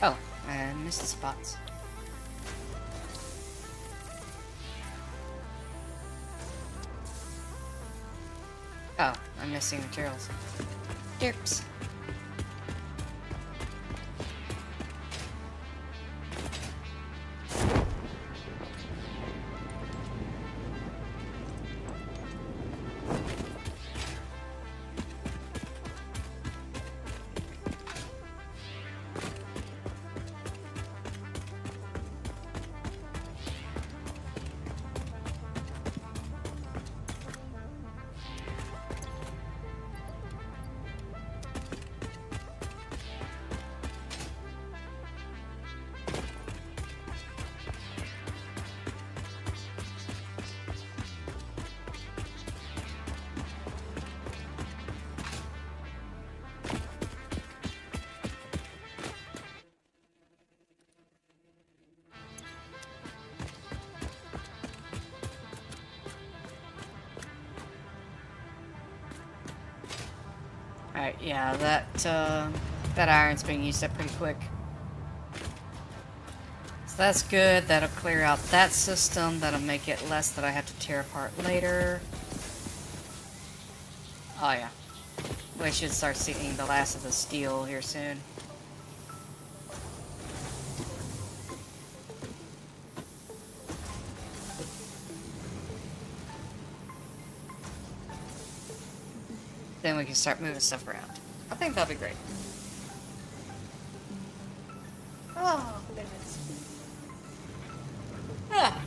Oh, I missed the spots. Oh, I'm missing materials. Derps. Alright, yeah, that iron's being used up pretty quick. So that's good. That'll clear out that system. That'll make it less that I have to tear apart later. Oh yeah. We should start seeing the last of the steel here soon. then we can start moving stuff around. I think that'll be great. Oh, goodness. Ah.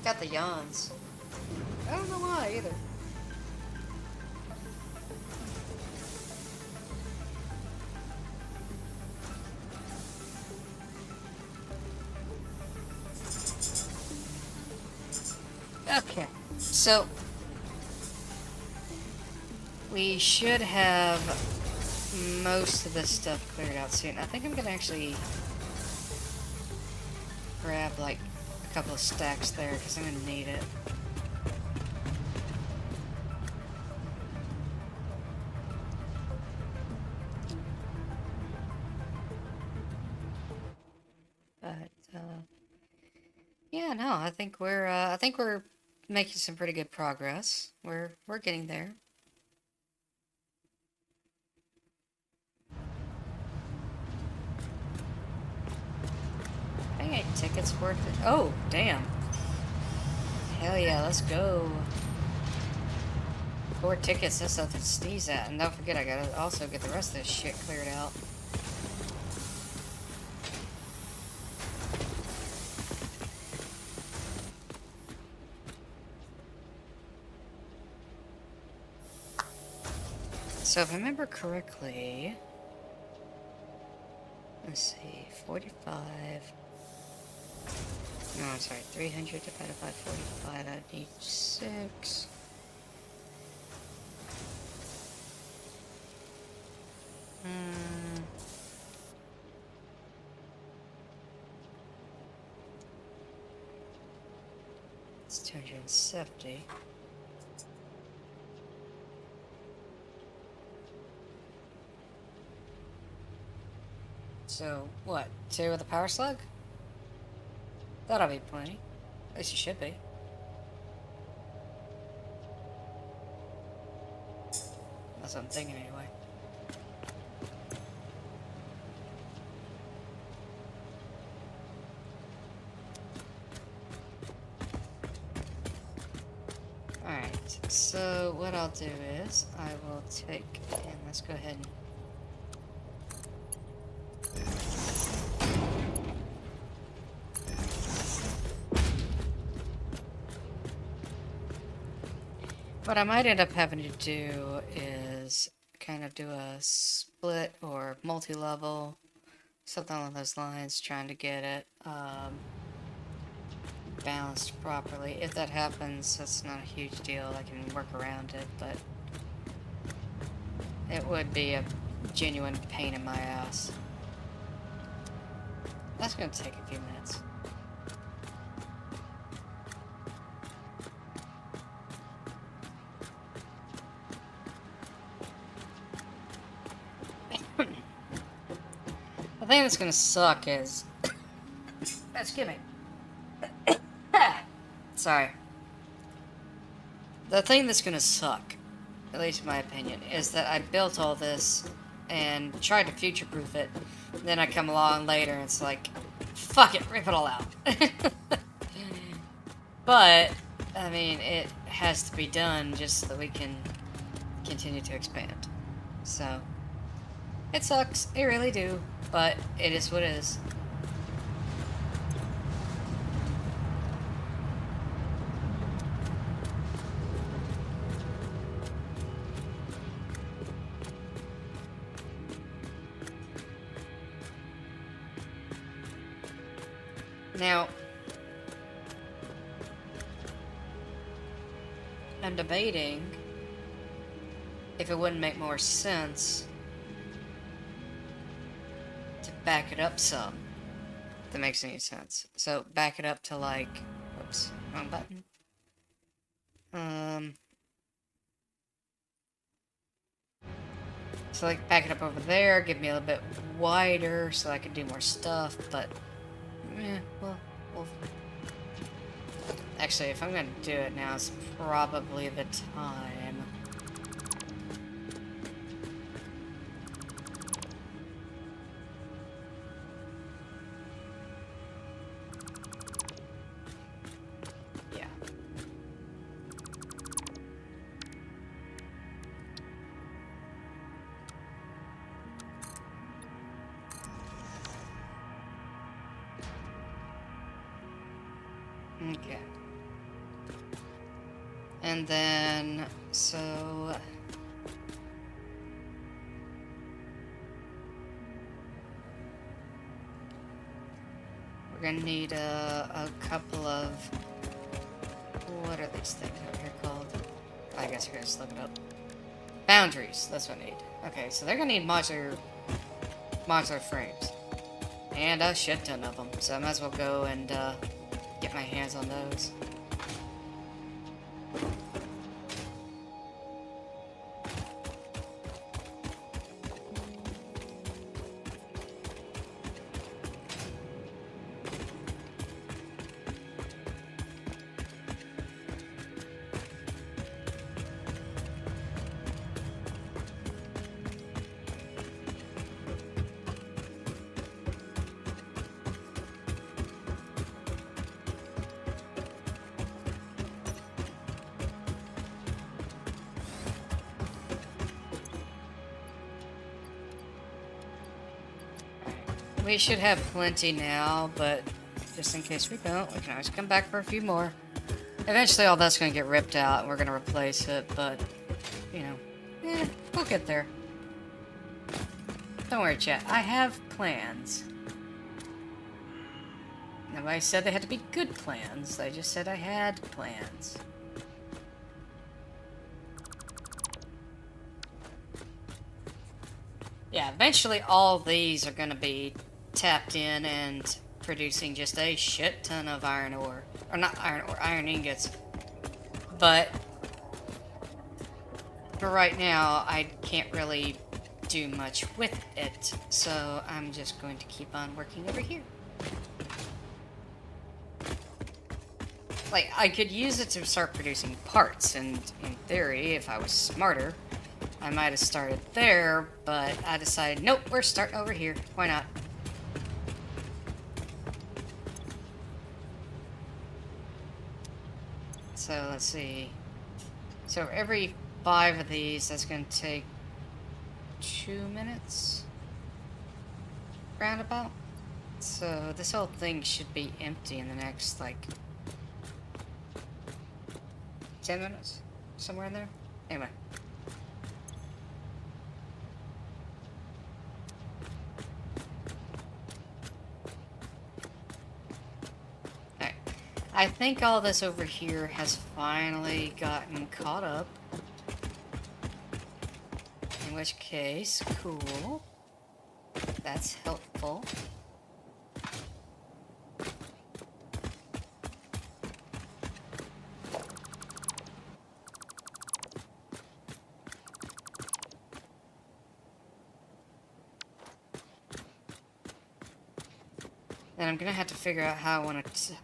Got the yawns. I don't know why either. Okay, so we should have most of this stuff cleared out soon. I think I'm gonna actually grab like a couple of stacks there because I'm gonna need it. But yeah, no, I think we're making some pretty good progress. We're getting there. I think 8 tickets worth it. Oh, damn. Hell yeah, let's go. 4 tickets, that's nothing to sneeze at. And don't forget, I gotta also get the rest of this shit cleared out. So if I remember correctly, let's see, 45. No, I'm sorry, 300 divided by 45, I'd need 6. It's 270. So, what? 2 with a power slug? That'll be plenty. At least it should be. That's what I'm thinking anyway. Alright, so what I'll do is, I will take, and let's go ahead and what I might end up having to do is kind of do a split or multi-level, something along those lines, trying to get it balanced properly. If that happens, that's not a huge deal. I can work around it, but it would be a genuine pain in my ass. That's going to take a few minutes. The thing that's gonna suck is... Excuse me. Sorry. The thing that's gonna suck, at least in my opinion, is that I built all this and tried to future-proof it. Then I come along later and it's like, fuck it, rip it all out. But, I mean, it has to be done just so that we can continue to expand. So... it sucks, it really do, but it is what it is. Now, I'm debating if it wouldn't make more sense back it up some. If that makes any sense. So back it up to like, whoops, wrong button. So like back it up over there, give me a little bit wider so I can do more stuff, but well, actually if I'm gonna do it now, it's probably the time. And then, so... we're gonna need a couple of... what are these things over here called? I guess we're gonna just look it up. Boundaries, that's what I need. Okay, so they're gonna need modular frames. And a shit ton of them. So I might as well go and get my hands on those. We should have plenty now, but just in case we don't, we can always come back for a few more. Eventually all that's going to get ripped out and we're going to replace it, but, you know, we'll get there. Don't worry, chat. I have plans. Nobody said they had to be good plans. I just said I had plans. Yeah, eventually all these are going to be tapped in and producing just a shit ton of iron ore. Or not iron ore, iron ingots. But for right now, I can't really do much with it. So I'm just going to keep on working over here. Like, I could use it to start producing parts, and in theory, if I was smarter, I might have started there, but I decided, nope, we're starting over here. Why not? So, let's see. So, every 5 of these, that's going to take 2 minutes? Roundabout? So, this whole thing should be empty in the next, like, 10 minutes? Somewhere in there? Anyway. I think all this over here has finally gotten caught up. In which case, cool. That's helpful. Then I'm gonna have to figure out how I want to...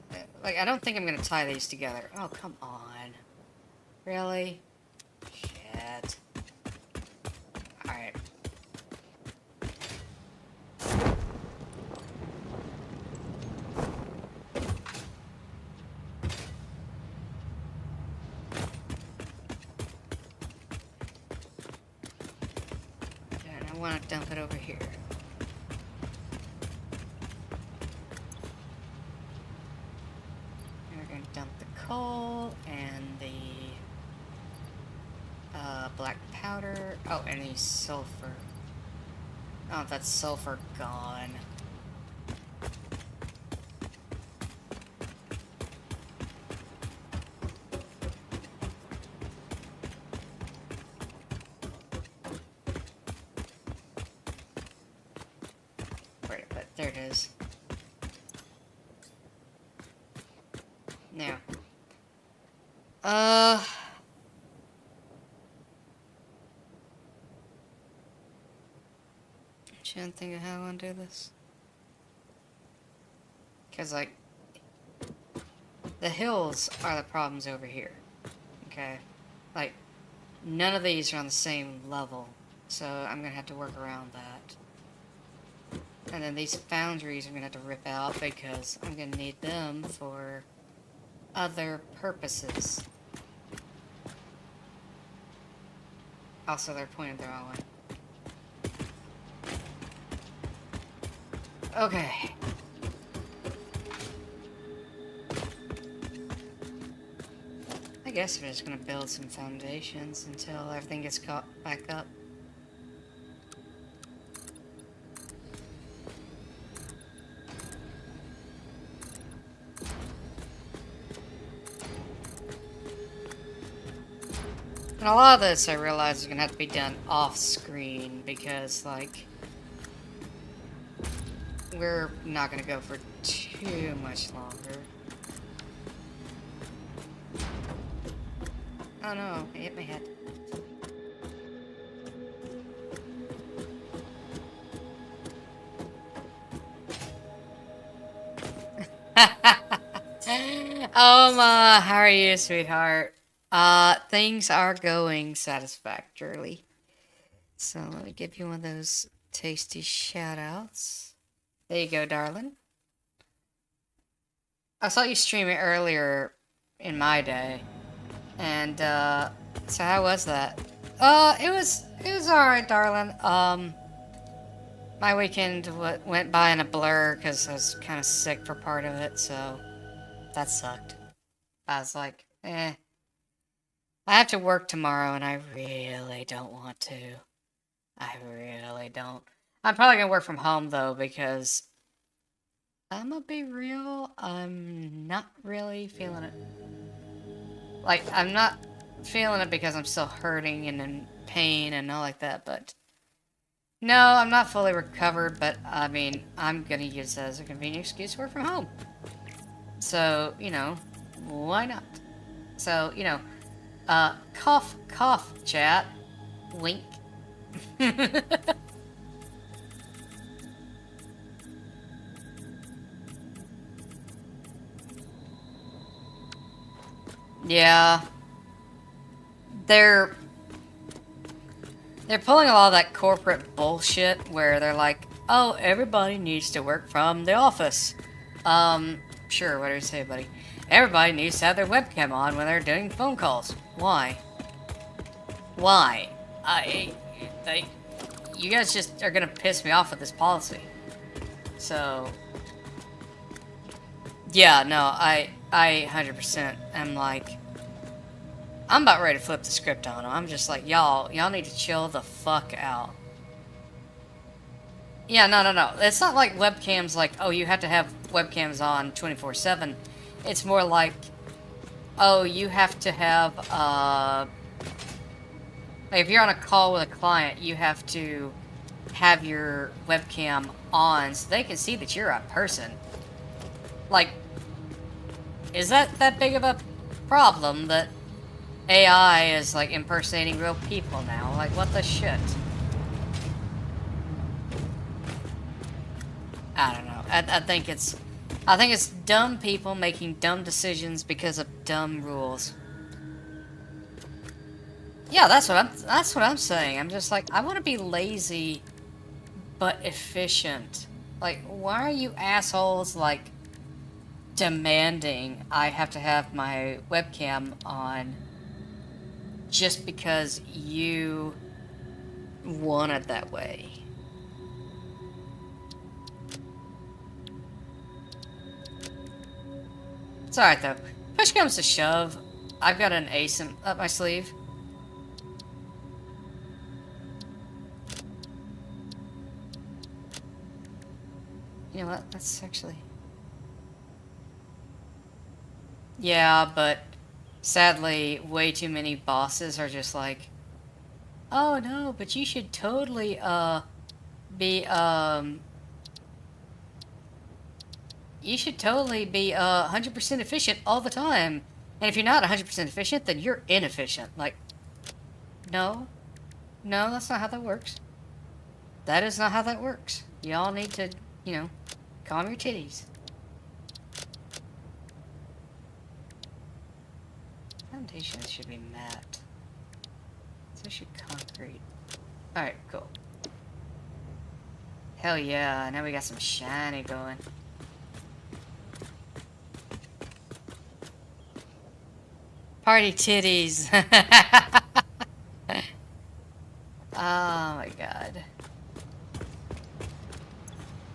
like, I don't think I'm gonna tie these together. Oh, come on. Really? Shit. Alright. And I want to dump it over here. Dump the coal and the black powder. Oh, and the sulfur. Oh, that's sulfur gone. Where'd I put it? There it is. Now, I'm trying to think of how I want to do this. Because, like, the hills are the problems over here. Okay? Like, none of these are on the same level. So I'm going to have to work around that. And then these foundries I'm going to have to rip out because I'm going to need them for other purposes. Also, they're pointed the wrong way. Okay. I guess we're just gonna build some foundations until everything gets caught back up. And a lot of this I realize is gonna have to be done off screen because, like, we're not gonna go for too much longer. Oh no, I hit my head. Oh my, how are you, sweetheart? Things are going satisfactorily. So let me give you one of those tasty shout outs. There you go, darling. I saw you stream it earlier in my day. And so how was that? It was alright, darling. My weekend went by in a blur because I was kind of sick for part of it, so that sucked. I was like, eh. I have to work tomorrow, and I really don't want to. I really don't. I'm probably gonna work from home though, because I'm gonna be real, I'm not really feeling it. Like, I'm not feeling it because I'm still hurting and in pain and all like that, but no, I'm not fully recovered, but I mean, I'm gonna use that as a convenient excuse to work from home. So, you know, why not? So, you know, cough, cough, chat. Wink. Yeah. They're pulling a lot of that corporate bullshit where they're like, oh, everybody needs to work from the office. Sure, what do you say, buddy? Everybody needs to have their webcam on when they're doing phone calls. Why? Why? You guys just are gonna piss me off with this policy. So, yeah, no, I 100% am like, I'm about ready to flip the script on them. I'm just like, y'all need to chill the fuck out. Yeah, no. It's not like webcams like, oh, you have to have webcams on 24/7. It's more like, oh, you have to have, like if you're on a call with a client, you have to have your webcam on so they can see that you're a person. Like, is that big of a problem that AI is like impersonating real people now? Like, what the shit? I don't know. I think it's dumb people making dumb decisions because of dumb rules. Yeah, that's what I'm saying. I'm just like, I want to be lazy but efficient. Like, why are you assholes like demanding I have to have my webcam on just because you want it that way? It's alright though. Push comes to shove, I've got an ace up my sleeve. You know what? That's actually... Yeah, but sadly, way too many bosses are just like, oh no, but you should totally, be, you should totally be 100% efficient all the time. And if you're not 100% efficient, then you're inefficient. Like, no. No, that's not how that works. That is not how that works. Y'all need to, you know, calm your titties. Foundations should be matte. So should concrete. Alright, cool. Hell yeah, now we got some shiny going. Party titties. Oh my god.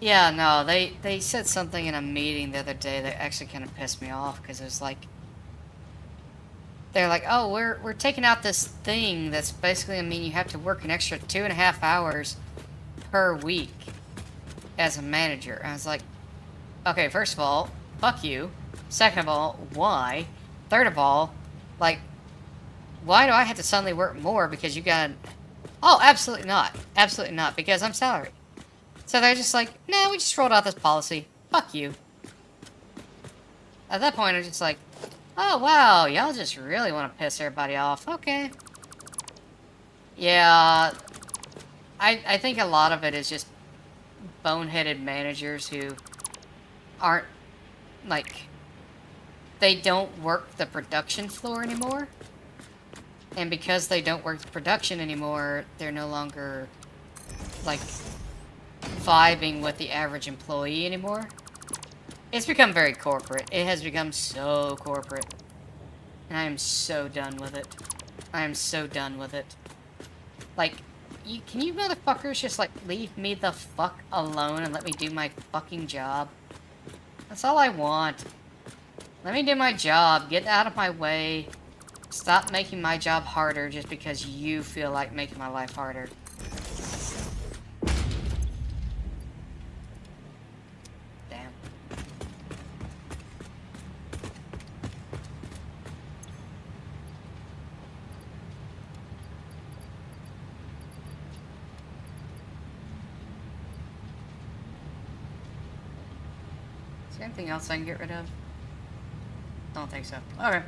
Yeah, no, they said something in a meeting the other day that actually kind of pissed me off, because it was like, they're like, oh, we're taking out this thing that's basically, I mean, you have to work an extra 2.5 hours per week as a manager. And I was like, okay, first of all, fuck you. Second of all, why? Third of all, like, why do I have to suddenly work more because you got... Oh, absolutely not. Absolutely not, because I'm salaried. So they're just like, nah, we just rolled out this policy. Fuck you. At that point, I'm just like, oh, wow, y'all just really want to piss everybody off. Okay. Yeah, I think a lot of it is just boneheaded managers who aren't, like, they don't work the production floor anymore. And because they don't work the production anymore, they're no longer, like, vibing with the average employee anymore. It's become very corporate. It has become so corporate. And I am so done with it. I am so done with it. Like, can you motherfuckers just, like, leave me the fuck alone and let me do my fucking job? That's all I want. Let me do my job. Get out of my way. Stop making my job harder just because you feel like making my life harder. Damn. Is there anything else I can get rid of? Don't think so. Okay.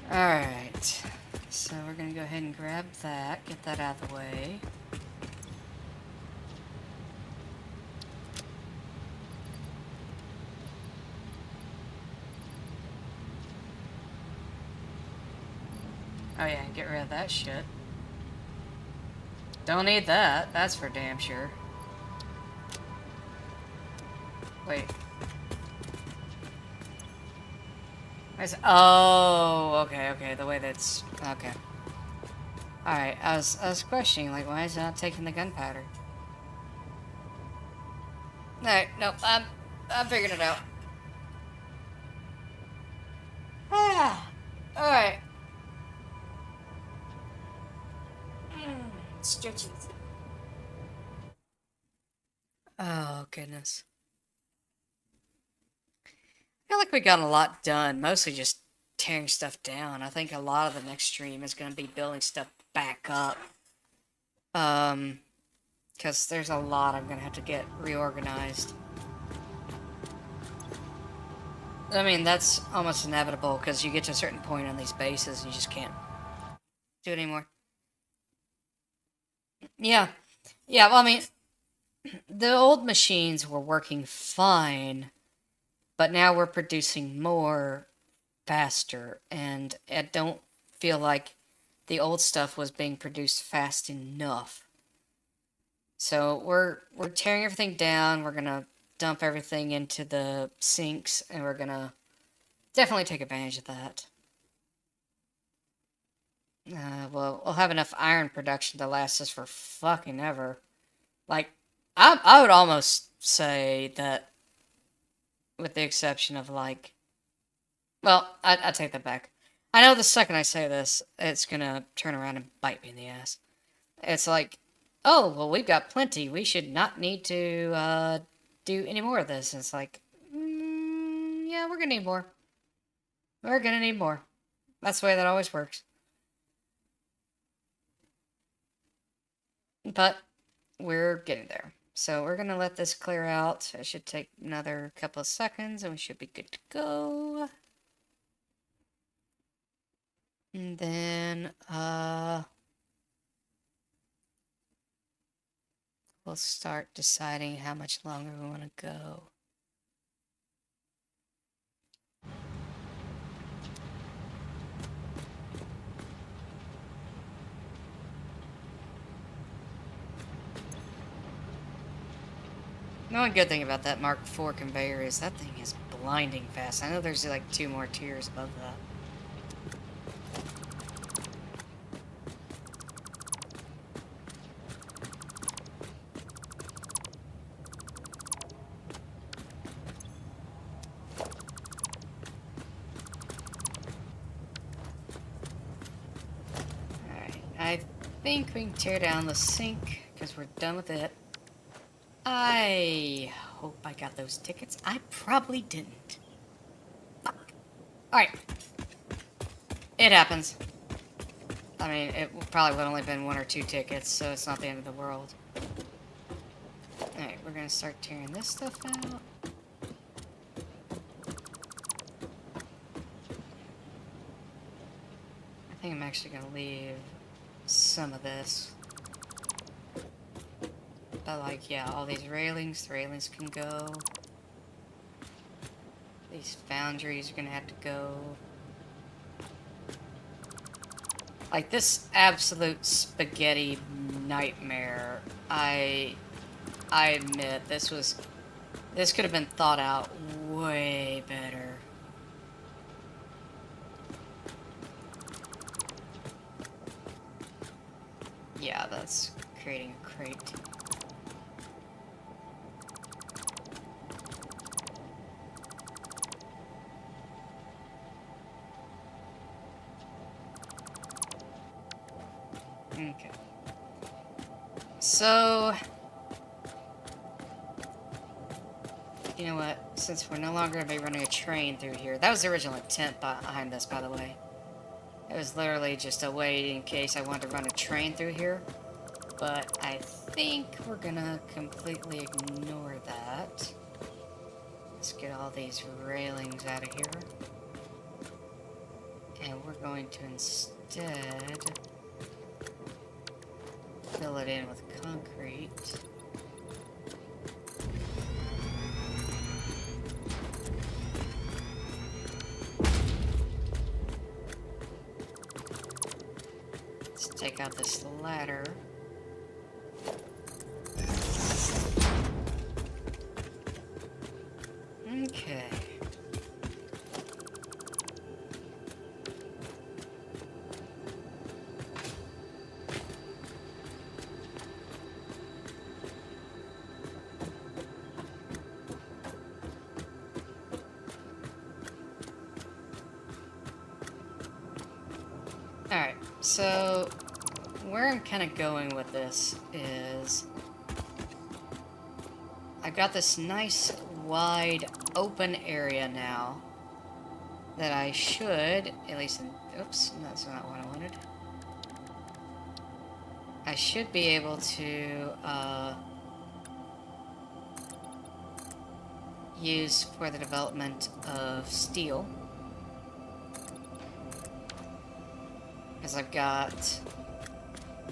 Alright, so we're gonna go ahead and grab that, get that out of the way. Oh yeah, and get rid of that shit. Don't need that, that's for damn sure. Wait. Oh, okay, the way that's... Okay. Alright, I was questioning, like, why is it not taking the gunpowder? Alright, nope, I'm figuring it out. Ah, alright. Stretches. Oh, goodness. I feel like we got a lot done, mostly just tearing stuff down. I think a lot of the next stream is going to be building stuff back up. Because there's a lot I'm going to have to get reorganized. I mean, that's almost inevitable, because you get to a certain point on these bases and you just can't do it anymore. Yeah. Yeah, well, I mean, the old machines were working fine, but now we're producing more faster, and I don't feel like the old stuff was being produced fast enough. So we're tearing everything down, we're gonna dump everything into the sinks, and we're gonna definitely take advantage of that. Well, we'll have enough iron production to last us for fucking ever. Like, I would almost say that, with the exception of, like... Well, I take that back. I know the second I say this, it's gonna turn around and bite me in the ass. It's like, oh, well, we've got plenty. We should not need to do any more of this. And it's like, yeah, we're gonna need more. We're gonna need more. That's the way that always works. But we're getting there. So we're gonna let this clear out. It should take another couple of seconds and we should be good to go. And then, we'll start deciding how much longer we want to go. The one good thing about that Mark IV conveyor is that thing is blinding fast. I know there's like 2 more tiers above that. Alright, I think we can tear down the sink because we're done with it. I hope I got those tickets. I probably didn't. Fuck. Alright. It happens. I mean, it probably would have only been 1 or 2 tickets, so it's not the end of the world. Alright, we're gonna start tearing this stuff out. I think I'm actually gonna leave some of this. But like, yeah, all these railings, the railings can go. These foundries are gonna have to go. Like, this absolute spaghetti nightmare, I admit, this could have been thought out way better. Yeah, that's creating a crate. Okay. So, you know what? Since we're no longer going to be running a train through here, that was the original intent behind this, by the way. It was literally just a way in case I wanted to run a train through here. But I think we're gonna completely ignore that. Let's get all these railings out of here. And we're going to instead fill it in with concrete. Let's take out this ladder. Okay. Alright, so where I'm kind of going with this is I've got this nice wide open area now that I should, at least in, oops, that's not what I wanted. I should be able to use for the development of steel. Because I've got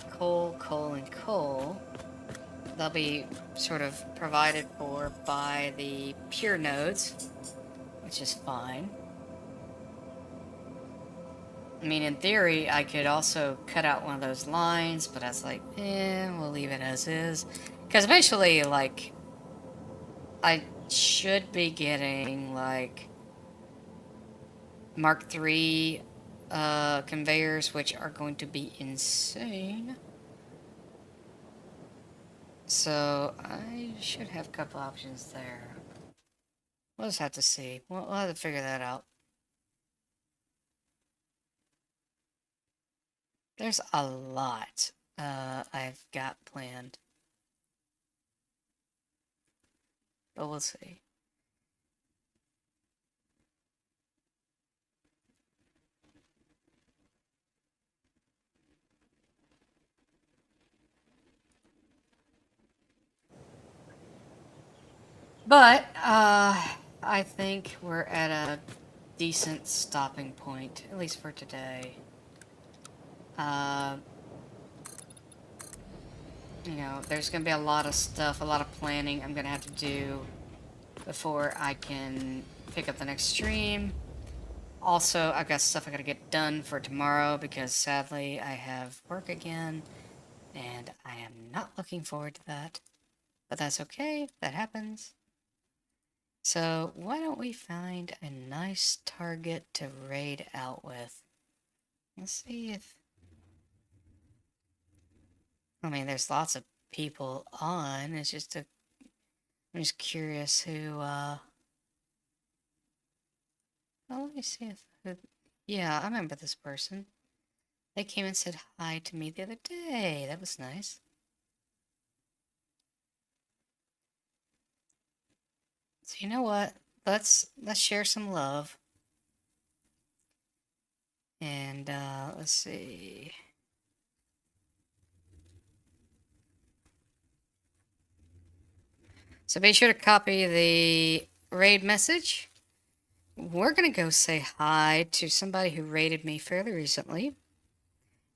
coal, and coal. They'll be sort of provided for by the pure nodes, which is fine. I mean, in theory, I could also cut out one of those lines, but I was like, we'll leave it as is. Because eventually, like, I should be getting, like, Mark III conveyors, which are going to be insane. So, I should have a couple options there. We'll just have to see. We'll have to figure that out. There's a lot I've got planned. But we'll see. But, I think we're at a decent stopping point, at least for today. You know, there's gonna be a lot of stuff, a lot of planning I'm gonna have to do before I can pick up the next stream. Also, I've got stuff I gotta get done for tomorrow because sadly I have work again, and I am not looking forward to that. But that's okay. That happens. So why don't we find a nice target to raid out with? Let's see if... I mean, there's lots of people on. It's just a... I'm just curious who, Oh, let me see if... Yeah, I remember this person. They came and said hi to me the other day. That was nice. So you know what? Let's share some love. And let's see. So be sure to copy the raid message. We're gonna go say hi to somebody who raided me fairly recently,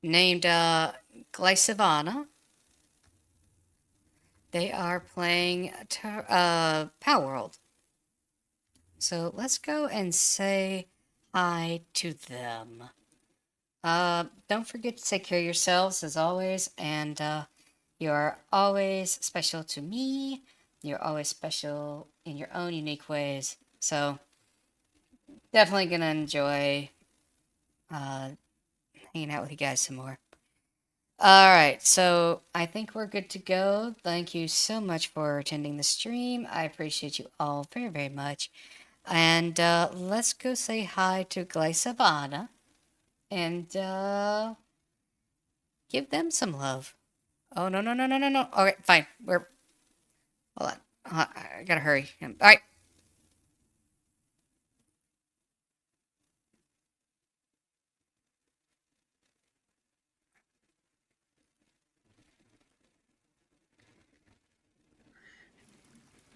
named Glycivana. They are playing Power World. So let's go and say hi to them. Don't forget to take care of yourselves as always, and you're always special to me. You're always special in your own unique ways. So definitely gonna enjoy hanging out with you guys some more. Alright, so I think we're good to go. Thank you so much for attending the stream. I appreciate you all very, very much. And let's go say hi to Glycivana and give them some love. Oh, no, no, no, no, no, no. Okay, fine. Hold on. I gotta hurry. Alright.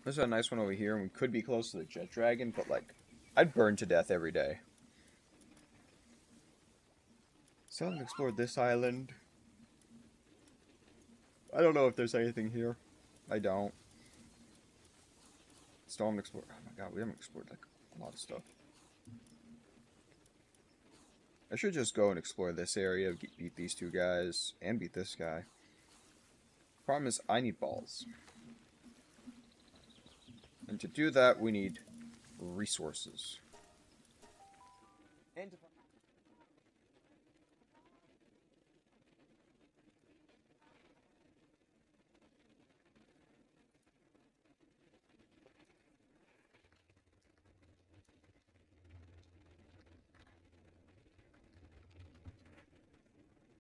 There's a nice one over here, and we could be close to the jet dragon, but like, I'd burn to death every day. Still haven't explored this island. I don't know if there's anything here. I don't. Still haven't explored. Oh my god, we haven't explored like a lot of stuff. I should just go and explore this area, beat these two guys, and beat this guy. Problem is, I need balls. And to do that, we need resources.